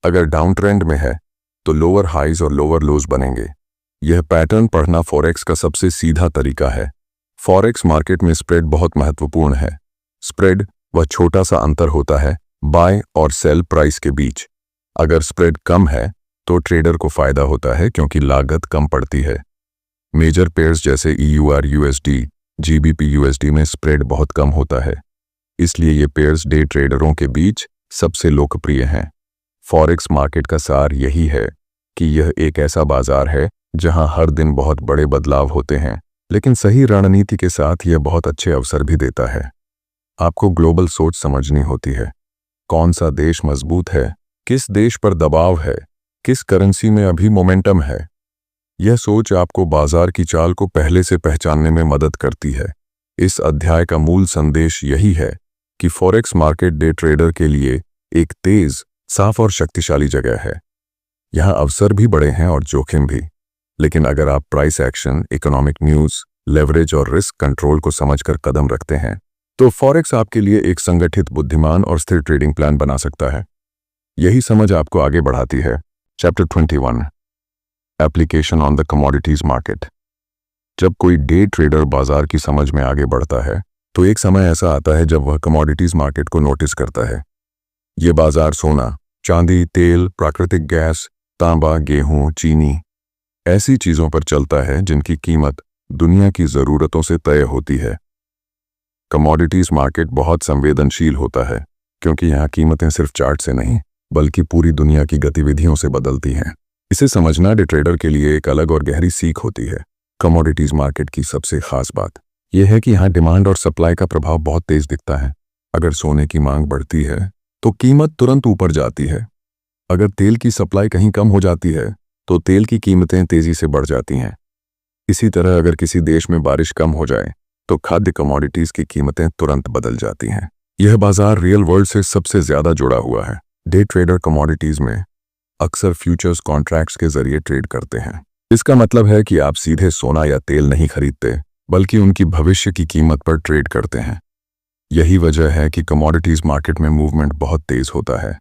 अगर डाउन ट्रेंड में है तो लोअर हाइज और लोअर लोज बनेंगे। यह पैटर्न पढ़ना फॉरेक्स का सबसे सीधा तरीका है। फॉरेक्स मार्केट में स्प्रेड बहुत महत्वपूर्ण है। स्प्रेड वह छोटा सा अंतर होता है बाय और सेल प्राइस के बीच। अगर स्प्रेड कम है तो ट्रेडर को फायदा होता है क्योंकि लागत कम पड़ती है। मेजर पेयर्स जैसे EUR USD, GBP USD में स्प्रेड बहुत कम होता है, इसलिए ये पेयर्स डे ट्रेडरों के बीच सबसे लोकप्रिय हैं। फॉरेक्स मार्केट का सार यही है कि यह एक ऐसा बाजार है जहां हर दिन बहुत बड़े बदलाव होते हैं, लेकिन सही रणनीति के साथ यह बहुत अच्छे अवसर भी देता है। आपको ग्लोबल सोच समझनी होती है। कौन सा देश मजबूत है, किस देश पर दबाव है, किस करेंसी में अभी मोमेंटम है। यह सोच आपको बाजार की चाल को पहले से पहचानने में मदद करती है। इस अध्याय का मूल संदेश यही है कि फॉरेक्स मार्केट डे ट्रेडर के लिए एक तेज, साफ और शक्तिशाली जगह है। यहाँ अवसर भी बड़े हैं और जोखिम भी, लेकिन अगर आप price action, economic news, leverage और रिस्क कंट्रोल को समझकर कदम रखते हैं तो फॉरेक्स आपके लिए एक संगठित, बुद्धिमान और स्थिर ट्रेडिंग प्लान बना सकता है। यही समझ आपको आगे बढ़ाती है। Chapter 21, application on the commodities market. जब कोई डे ट्रेडर बाजार की समझ में आगे बढ़ता है तो एक समय ऐसा आता है जब वह कमोडिटीज मार्केट को नोटिस करता है। ये बाजार सोना, चांदी, तेल, प्राकृतिक गैस, तांबा, गेहूं, चीनी, ऐसी चीजों पर चलता है जिनकी कीमत दुनिया की ज़रूरतों से तय होती है। कमोडिटीज़ मार्केट बहुत संवेदनशील होता है क्योंकि यहाँ कीमतें सिर्फ चार्ट से नहीं बल्कि पूरी दुनिया की गतिविधियों से बदलती हैं। इसे समझना डे ट्रेडर के लिए एक अलग और गहरी सीख होती है। कमोडिटीज़ मार्केट की सबसे खास बात यह है कि यहाँ डिमांड और सप्लाई का प्रभाव बहुत तेज दिखता है। अगर सोने की मांग बढ़ती है तो कीमत तुरंत ऊपर जाती है। अगर तेल की सप्लाई कहीं कम हो जाती है तो तेल की कीमतें तेजी से बढ़ जाती हैं। इसी तरह अगर किसी देश में बारिश कम हो जाए तो खाद्य कमोडिटीज़ की कीमतें तुरंत बदल जाती हैं। यह बाजार रियल वर्ल्ड से सबसे ज़्यादा जुड़ा हुआ है। डे ट्रेडर कमोडिटीज़ में अक्सर फ्यूचर्स कॉन्ट्रैक्ट्स के जरिए ट्रेड करते हैं। इसका मतलब है कि आप सीधे सोना या तेल नहीं खरीदते बल्कि उनकी भविष्य की कीमत पर ट्रेड करते हैं। यही वजह है कि कमोडिटीज़ मार्केट में मूवमेंट बहुत तेज होता है।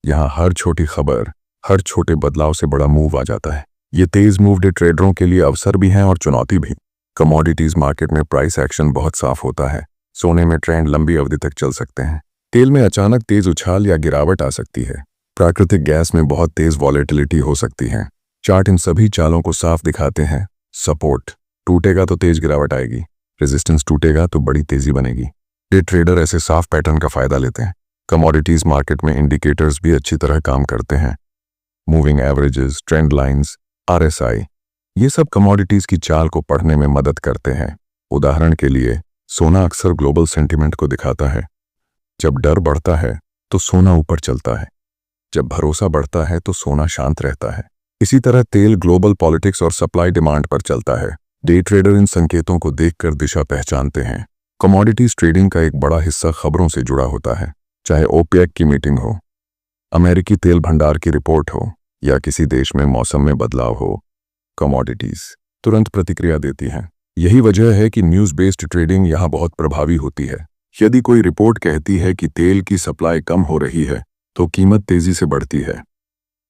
यहाँ हर छोटी खबर, हर छोटे बदलाव से बड़ा मूव आ जाता है। ये तेज मूव डे ट्रेडरों के लिए अवसर भी हैं और चुनौती भी। कमोडिटीज़ मार्केट में प्राइस एक्शन बहुत साफ होता है। सोने में ट्रेंड लंबी अवधि तक चल सकते हैं। तेल में अचानक तेज उछाल या गिरावट आ सकती है। प्राकृतिक गैस में बहुत तेज वॉलेटिलिटी हो सकती है। चार्ट इन सभी चालों को साफ दिखाते हैं। सपोर्ट टूटेगा तो तेज गिरावट आएगी, रेजिस्टेंस टूटेगा तो बड़ी तेजी बनेगी। डे ट्रेडर ऐसे साफ पैटर्न का फायदा लेते हैं। कमोडिटीज़ मार्केट में इंडिकेटर्स भी अच्छी तरह काम करते हैं। Moving averages, trend lines, RSI, ये सब कमोडिटीज़ की चाल को पढ़ने में मदद करते हैं। उदाहरण के लिए सोना अक्सर ग्लोबल सेंटिमेंट को दिखाता है। जब डर बढ़ता है तो सोना ऊपर चलता है, जब भरोसा बढ़ता है तो सोना शांत रहता है। इसी तरह तेल ग्लोबल पॉलिटिक्स और सप्लाई डिमांड पर चलता है। डे ट्रेडर इन संकेतों को देखकर दिशा पहचानते हैं। कमोडिटीज़ ट्रेडिंग का एक बड़ा हिस्सा खबरों से जुड़ा होता है, चाहे OPEC की मीटिंग हो, अमेरिकी तेल भंडार की रिपोर्ट हो या किसी देश में मौसम में बदलाव हो। कमोडिटीज़ तुरंत प्रतिक्रिया देती हैं। यही वजह है कि न्यूज़ बेस्ड ट्रेडिंग यहाँ बहुत प्रभावी होती है। यदि कोई रिपोर्ट कहती है कि तेल की सप्लाई कम हो रही है तो कीमत तेजी से बढ़ती है।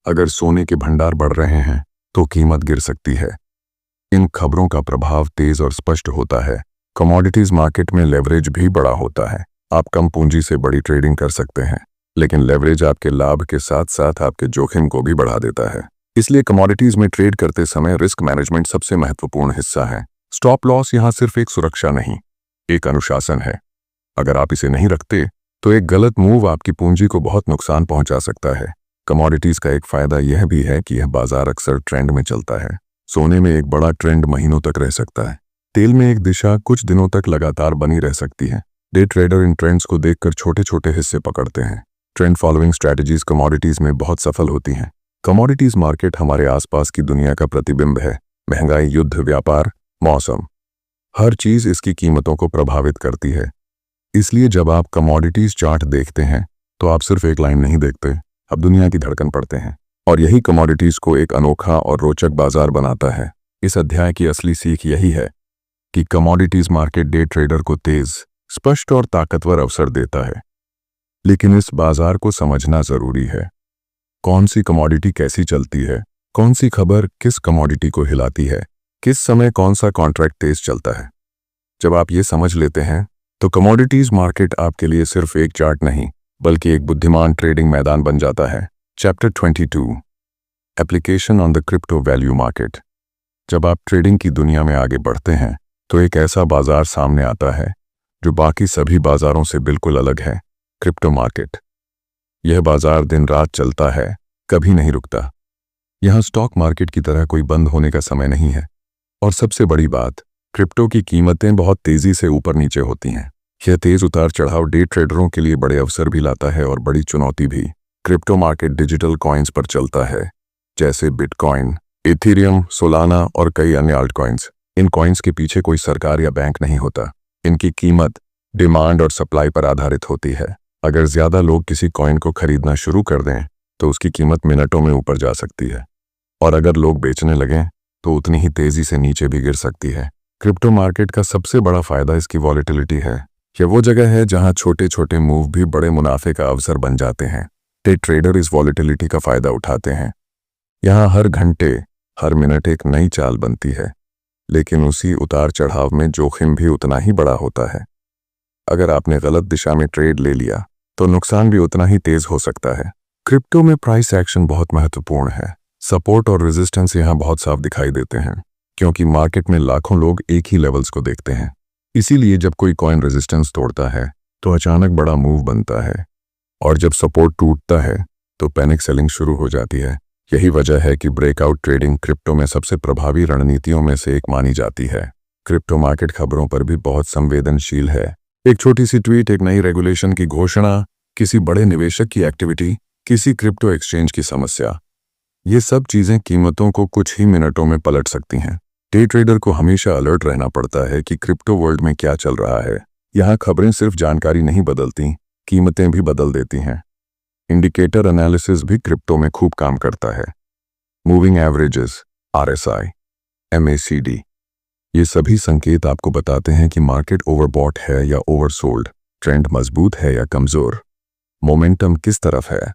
अगर सोने के भंडार बढ़ रहे हैं तो कीमत गिर सकती है। इन खबरों का प्रभाव तेज और स्पष्ट होता है। कमोडिटीज़ मार्केट में लेवरेज भी बड़ा होता है। आप कम पूंजी से बड़ी ट्रेडिंग कर सकते हैं, लेकिन लेवरेज आपके लाभ के साथ साथ आपके जोखिम को भी बढ़ा देता है। इसलिए कमोडिटीज़ में ट्रेड करते समय रिस्क मैनेजमेंट सबसे महत्वपूर्ण हिस्सा है। स्टॉप लॉस यहाँ सिर्फ एक सुरक्षा नहीं, एक अनुशासन है। अगर आप इसे नहीं रखते तो एक गलत मूव आपकी पूंजी को बहुत नुकसान पहुंचा सकता है। कमोडिटीज़ का एक फायदा यह भी है कि यह बाजार अक्सर ट्रेंड में चलता है। सोने में एक बड़ा ट्रेंड महीनों तक रह सकता है। तेल में एक दिशा कुछ दिनों तक लगातार बनी रह सकती है। डे ट्रेडर इन ट्रेंड्स को देखकर छोटे छोटे हिस्से पकड़ते हैं। ट्रेंड फॉलोइंग स्ट्रैटेजीज कमोडिटीज़ में बहुत सफल होती हैं। कमोडिटीज़ मार्केट हमारे आसपास की दुनिया का प्रतिबिंब है। महंगाई, युद्ध, व्यापार, मौसम, हर चीज़ इसकी कीमतों को प्रभावित करती है। इसलिए जब आप कमोडिटीज़ चार्ट देखते हैं तो आप सिर्फ एक लाइन नहीं देखते, आप दुनिया की धड़कन पढ़ते हैं। और यही कमोडिटीज़ को एक अनोखा और रोचक बाजार बनाता है। इस अध्याय की असली सीख यही है कि कमोडिटीज़ मार्केट डे ट्रेडर को तेज, स्पष्ट और ताकतवर अवसर देता है। लेकिन इस बाजार को समझना ज़रूरी है। कौन सी कमोडिटी कैसी चलती है, कौन सी खबर किस कमोडिटी को हिलाती है, किस समय कौन सा कॉन्ट्रैक्ट तेज चलता है। जब आप ये समझ लेते हैं तो कमोडिटीज़ मार्केट आपके लिए सिर्फ एक चार्ट नहीं बल्कि एक बुद्धिमान ट्रेडिंग मैदान बन जाता है। Chapter 22, application on the crypto value market. जब आप ट्रेडिंग की दुनिया में आगे बढ़ते हैं तो एक ऐसा बाजार सामने आता है जो बाकी सभी बाजारों से बिल्कुल अलग है, क्रिप्टो मार्केट। यह बाजार दिन रात चलता है, कभी नहीं रुकता। यहाँ स्टॉक मार्केट की तरह कोई बंद होने का समय नहीं है। और सबसे बड़ी बात, क्रिप्टो की कीमतें बहुत तेजी से ऊपर नीचे होती हैं। यह तेज उतार चढ़ाव डे ट्रेडरों के लिए बड़े अवसर भी लाता है और बड़ी चुनौती भी। क्रिप्टो मार्केट डिजिटल कॉइन्स पर चलता है, जैसे बिटकॉइन, इथेरियम, सोलाना और कई अन्य आल्ट कॉइन्स। इन कॉइन्स के पीछे कोई सरकार या बैंक नहीं होता। इनकी कीमत डिमांड और सप्लाई पर आधारित होती है। अगर ज़्यादा लोग किसी कॉइन को खरीदना शुरू कर दें तो उसकी कीमत मिनटों में ऊपर जा सकती है, और अगर लोग बेचने लगें तो उतनी ही तेजी से नीचे भी गिर सकती है। क्रिप्टो मार्केट का सबसे बड़ा फायदा इसकी वॉलेटिलिटी है। यह वो जगह है जहां छोटे छोटे मूव भी बड़े मुनाफे का अवसर बन जाते हैं। डे ट्रेडर इस वॉलेटिलिटी का फायदा उठाते हैं। यहाँ हर घंटे, हर मिनट एक नई चाल बनती है, लेकिन उसी उतार चढ़ाव में जोखिम भी उतना ही बड़ा होता है। अगर आपने गलत दिशा में ट्रेड ले लिया तो नुकसान भी उतना ही तेज हो सकता है। क्रिप्टो में प्राइस एक्शन बहुत महत्वपूर्ण है। सपोर्ट और रेजिस्टेंस यहाँ बहुत साफ दिखाई देते हैं। क्योंकि मार्केट में लाखों लोग एक ही लेवल्स को देखते हैं। इसीलिए जब कोई कॉइन रेजिस्टेंस तोड़ता है तो अचानक बड़ा मूव बनता है, और जब सपोर्ट टूटता है तो पैनिक सेलिंग शुरू हो जाती है। यही वजह है कि ब्रेकआउट ट्रेडिंग क्रिप्टो में सबसे प्रभावी रणनीतियों में से एक मानी जाती है। क्रिप्टो मार्केट खबरों पर भी बहुत संवेदनशील है। एक छोटी सी ट्वीट, एक नई रेगुलेशन की घोषणा, किसी बड़े निवेशक की एक्टिविटी, किसी क्रिप्टो एक्सचेंज की समस्या, ये सब चीजें कीमतों को कुछ ही मिनटों में पलट सकती हैं। डे ट्रेडर को हमेशा अलर्ट रहना पड़ता है कि क्रिप्टो वर्ल्ड में क्या चल रहा है। यहाँ खबरें सिर्फ जानकारी नहीं बदलती, कीमतें भी बदल देती हैं। इंडिकेटर एनालिसिस भी क्रिप्टो में खूब काम करता है। मूविंग एवरेजेस, RSI, MACD, ये सभी संकेत आपको बताते हैं कि मार्केट ओवरबॉट है या ओवरसोल्ड, ट्रेंड मजबूत है या कमजोर, मोमेंटम किस तरफ है।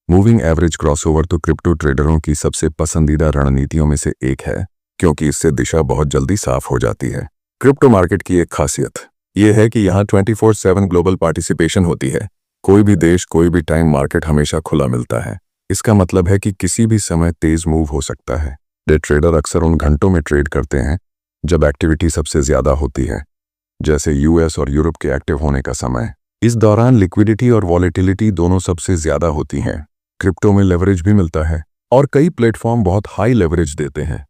मूविंग एवरेज क्रॉसओवर तो क्रिप्टो ट्रेडरों की सबसे पसंदीदा रणनीतियों में से एक है, क्योंकि इससे दिशा बहुत जल्दी साफ हो जाती है। क्रिप्टो मार्केट की एक खासियत यह है कि यहाँ 24/7 ग्लोबल पार्टिसिपेशन होती है। कोई भी देश, कोई भी टाइम, मार्केट हमेशा खुला मिलता है। इसका मतलब है कि किसी भी समय तेज मूव हो सकता है। डे ट्रेडर अक्सर उन घंटों में ट्रेड करते हैं जब एक्टिविटी सबसे ज्यादा होती है, जैसे US और यूरोप के एक्टिव होने का समय। इस दौरान लिक्विडिटी और वॉलेटिलिटी दोनों सबसे ज्यादा होती हैं। क्रिप्टो में लेवरेज भी मिलता है और कई प्लेटफॉर्म बहुत हाई लेवरेज देते हैं।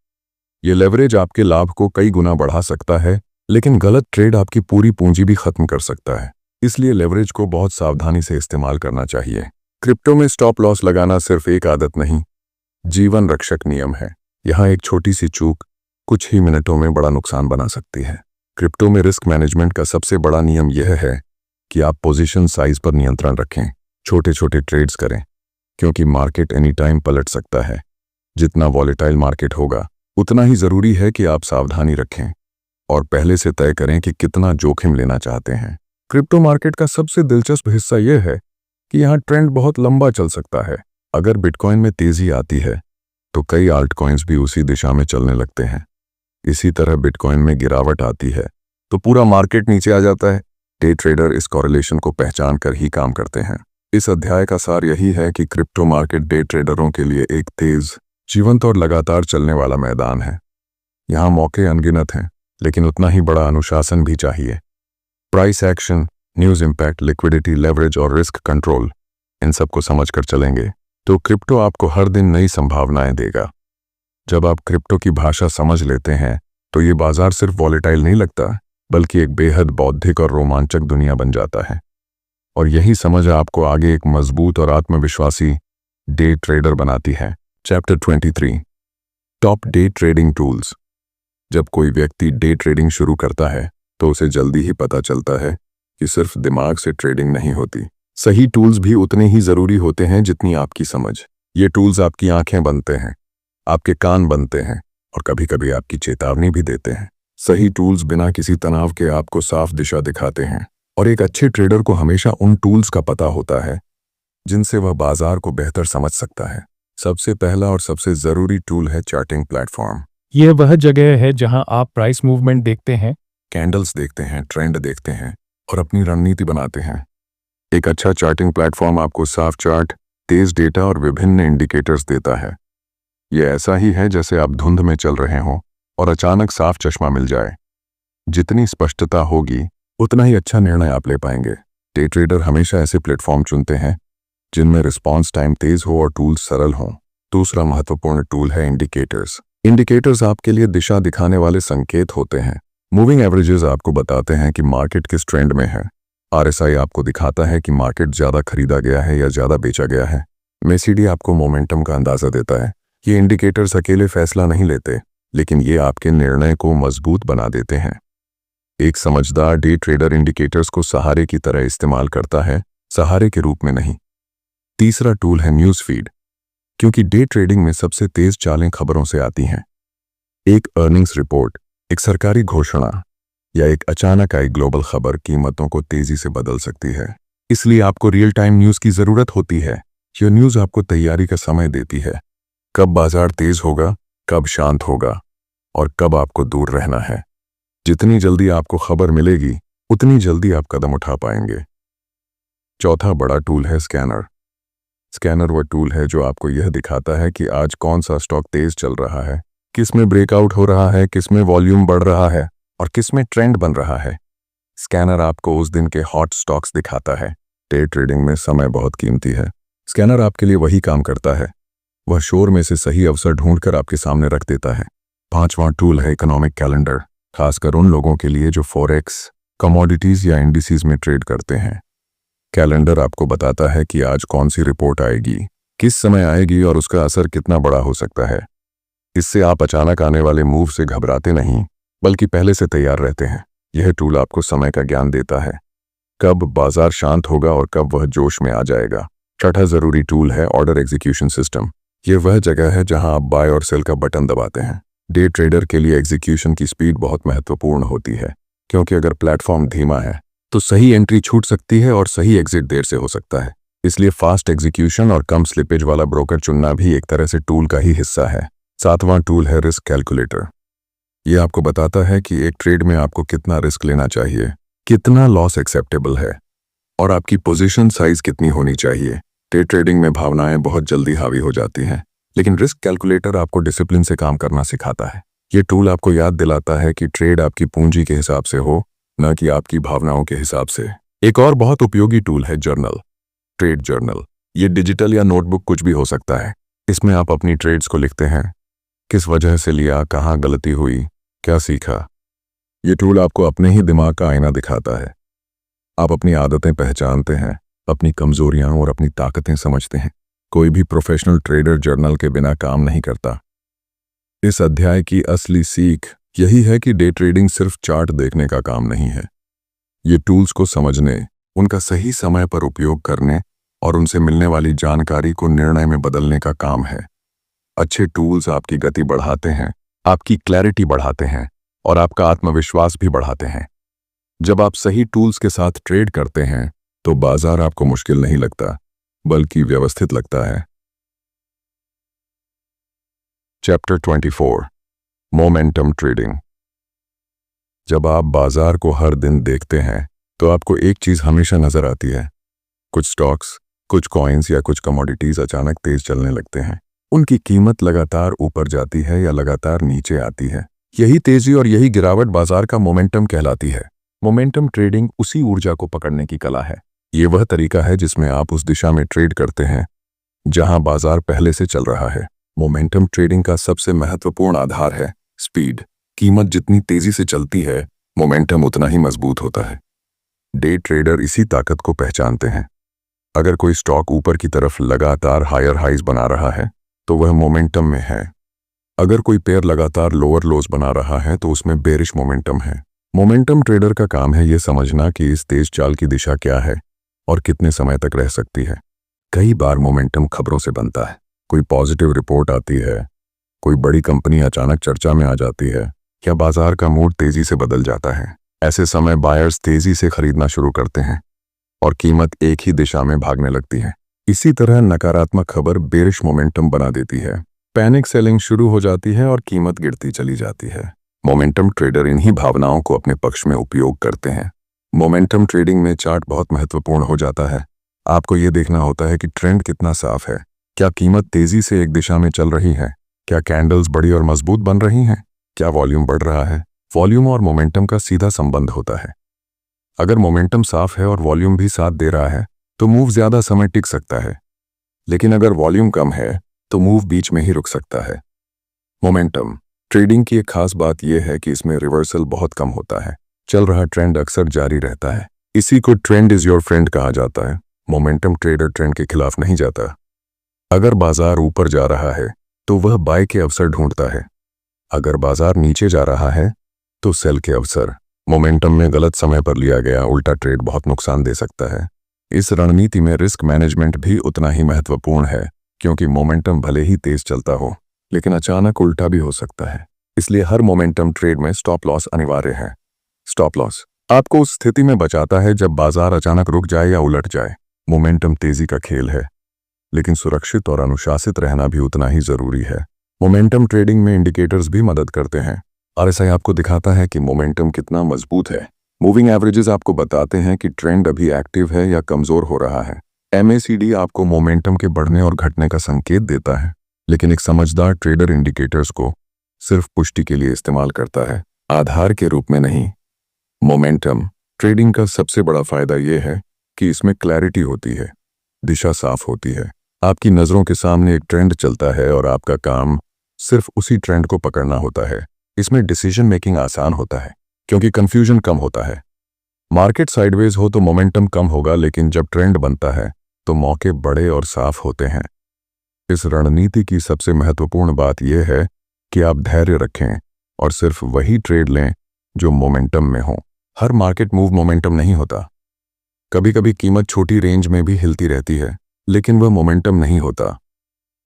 ये लेवरेज आपके लाभ को कई गुना बढ़ा सकता है, लेकिन गलत ट्रेड आपकी पूरी पूंजी भी खत्म कर सकता है। इसलिए लेवरेज को बहुत सावधानी से इस्तेमाल करना चाहिए। क्रिप्टो में स्टॉप लॉस लगाना सिर्फ एक आदत नहीं, जीवन रक्षक नियम है। यहाँ एक छोटी सी चूक कुछ ही मिनटों में बड़ा नुकसान बना सकती है। क्रिप्टो में रिस्क मैनेजमेंट का सबसे बड़ा नियम यह है कि आप पोजीशन साइज पर नियंत्रण रखें, छोटे छोटे ट्रेड्स करें, क्योंकि मार्केट एनी टाइम पलट सकता है। जितना वॉलेटाइल मार्केट होगा उतना ही जरूरी है कि आप सावधानी रखें और पहले से तय करें कि कितना जोखिम लेना चाहते हैं। क्रिप्टो मार्केट का सबसे दिलचस्प हिस्सा यह है कि यहाँ ट्रेंड बहुत लंबा चल सकता है। अगर बिटकॉइन में तेजी आती है तो कई आल्ट कॉइन्स भी उसी दिशा में चलने लगते हैं। इसी तरह बिटकॉइन में गिरावट आती है तो पूरा मार्केट नीचे आ जाता है। डे ट्रेडर इस कॉरिलेशन को पहचान कर ही काम करते हैं। इस अध्याय का सार यही है कि क्रिप्टो मार्केट डे ट्रेडरों के लिए एक तेज, जीवंत और लगातार चलने वाला मैदान है। यहाँ मौके अनगिनत हैं, लेकिन उतना ही बड़ा अनुशासन भी चाहिए। Price action, news impact, liquidity, leverage और रिस्क कंट्रोल, इन सबको समझकर चलेंगे तो क्रिप्टो आपको हर दिन नई संभावनाएं देगा। जब आप क्रिप्टो की भाषा समझ लेते हैं तो ये बाजार सिर्फ वॉलेटाइल नहीं लगता, बल्कि एक बेहद बौद्धिक और रोमांचक दुनिया बन जाता है। और यही समझ आपको आगे एक मजबूत और आत्मविश्वासी डे ट्रेडर बनाती है। Chapter 23, top day trading tools. जब कोई व्यक्ति डे ट्रेडिंग शुरू करता है तो उसे जल्दी ही पता चलता है कि सिर्फ दिमाग से ट्रेडिंग नहीं होती। सही टूल्स भी उतने ही जरूरी होते हैं जितनी आपकी समझ। ये टूल्स आपकी आंखें बनते हैं, आपके कान बनते हैं और कभी कभी आपकी चेतावनी भी देते हैं। सही टूल्स बिना किसी तनाव के आपको साफ दिशा दिखाते हैं, और एक अच्छे ट्रेडर को हमेशा उन टूल्स का पता होता है जिनसे वह बाजार को बेहतर समझ सकता है। सबसे पहला और सबसे जरूरी टूल है चार्टिंग प्लेटफॉर्म। यह वह जगह है जहां आप प्राइस मूवमेंट देखते हैं, कैंडल्स देखते हैं, ट्रेंड देखते हैं और अपनी रणनीति बनाते हैं। एक अच्छा चार्टिंग प्लेटफॉर्म आपको साफ चार्ट, तेज डेटा और विभिन्न इंडिकेटर्स देता है। यह ऐसा ही है जैसे आप धुंध में चल रहे हों और अचानक साफ चश्मा मिल जाए। जितनी स्पष्टता होगी उतना ही अच्छा निर्णय आप ले पाएंगे। डे ट्रेडर हमेशा ऐसे प्लेटफॉर्म चुनते हैं जिनमें रिस्पॉन्स टाइम तेज हो और टूल्स सरल हों। दूसरा महत्वपूर्ण टूल है इंडिकेटर्स। इंडिकेटर्स आपके लिए दिशा दिखाने वाले संकेत होते हैं। मूविंग एवरेजेस आपको बताते हैं कि मार्केट किस ट्रेंड में है। RSI आपको दिखाता है कि मार्केट ज्यादा खरीदा गया है या ज्यादा बेचा गया है। MACD आपको मोमेंटम का अंदाजा देता है। ये इंडिकेटर्स अकेले फैसला नहीं लेते, लेकिन ये आपके निर्णय को मजबूत बना देते हैं। एक समझदार डे ट्रेडर इंडिकेटर्स को सहारे की तरह इस्तेमाल करता है, सहारे के रूप में नहीं। तीसरा टूल है न्यूज़ फीड, क्योंकि डे ट्रेडिंग में सबसे तेज चालें खबरों से आती हैं। एक अर्निंग्स रिपोर्ट, एक सरकारी घोषणा या एक अचानक आई ग्लोबल खबर कीमतों को तेजी से बदल सकती है। इसलिए आपको रियल टाइम न्यूज़ की जरूरत होती है। यह न्यूज़ आपको तैयारी का समय देती है, कब बाजार तेज होगा, कब शांत होगा और कब आपको दूर रहना है। जितनी जल्दी आपको खबर मिलेगी उतनी जल्दी आप कदम उठा पाएंगे। चौथा बड़ा टूल है स्कैनर। स्कैनर वह टूल है जो आपको यह दिखाता है कि आज कौन सा स्टॉक तेज चल रहा है किस में ब्रेकआउट हो रहा है, किस में वॉल्यूम बढ़ रहा है और किस में ट्रेंड बन रहा है। स्कैनर आपको उस दिन के हॉट स्टॉक्स दिखाता है। डे ट्रेडिंग में समय बहुत कीमती है। स्कैनर आपके लिए वही काम करता है, वह शोर में से सही अवसर ढूंढकर आपके सामने रख देता है। 5वां टूल है इकोनॉमिक कैलेंडर, खासकर उन लोगों के लिए जो फॉरेक्स, कमोडिटीज या इंडिसेस में ट्रेड करते हैं। कैलेंडर आपको बताता है कि आज कौन सी रिपोर्ट आएगी, किस समय आएगी और उसका असर कितना बड़ा हो सकता है। इससे आप अचानक आने वाले मूव से घबराते नहीं, बल्कि पहले से तैयार रहते हैं। यह टूल आपको समय का ज्ञान देता है, कब बाजार शांत होगा और कब वह जोश में आ जाएगा। छठा जरूरी टूल है ऑर्डर एग्जीक्यूशन सिस्टम। यह वह जगह है जहां आप बाय और सेल का बटन दबाते हैं। डे ट्रेडर के लिए एग्जीक्यूशन की स्पीड बहुत महत्वपूर्ण होती है, क्योंकि अगर प्लेटफॉर्म धीमा है तो सही एंट्री छूट सकती है और सही एग्जिट देर से हो सकता है। इसलिए फास्ट एग्जीक्यूशन और कम स्लिपेज वाला ब्रोकर चुनना भी एक तरह से टूल का ही हिस्सा है। 7वां टूल है रिस्क कैलकुलेटर। यह आपको बताता है कि एक ट्रेड में आपको कितना रिस्क लेना चाहिए, कितना लॉस एक्सेप्टेबल है और आपकी पोजीशन साइज कितनी होनी चाहिए। डे ट्रेडिंग में भावनाएं बहुत जल्दी हावी हो जाती हैं, लेकिन रिस्क कैलकुलेटर आपको डिसिप्लिन से काम करना सिखाता है। ये टूल आपको याद दिलाता है कि ट्रेड आपकी पूंजी के हिसाब से हो, न कि आपकी भावनाओं के हिसाब से। एक और बहुत उपयोगी टूल है जर्नल, ट्रेड जर्नल। ये डिजिटल या नोटबुक कुछ भी हो सकता है। इसमें आप अपनी ट्रेड्स को लिखते हैं, किस वजह से लिया, कहाँ गलती हुई, क्या सीखा। ये टूल आपको अपने ही दिमाग का आईना दिखाता है। आप अपनी आदतें पहचानते हैं, अपनी कमजोरियां और अपनी ताकतें समझते हैं। कोई भी प्रोफेशनल ट्रेडर जर्नल के बिना काम नहीं करता। इस अध्याय की असली सीख यही है कि डे ट्रेडिंग सिर्फ चार्ट देखने का काम नहीं है। ये टूल्स को समझने, उनका सही समय पर उपयोग करने और उनसे मिलने वाली जानकारी को निर्णय में बदलने का काम है। अच्छे टूल्स आपकी गति बढ़ाते हैं, आपकी क्लैरिटी बढ़ाते हैं और आपका आत्मविश्वास भी बढ़ाते हैं। जब आप सही टूल्स के साथ ट्रेड करते हैं तो बाजार आपको मुश्किल नहीं लगता, बल्कि व्यवस्थित लगता है। Chapter 24 momentum trading. जब आप बाजार को हर दिन देखते हैं तो आपको एक चीज हमेशा नजर आती है। कुछ स्टॉक्स, कुछ कॉइन्स या कुछ कमोडिटीज अचानक तेज चलने लगते हैं। उनकी कीमत लगातार ऊपर जाती है या लगातार नीचे आती है। यही तेजी और यही गिरावट बाजार का मोमेंटम कहलाती है। मोमेंटम ट्रेडिंग उसी ऊर्जा को पकड़ने की कला है। ये वह तरीका है जिसमें आप उस दिशा में ट्रेड करते हैं जहां बाजार पहले से चल रहा है। मोमेंटम ट्रेडिंग का सबसे महत्वपूर्ण आधार है स्पीड। कीमत जितनी तेजी से चलती है, मोमेंटम उतना ही मजबूत होता है। डे ट्रेडर इसी ताकत को पहचानते हैं। अगर कोई स्टॉक ऊपर की तरफ लगातार हायर हाइज बना रहा है तो वह मोमेंटम में है। अगर कोई पेयर लगातार लोअर लोज बना रहा है तो उसमें बेरिश मोमेंटम है। मोमेंटम ट्रेडर का काम है यह समझना कि इस तेज चाल की दिशा क्या है और कितने समय तक रह सकती है। कई बार मोमेंटम खबरों से बनता है। कोई पॉजिटिव रिपोर्ट आती है, कोई बड़ी कंपनी अचानक चर्चा में आ जाती है, या बाजार का मूड तेजी से बदल जाता है। ऐसे समय बायर्स तेजी से खरीदना शुरू करते हैं और कीमत एक ही दिशा में भागने लगती है। इसी तरह नकारात्मक खबर बेरिश मोमेंटम बना देती है। पैनिक सेलिंग शुरू हो जाती है और कीमत गिरती चली जाती है। मोमेंटम ट्रेडर इन्हीं भावनाओं को अपने पक्ष में उपयोग करते हैं। मोमेंटम ट्रेडिंग में चार्ट बहुत महत्वपूर्ण हो जाता है। आपको ये देखना होता है कि ट्रेंड कितना साफ है। क्या कीमत तेजी से एक दिशा में चल रही है? क्या कैंडल्स बड़ी और मजबूत बन रही हैं? क्या वॉल्यूम बढ़ रहा है? वॉल्यूम और मोमेंटम का सीधा संबंध होता है। अगर मोमेंटम साफ है और वॉल्यूम भी साथ दे रहा है तो मूव ज्यादा समय टिक सकता है, लेकिन अगर वॉल्यूम कम है तो मूव बीच में ही रुक सकता है। मोमेंटम ट्रेडिंग की एक खास बात यह है कि इसमें रिवर्सल बहुत कम होता है। चल रहा ट्रेंड अक्सर जारी रहता है। इसी को ट्रेंड इज योर फ्रेंड कहा जाता है। मोमेंटम ट्रेडर ट्रेंड के खिलाफ नहीं जाता। अगर बाजार ऊपर जा रहा है तो वह बाय के अवसर ढूंढता है। अगर बाजार नीचे जा रहा है तो सेल के अवसर। मोमेंटम में गलत समय पर लिया गया उल्टा ट्रेड बहुत नुकसान दे सकता है। इस रणनीति में रिस्क मैनेजमेंट भी उतना ही महत्वपूर्ण है, क्योंकि मोमेंटम भले ही तेज चलता हो लेकिन अचानक उल्टा भी हो सकता है। इसलिए हर मोमेंटम ट्रेड में स्टॉप लॉस अनिवार्य है। स्टॉप लॉस आपको उस स्थिति में बचाता है जब बाजार अचानक रुक जाए या उलट जाए। मोमेंटम तेजी का खेल है, लेकिन सुरक्षित और अनुशासित रहना भी उतना ही जरूरी है। मोमेंटम ट्रेडिंग में इंडिकेटर्स भी मदद करते हैं। आरएसआई आपको दिखाता है कि मोमेंटम कितना मजबूत है। मूविंग एवरेजेस आपको बताते हैं कि ट्रेंड अभी एक्टिव है या कमजोर हो रहा है। MACD आपको मोमेंटम के बढ़ने और घटने का संकेत देता है, लेकिन एक समझदार ट्रेडर इंडिकेटर्स को सिर्फ पुष्टि के लिए इस्तेमाल करता है, आधार के रूप में नहीं। मोमेंटम ट्रेडिंग का सबसे बड़ा फायदा यह है कि इसमें क्लैरिटी होती है, दिशा साफ होती है। आपकी नज़रों के सामने एक ट्रेंड चलता है और आपका काम सिर्फ उसी ट्रेंड को पकड़ना होता है। इसमें डिसीजन मेकिंग आसान होता है क्योंकि कंफ्यूजन कम होता है। मार्केट साइडवेज हो तो मोमेंटम कम होगा, लेकिन जब ट्रेंड बनता है तो मौके बड़े और साफ होते हैं। इस रणनीति की सबसे महत्वपूर्ण बात यह है कि आप धैर्य रखें और सिर्फ वही ट्रेड लें जो मोमेंटम में हो। हर मार्केट मूव मोमेंटम नहीं होता। कभी कभी कीमत छोटी रेंज में भी हिलती रहती है, लेकिन वह मोमेंटम नहीं होता।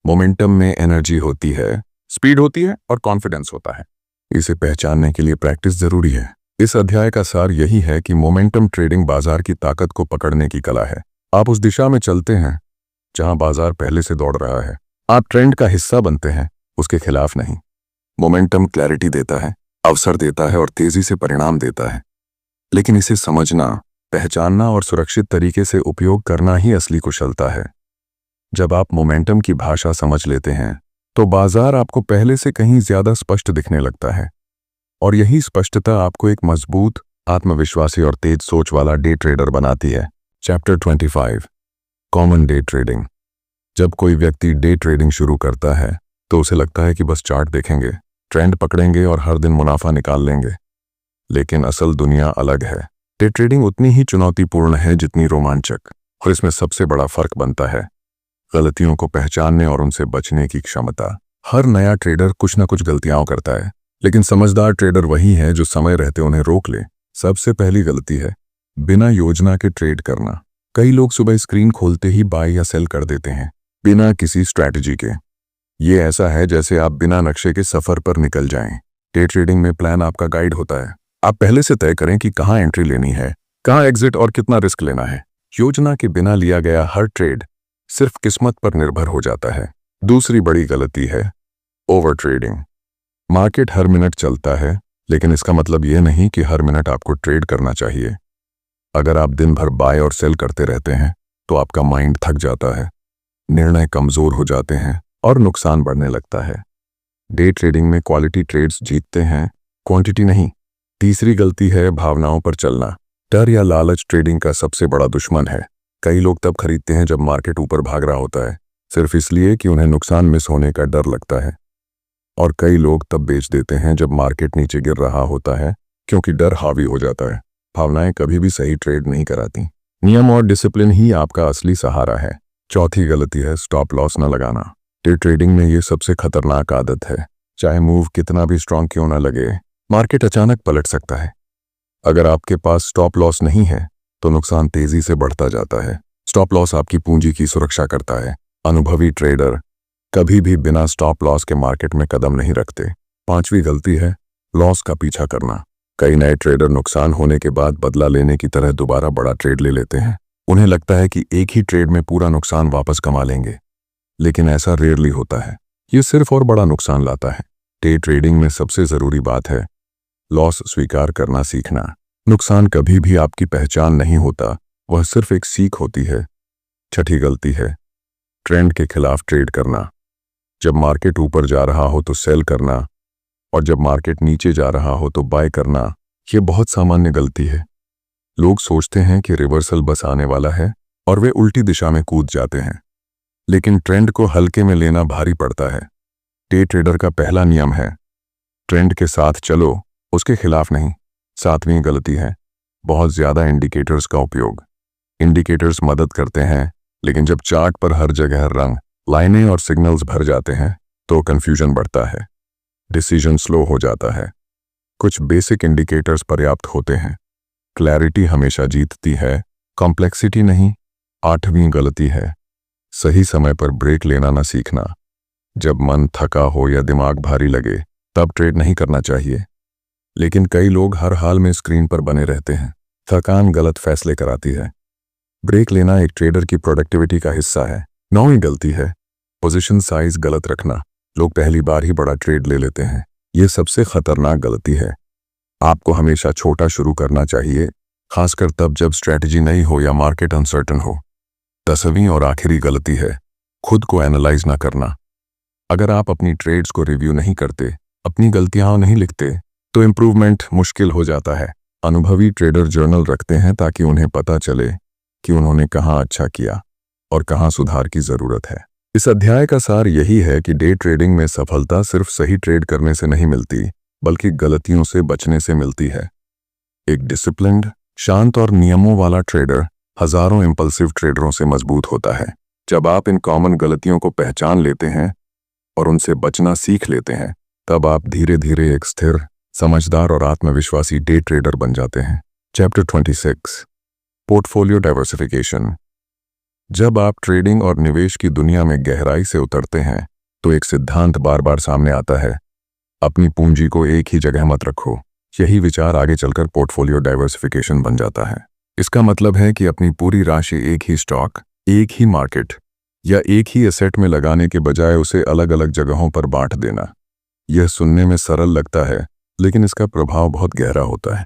मोमेंटम में एनर्जी होती है, स्पीड होती है और कॉन्फिडेंस होता है। इसे पहचानने के लिए प्रैक्टिस जरूरी है। इस अध्याय का सार यही है कि मोमेंटम ट्रेडिंग बाजार की ताकत को पकड़ने की कला है। आप उस दिशा में चलते हैं जहां बाजार पहले से दौड़ रहा है। आप ट्रेंड का हिस्सा बनते हैं, उसके खिलाफ नहीं। मोमेंटम क्लैरिटी देता है, अवसर देता है और तेजी से परिणाम देता है, लेकिन इसे समझना, पहचानना और सुरक्षित तरीके से उपयोग करना ही असली कुशलता है। जब आप मोमेंटम की भाषा समझ लेते हैं तो बाजार आपको पहले से कहीं ज्यादा स्पष्ट दिखने लगता है, और यही स्पष्टता आपको एक मजबूत, आत्मविश्वासी और तेज सोच वाला डे ट्रेडर बनाती है। Chapter 25 common day trading. जब कोई व्यक्ति डे ट्रेडिंग शुरू करता है तो उसे लगता है कि बस चार्ट देखेंगे, ट्रेंड पकड़ेंगे और हर दिन मुनाफा निकाल लेंगे। लेकिन असल दुनिया अलग है। डे ट्रेडिंग उतनी ही चुनौतीपूर्ण है जितनी रोमांचक, और इसमें सबसे बड़ा फर्क बनता है गलतियों को पहचानने और उनसे बचने की क्षमता। हर नया ट्रेडर कुछ ना कुछ गलतियां करता है, लेकिन समझदार ट्रेडर वही है जो समय रहते उन्हें रोक ले। सबसे पहली गलती है बिना योजना के ट्रेड करना। कई लोग सुबह स्क्रीन खोलते ही बाय या सेल कर देते हैं, बिना किसी स्ट्रैटेजी के। ये ऐसा है जैसे आप बिना नक्शे के सफर पर निकल जाएं। डे ट्रेडिंग में प्लान आपका गाइड होता है। आप पहले से तय करें कि कहाँ एंट्री लेनी है, कहाँ एग्जिट और कितना रिस्क लेना है। योजना के बिना लिया गया हर ट्रेड सिर्फ किस्मत पर निर्भर हो जाता है। दूसरी बड़ी गलती है ओवर ट्रेडिंग। मार्केट हर मिनट चलता है, लेकिन इसका मतलब यह नहीं कि हर मिनट आपको ट्रेड करना चाहिए। अगर आप दिन भर बाय और सेल करते रहते हैं तो आपका माइंड थक जाता है, निर्णय कमजोर हो जाते हैं और नुकसान बढ़ने लगता है। डे ट्रेडिंग में क्वालिटी ट्रेड्स जीतते हैं, क्वांटिटी नहीं। तीसरी गलती है भावनाओं पर चलना। डर या लालच ट्रेडिंग का सबसे बड़ा दुश्मन है। कई लोग तब खरीदते हैं जब मार्केट ऊपर भाग रहा होता है, सिर्फ इसलिए कि उन्हें नुकसान मिस होने का डर लगता है। और कई लोग तब बेच देते हैं जब मार्केट नीचे गिर रहा होता है, क्योंकि डर हावी हो जाता है। भावनाएं कभी भी सही ट्रेड नहीं कराती। नियम और डिसिप्लिन ही आपका असली सहारा है। चौथी गलती है स्टॉप लॉस न लगाना। डे ट्रेडिंग में ये सबसे खतरनाक आदत है। चाहे मूव कितना भी स्ट्रांग क्यों न लगे, मार्केट अचानक पलट सकता है। अगर आपके पास स्टॉप लॉस नहीं है तो नुकसान तेजी से बढ़ता जाता है। स्टॉप लॉस आपकी पूंजी की सुरक्षा करता है। अनुभवी ट्रेडर कभी भी बिना स्टॉप लॉस के मार्केट में कदम नहीं रखते। पांचवी गलती है लॉस का पीछा करना। कई नए ट्रेडर नुकसान होने के बाद बदला लेने की तरह दोबारा बड़ा ट्रेड ले लेते हैं। उन्हें लगता है कि एक ही ट्रेड में पूरा नुकसान वापस कमा लेंगे, लेकिन ऐसा रेयरली होता है। ये सिर्फ और बड़ा नुकसान लाता है। डे ट्रेडिंग में सबसे जरूरी बात है लॉस स्वीकार करना सीखना। नुकसान कभी भी आपकी पहचान नहीं होता, वह सिर्फ एक सीख होती है। छठी गलती है ट्रेंड के खिलाफ ट्रेड करना। जब मार्केट ऊपर जा रहा हो तो सेल करना, और जब मार्केट नीचे जा रहा हो तो बाय करना। यह बहुत सामान्य गलती है। लोग सोचते हैं कि रिवर्सल बस आने वाला है और वे उल्टी दिशा में कूद जाते हैं, लेकिन ट्रेंड को हल्के में लेना भारी पड़ता है। डे ट्रेडर का पहला नियम है ट्रेंड के साथ चलो, उसके खिलाफ नहीं। सातवीं गलती है बहुत ज्यादा इंडिकेटर्स का उपयोग। इंडिकेटर्स मदद करते हैं, लेकिन जब चार्ट पर हर जगह रंग, लाइनें और सिग्नल्स भर जाते हैं तो कंफ्यूजन बढ़ता है, डिसीजन स्लो हो जाता है। कुछ बेसिक इंडिकेटर्स पर्याप्त होते हैं। क्लैरिटी हमेशा जीतती है, कॉम्प्लेक्सिटी नहीं। आठवीं गलती है सही समय पर ब्रेक लेना न सीखना। जब मन थका हो या दिमाग भारी लगे तब ट्रेड नहीं करना चाहिए, लेकिन कई लोग हर हाल में स्क्रीन पर बने रहते हैं। थकान गलत फैसले कराती है। ब्रेक लेना एक ट्रेडर की प्रोडक्टिविटी का हिस्सा है। नौवीं गलती है पोजीशन साइज गलत रखना। लोग पहली बार ही बड़ा ट्रेड ले लेते हैं। यह सबसे खतरनाक गलती है। आपको हमेशा छोटा शुरू करना चाहिए, खासकर तब जब स्ट्रैटेजी नई हो या मार्केट अनसर्टन हो। 10वीं और आखिरी गलती है खुद को एनालाइज ना करना। अगर आप अपनी ट्रेड्स को रिव्यू नहीं करते अपनी गलतियां नहीं लिखते तो इम्प्रूवमेंट मुश्किल हो जाता है। अनुभवी ट्रेडर जर्नल रखते हैं ताकि उन्हें पता चले कि उन्होंने कहाँ अच्छा किया और कहाँ सुधार की जरूरत है। इस अध्याय का सार यही है कि डे ट्रेडिंग में सफलता सिर्फ सही ट्रेड करने से नहीं मिलती, बल्कि गलतियों से बचने से मिलती है। एक डिसिप्लिन्ड, शांत और नियमों वाला ट्रेडर हजारों इम्पल्सिव ट्रेडरों से मजबूत होता है। जब आप इन कॉमन गलतियों को पहचान लेते हैं और उनसे बचना सीख लेते हैं, तब आप धीरे धीरे एक स्थिर, समझदार और आत्मविश्वासी डे ट्रेडर बन जाते हैं। Chapter 26, portfolio diversification. जब आप ट्रेडिंग और निवेश की दुनिया में गहराई से उतरते हैं तो एक सिद्धांत बार बार सामने आता है, अपनी पूंजी को एक ही जगह मत रखो। यही विचार आगे चलकर पोर्टफोलियो डाइवर्सिफिकेशन बन जाता है। इसका मतलब है कि अपनी पूरी राशि एक ही स्टॉक, एक ही मार्केट या एक ही एसेट में लगाने के बजाय उसे अलग अलग जगहों पर बांट देना। यह सुनने में सरल लगता है, लेकिन इसका प्रभाव बहुत गहरा होता है।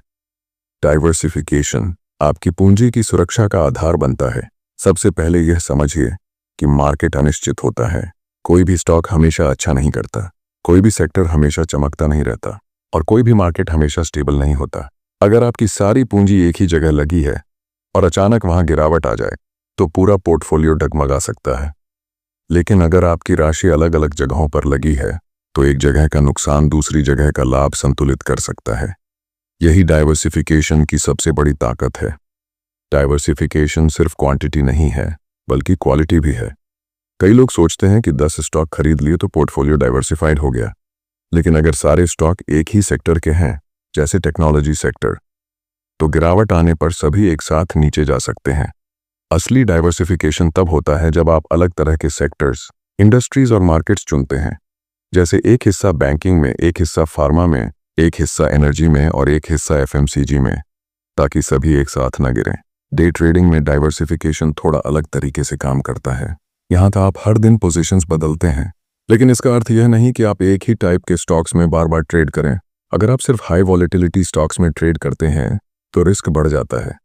डाइवर्सिफिकेशन आपकी पूंजी की सुरक्षा का आधार बनता है। सबसे पहले यह समझिए कि मार्केट अनिश्चित होता है। कोई भी स्टॉक हमेशा अच्छा नहीं करता, कोई भी सेक्टर हमेशा चमकता नहीं रहता और कोई भी मार्केट हमेशा स्टेबल नहीं होता। अगर आपकी सारी पूंजी एक ही जगह लगी है और अचानक वहां गिरावट आ जाए तो पूरा पोर्टफोलियो डगमगा सकता है। लेकिन अगर आपकी राशि अलग अलग जगहों पर लगी है तो एक जगह का नुकसान दूसरी जगह का लाभ संतुलित कर सकता है। यही डाइवर्सिफिकेशन की सबसे बड़ी ताकत है। डाइवर्सिफिकेशन सिर्फ क्वांटिटी नहीं है, बल्कि क्वालिटी भी है। कई लोग सोचते हैं कि 10 स्टॉक खरीद लिए तो पोर्टफोलियो डाइवर्सिफाइड हो गया, लेकिन अगर सारे स्टॉक एक ही सेक्टर के हैं, जैसे टेक्नोलॉजी सेक्टर, तो गिरावट आने पर सभी एक साथ नीचे जा सकते हैं। असली डाइवर्सिफिकेशन तब होता है जब आप अलग तरह के सेक्टर्स, इंडस्ट्रीज और मार्केट्स चुनते हैं, जैसे एक हिस्सा बैंकिंग में, एक हिस्सा फार्मा में, एक हिस्सा एनर्जी में और एक हिस्सा एफएमसीजी में, ताकि सभी एक साथ न गिरें। डे ट्रेडिंग में डाइवर्सिफिकेशन थोड़ा अलग तरीके से काम करता है। यहाँ तो आप हर दिन पोजीशंस बदलते हैं, लेकिन इसका अर्थ यह नहीं कि आप एक ही टाइप के स्टॉक्स में बार बार ट्रेड करें। अगर आप सिर्फ हाई वॉलेटिलिटी स्टॉक्स में ट्रेड करते हैं तो रिस्क बढ़ जाता है,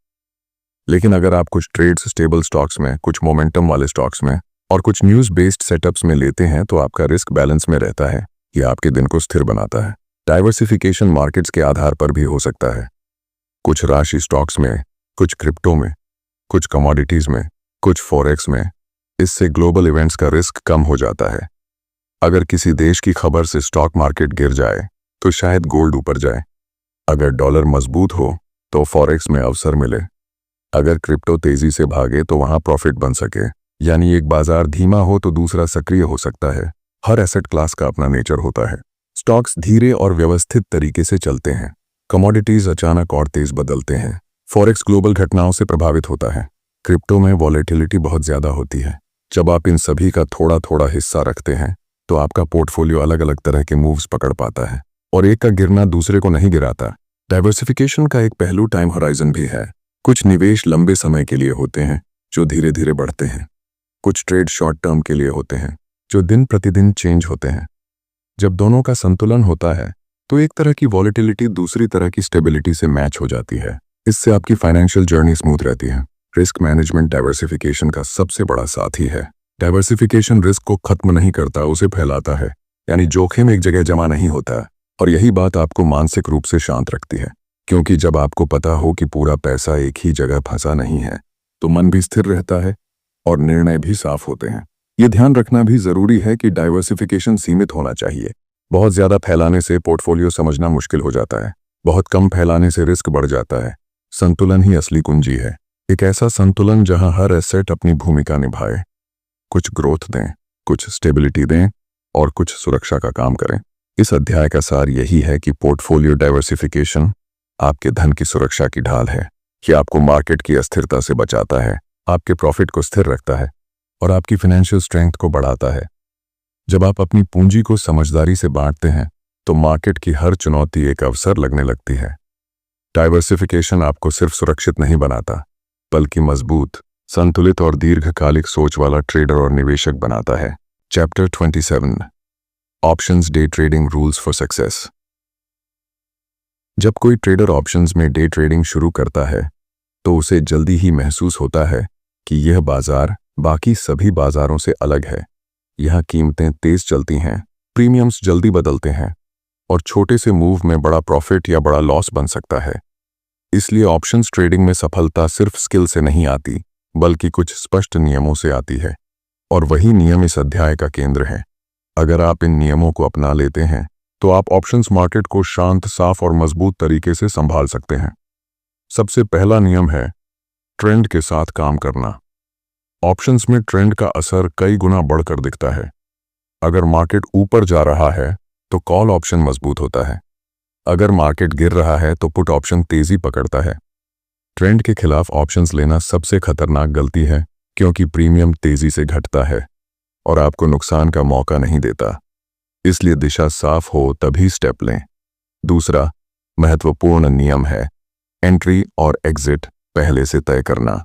लेकिन अगर आप कुछ ट्रेड्स स्टेबल स्टॉक्स में, कुछ मोमेंटम वाले स्टॉक्स में और कुछ न्यूज़ बेस्ड सेटअप्स में लेते हैं तो आपका रिस्क बैलेंस में रहता है। यह आपके दिन को स्थिर बनाता है। डाइवर्सिफिकेशन मार्केट्स के आधार पर भी हो सकता है। कुछ राशि स्टॉक्स में, कुछ क्रिप्टो में, कुछ कमोडिटीज में, कुछ फॉरेक्स में। इससे ग्लोबल इवेंट्स का रिस्क कम हो जाता है। अगर किसी देश की खबर से स्टॉक मार्केट गिर जाए तो शायद गोल्ड ऊपर जाए। अगर डॉलर मजबूत हो तो फॉरेक्स में अवसर मिले। अगर क्रिप्टो तेजी से भागे तो वहां प्रॉफिट बन सके। यानी एक बाजार धीमा हो तो दूसरा सक्रिय हो सकता है। हर एसेट क्लास का अपना नेचर होता है। स्टॉक्स धीरे और व्यवस्थित तरीके से चलते हैं। कमोडिटीज अचानक और तेज बदलते हैं। फॉरेक्स ग्लोबल घटनाओं से प्रभावित होता है। क्रिप्टो में वॉलेटिलिटी बहुत ज्यादा होती है। जब आप इन सभी का थोड़ा थोड़ा हिस्सा रखते हैं तो आपका पोर्टफोलियो अलग अलग तरह के मूव्स पकड़ पाता है और एक का गिरना दूसरे को नहीं गिराता। डाइवर्सिफिकेशन का एक पहलू टाइम होराइजन भी है। कुछ निवेश लंबे समय के लिए होते हैं जो धीरे धीरे बढ़ते हैं। कुछ ट्रेड शॉर्ट टर्म के लिए होते हैं जो दिन प्रतिदिन चेंज होते हैं। जब दोनों का संतुलन होता है तो एक तरह की वॉलेटिलिटी दूसरी तरह की स्टेबिलिटी से मैच हो जाती है। इससे आपकी फाइनेंशियल जर्नी स्मूथ रहती है। रिस्क मैनेजमेंट डाइवर्सिफिकेशन का सबसे बड़ा साथी है। डाइवर्सिफिकेशन रिस्क को खत्म नहीं करता, उसे फैलाता है। यानी जोखिम एक जगह जमा नहीं होता। और यही बात आपको मानसिक रूप से शांत रखती है, क्योंकि जब आपको पता हो कि पूरा पैसा एक ही जगह फंसा नहीं है तो मन भी स्थिर रहता है और निर्णय भी साफ होते हैं। ये ध्यान रखना भी जरूरी है कि डाइवर्सिफिकेशन सीमित होना चाहिए। बहुत ज्यादा फैलाने से पोर्टफोलियो समझना मुश्किल हो जाता है। बहुत कम फैलाने से रिस्क बढ़ जाता है। संतुलन ही असली कुंजी है। एक ऐसा संतुलन जहां हर एसेट अपनी भूमिका निभाए, कुछ ग्रोथ दें, कुछ स्टेबिलिटी दें और कुछ सुरक्षा का काम करें। इस अध्याय का सार यही है कि पोर्टफोलियो डाइवर्सिफिकेशन आपके धन की सुरक्षा की ढाल है। ये आपको मार्केट की अस्थिरता से बचाता है, आपके प्रॉफिट को स्थिर रखता है और आपकी फाइनेंशियल स्ट्रेंथ को बढ़ाता है। जब आप अपनी पूंजी को समझदारी से बांटते हैं तो मार्केट की हर चुनौती एक अवसर लगने लगती है। डाइवर्सिफिकेशन आपको सिर्फ सुरक्षित नहीं बनाता, बल्कि मजबूत, संतुलित और दीर्घकालिक सोच वाला ट्रेडर और निवेशक बनाता है। Chapter 27, options day trading rules for success. जब कोई ट्रेडर ऑप्शंस में डे ट्रेडिंग शुरू करता है तो उसे जल्दी ही महसूस होता है कि यह बाजार बाकी सभी बाजारों से अलग है। यहाँ कीमतें तेज चलती हैं, प्रीमियम्स जल्दी बदलते हैं और छोटे से मूव में बड़ा प्रॉफिट या बड़ा लॉस बन सकता है। इसलिए ऑप्शंस ट्रेडिंग में सफलता सिर्फ स्किल से नहीं आती, बल्कि कुछ स्पष्ट नियमों से आती है, और वही नियम इस अध्याय का केंद्र है। अगर आप इन नियमों को अपना लेते हैं तो आप ऑप्शंस मार्केट को शांत, साफ और मजबूत तरीके से संभाल सकते हैं। सबसे पहला नियम है ट्रेंड के साथ काम करना। ऑप्शंस में ट्रेंड का असर कई गुना बढ़कर दिखता है। अगर मार्केट ऊपर जा रहा है तो कॉल ऑप्शन मजबूत होता है, अगर मार्केट गिर रहा है तो पुट ऑप्शन तेजी पकड़ता है। ट्रेंड के खिलाफ ऑप्शंस लेना सबसे खतरनाक गलती है, क्योंकि प्रीमियम तेजी से घटता है और आपको नुकसान का मौका नहीं देता। इसलिए दिशा साफ हो तभी स्टेप लें। दूसरा महत्वपूर्ण नियम है एंट्री और एग्जिट पहले से तय करना।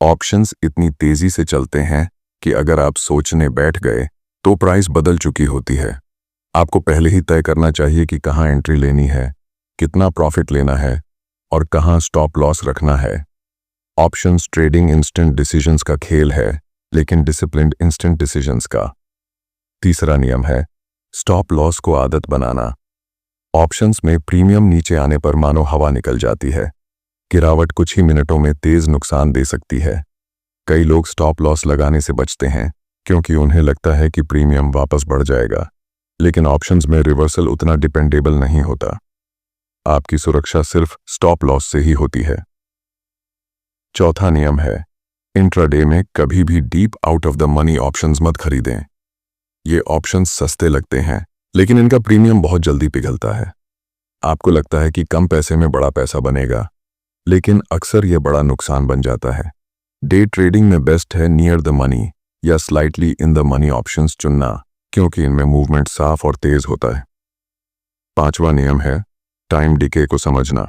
ऑप्शंस इतनी तेजी से चलते हैं कि अगर आप सोचने बैठ गए तो प्राइस बदल चुकी होती है। आपको पहले ही तय करना चाहिए कि कहाँ एंट्री लेनी है, कितना प्रॉफिट लेना है और कहाँ स्टॉप लॉस रखना है। ऑप्शंस ट्रेडिंग इंस्टेंट डिसीजंस का खेल है, लेकिन डिसिप्लिन्ड इंस्टेंट डिसीजंस का। तीसरा नियम है स्टॉप लॉस को आदत बनाना। ऑप्शंस में प्रीमियम नीचे आने पर मानो हवा निकल जाती है। गिरावट कुछ ही मिनटों में तेज नुकसान दे सकती है। कई लोग स्टॉप लॉस लगाने से बचते हैं क्योंकि उन्हें लगता है कि प्रीमियम वापस बढ़ जाएगा, लेकिन ऑप्शंस में रिवर्सल उतना डिपेंडेबल नहीं होता। आपकी सुरक्षा सिर्फ स्टॉप लॉस से ही होती है। चौथा नियम है इंट्राडे में कभी भी deep out of the money options मत खरीदें। ये ऑप्शंस सस्ते लगते हैं, लेकिन इनका प्रीमियम बहुत जल्दी पिघलता है। आपको लगता है कि कम पैसे में बड़ा पैसा बनेगा, लेकिन अक्सर यह बड़ा नुकसान बन जाता है। डे ट्रेडिंग में बेस्ट है नियर द मनी या slightly in the money options चुनना, क्योंकि इनमें मूवमेंट साफ और तेज होता है। पांचवा नियम है टाइम डिके को समझना।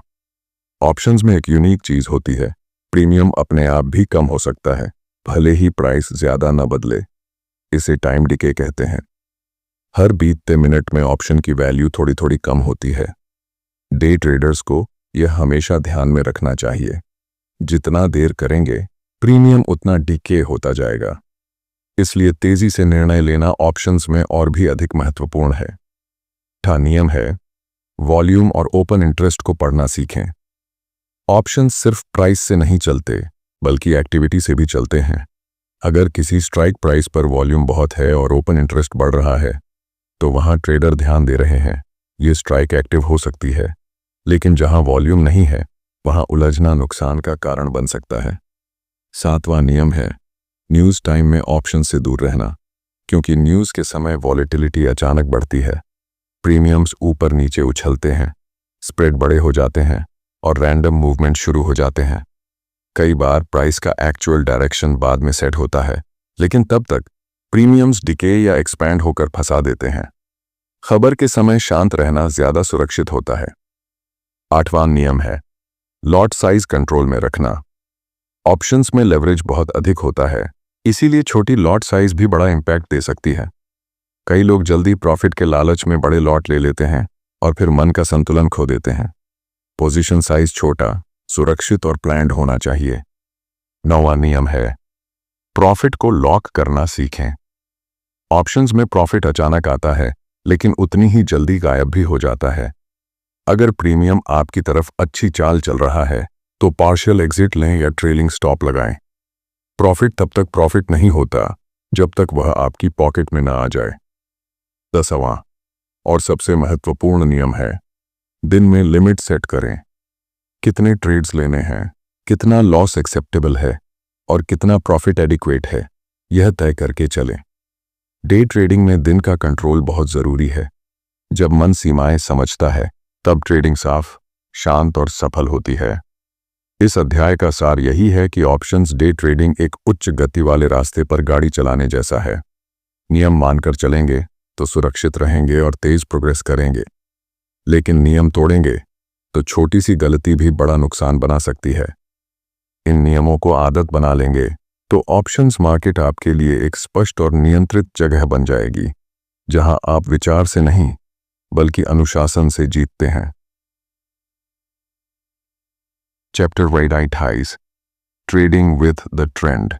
ऑप्शंस में एक यूनिक चीज होती है, प्रीमियम अपने आप भी कम हो सकता है, भले ही प्राइस ज्यादा न बदले। इसे टाइम डिके कहते हैं। हर बीतते मिनट में ऑप्शन की वैल्यू थोड़ी थोड़ी कम होती है। डे ट्रेडर्स को यह हमेशा ध्यान में रखना चाहिए। जितना देर करेंगे प्रीमियम उतना डिके होता जाएगा। इसलिए तेजी से निर्णय लेना ऑप्शंस में और भी अधिक महत्वपूर्ण है। छठा नियम है वॉल्यूम और ओपन इंटरेस्ट को पढ़ना सीखें। ऑप्शंस सिर्फ प्राइस से नहीं चलते, बल्कि एक्टिविटी से भी चलते हैं। अगर किसी स्ट्राइक प्राइस पर वॉल्यूम बहुत है और ओपन इंटरेस्ट बढ़ रहा है, तो वहां ट्रेडर ध्यान दे रहे हैं। ये स्ट्राइक एक्टिव हो सकती है, लेकिन जहां वॉल्यूम नहीं है वहां उलझना नुकसान का कारण बन सकता है। सातवां नियम है न्यूज़ टाइम में ऑप्शन से दूर रहना, क्योंकि न्यूज़ के समय वॉलेटिलिटी अचानक बढ़ती है। प्रीमियम्स ऊपर नीचे उछलते हैं, स्प्रेड बड़े हो जाते हैं और रैंडम मूवमेंट शुरू हो जाते हैं। कई बार प्राइस का एक्चुअल डायरेक्शन बाद में सेट होता है, लेकिन तब तक प्रीमियम्स डिके या एक्सपैंड होकर फंसा देते हैं। खबर के समय शांत रहना ज्यादा सुरक्षित होता है। आठवां नियम है लॉट साइज कंट्रोल में रखना। ऑप्शंस में लेवरेज बहुत अधिक होता है, इसीलिए छोटी लॉट साइज भी बड़ा इंपैक्ट दे सकती है। कई लोग जल्दी प्रॉफिट के लालच में बड़े लॉट ले लेते हैं और फिर मन का संतुलन खो देते हैं। पोजीशन साइज छोटा, सुरक्षित और प्लान्ड होना चाहिए। नौवां नियम है प्रॉफिट को लॉक करना सीखें। ऑप्शंस में प्रॉफिट अचानक आता है, लेकिन उतनी ही जल्दी गायब भी हो जाता है। अगर प्रीमियम आपकी तरफ अच्छी चाल चल रहा है तो पार्शियल एग्जिट लें या ट्रेलिंग स्टॉप लगाएं। प्रॉफिट तब तक प्रॉफिट नहीं होता जब तक वह आपकी पॉकेट में ना आ जाए। 10वां और सबसे महत्वपूर्ण नियम है दिन में लिमिट सेट करें। कितने ट्रेड्स लेने हैं, कितना लॉस एक्सेप्टेबल है और कितना प्रॉफिट एडिक्वेट है, यह तय करके चलें। डे ट्रेडिंग में दिन का कंट्रोल बहुत जरूरी है। जब मन सीमाएं समझता है तब ट्रेडिंग साफ, शांत और सफल होती है। इस अध्याय का सार यही है कि ऑप्शंस डे ट्रेडिंग एक उच्च गति वाले रास्ते पर गाड़ी चलाने जैसा है। नियम मानकर चलेंगे तो सुरक्षित रहेंगे और तेज प्रोग्रेस करेंगे, लेकिन नियम तोड़ेंगे तो छोटी सी गलती भी बड़ा नुकसान बना सकती है। इन नियमों को आदत बना लेंगे तो ऑप्शंस मार्केट आपके लिए एक स्पष्ट और नियंत्रित जगह बन जाएगी, जहां आप विचार से नहीं बल्कि अनुशासन से जीतते हैं। Chapter 28 trading with the trend.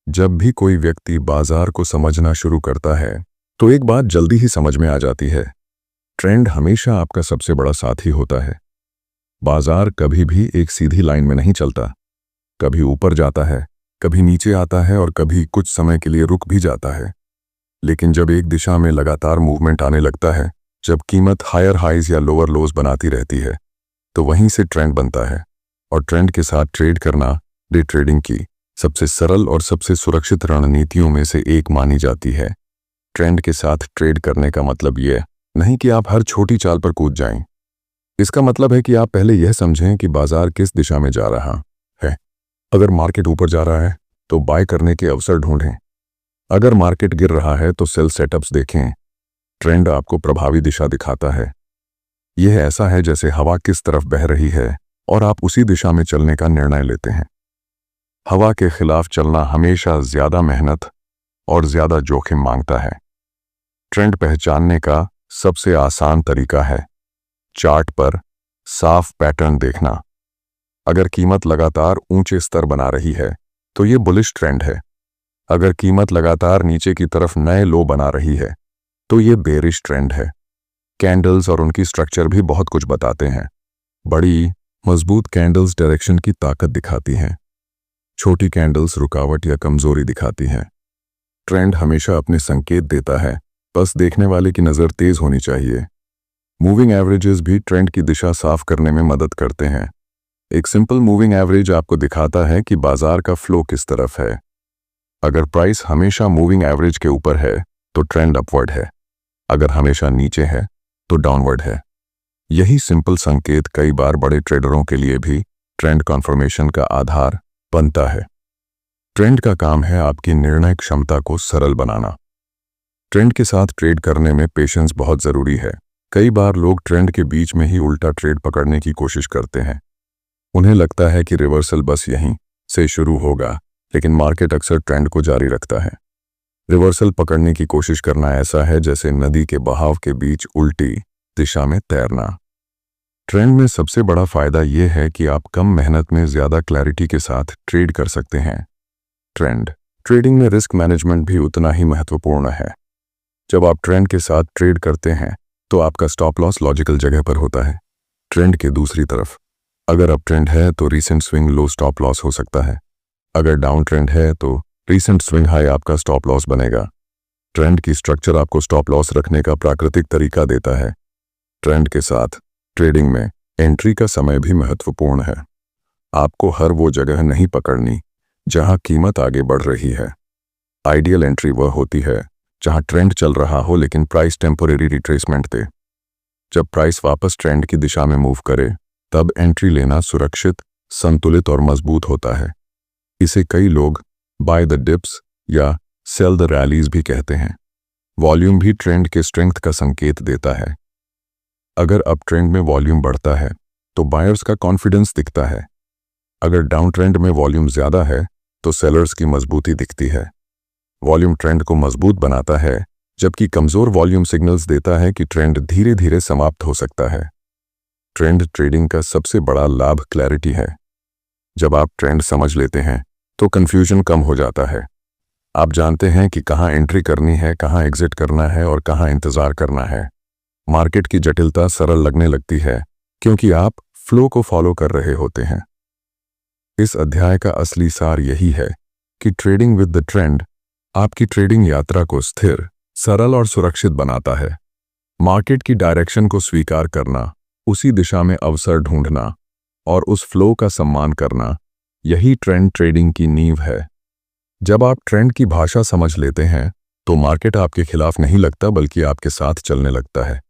जब भी कोई व्यक्ति बाजार को समझना शुरू करता है तो एक बात जल्दी ही समझ में आ जाती है। ट्रेंड हमेशा आपका सबसे बड़ा साथी होता है। बाजार कभी भी एक सीधी लाइन में नहीं चलता, कभी ऊपर जाता है, कभी नीचे आता है और कभी कुछ समय के लिए रुक भी जाता है। लेकिन जब एक दिशा में लगातार मूवमेंट आने लगता है, जब कीमत हायर हाइज या लोअर लोज बनाती रहती है, तो वहीं से ट्रेंड बनता है। और ट्रेंड के साथ ट्रेड करना डे ट्रेडिंग की सबसे सरल और सबसे सुरक्षित रणनीतियों में से एक मानी जाती है। ट्रेंड के साथ ट्रेड करने का मतलब यह नहीं कि आप हर छोटी चाल पर कूद जाएं। इसका मतलब है कि आप पहले यह समझें कि बाजार किस दिशा में जा रहा है। अगर मार्केट ऊपर जा रहा है तो बाय करने के अवसर ढूंढें। अगर मार्केट गिर रहा है तो सेल सेटअप्स देखें। ट्रेंड आपको प्रभावी दिशा दिखाता है। यह ऐसा है जैसे हवा किस तरफ बह रही है और आप उसी दिशा में चलने का निर्णय लेते हैं। हवा के खिलाफ चलना हमेशा ज्यादा मेहनत और ज्यादा जोखिम मांगता है। ट्रेंड पहचानने का सबसे आसान तरीका है चार्ट पर साफ पैटर्न देखना। अगर कीमत लगातार ऊंचे स्तर बना रही है तो ये बुलिश ट्रेंड है। अगर कीमत लगातार नीचे की तरफ नए लो बना रही है तो ये बेरिश ट्रेंड है। कैंडल्स और उनकी स्ट्रक्चर भी बहुत कुछ बताते हैं। बड़ी मजबूत कैंडल्स डायरेक्शन की ताकत दिखाती हैं। छोटी कैंडल्स रुकावट या कमजोरी दिखाती हैं। ट्रेंड हमेशा अपने संकेत देता है, बस देखने वाले की नज़र तेज होनी चाहिए। मूविंग एवरेजेस भी ट्रेंड की दिशा साफ करने में मदद करते हैं। एक सिंपल मूविंग एवरेज आपको दिखाता है कि बाजार का फ्लो किस तरफ है। अगर प्राइस हमेशा मूविंग एवरेज के ऊपर है तो ट्रेंड अपवर्ड है, अगर हमेशा नीचे है तो डाउनवर्ड है। यही सिंपल संकेत कई बार बड़े ट्रेडरों के लिए भी ट्रेंड कन्फर्मेशन का आधार बनता है। ट्रेंड का काम है आपकी निर्णय क्षमता को सरल बनाना। ट्रेंड के साथ ट्रेड करने में पेशेंस बहुत जरूरी है। कई बार लोग ट्रेंड के बीच में ही उल्टा ट्रेड पकड़ने की कोशिश करते हैं। उन्हें लगता है कि रिवर्सल बस यहीं से शुरू होगा, लेकिन मार्केट अक्सर ट्रेंड को जारी रखता है। रिवर्सल पकड़ने की कोशिश करना ऐसा है जैसे नदी के बहाव के बीच उल्टी दिशा में तैरना। ट्रेंड में सबसे बड़ा फायदा यह है कि आप कम मेहनत में ज्यादा क्लैरिटी के साथ ट्रेड कर सकते हैं। ट्रेडिंग में रिस्क मैनेजमेंट भी उतना ही महत्वपूर्ण है। जब आप ट्रेंड के साथ ट्रेड करते हैं तो आपका स्टॉप लॉस लॉजिकल जगह पर होता है। ट्रेंड के दूसरी तरफ अगर अप ट्रेंड है तो recent swing low stop loss हो सकता है। अगर डाउन ट्रेंड है तो रीसेंट स्विंग हाई आपका स्टॉप लॉस बनेगा। ट्रेंड की स्ट्रक्चर आपको स्टॉप लॉस रखने का प्राकृतिक तरीका देता है। ट्रेंड के साथ ट्रेडिंग में एंट्री का समय भी महत्वपूर्ण है। आपको हर वो जगह नहीं पकड़नी जहां कीमत आगे बढ़ रही है। आइडियल एंट्री वह होती है जहां ट्रेंड चल रहा हो लेकिन प्राइस टेम्पोरेरी रिट्रेसमेंट दे। जब प्राइस वापस ट्रेंड की दिशा में मूव करे तब एंट्री लेना सुरक्षित, संतुलित और मजबूत होता है। इसे कई लोग बाय द डिप्स या सेल द रैलीज भी कहते हैं। वॉल्यूम भी ट्रेंड के स्ट्रेंथ का संकेत देता है। अगर अप ट्रेंड में वॉल्यूम बढ़ता है तो बायर्स का कॉन्फिडेंस दिखता है। अगर डाउन ट्रेंड में वॉल्यूम ज्यादा है तो सेलर्स की मजबूती दिखती है। वॉल्यूम ट्रेंड को मजबूत बनाता है, जबकि कमजोर वॉल्यूम सिग्नल्स देता है कि ट्रेंड धीरे धीरे समाप्त हो सकता है। ट्रेंड ट्रेडिंग का सबसे बड़ा लाभ क्लैरिटी है। जब आप ट्रेंड समझ लेते हैं तो कंफ्यूजन कम हो जाता है। आप जानते हैं कि कहां एंट्री करनी है, कहां एग्जिट करना है और कहां इंतजार करना है। मार्केट की जटिलता सरल लगने लगती है क्योंकि आप फ्लो को फॉलो कर रहे होते हैं। इस अध्याय का असली सार यही है कि ट्रेडिंग विद द ट्रेंड आपकी ट्रेडिंग यात्रा को स्थिर, सरल और सुरक्षित बनाता है। मार्केट की डायरेक्शन को स्वीकार करना, उसी दिशा में अवसर ढूंढना और उस फ्लो का सम्मान करना, यही ट्रेंड ट्रेडिंग की नींव है। जब आप ट्रेंड की भाषा समझ लेते हैं तो मार्केट आपके खिलाफ नहीं लगता बल्कि आपके साथ चलने लगता है।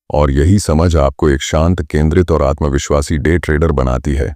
और यही समझ आपको एक शांत, केंद्रित और आत्मविश्वासी डे ट्रेडर बनाती है।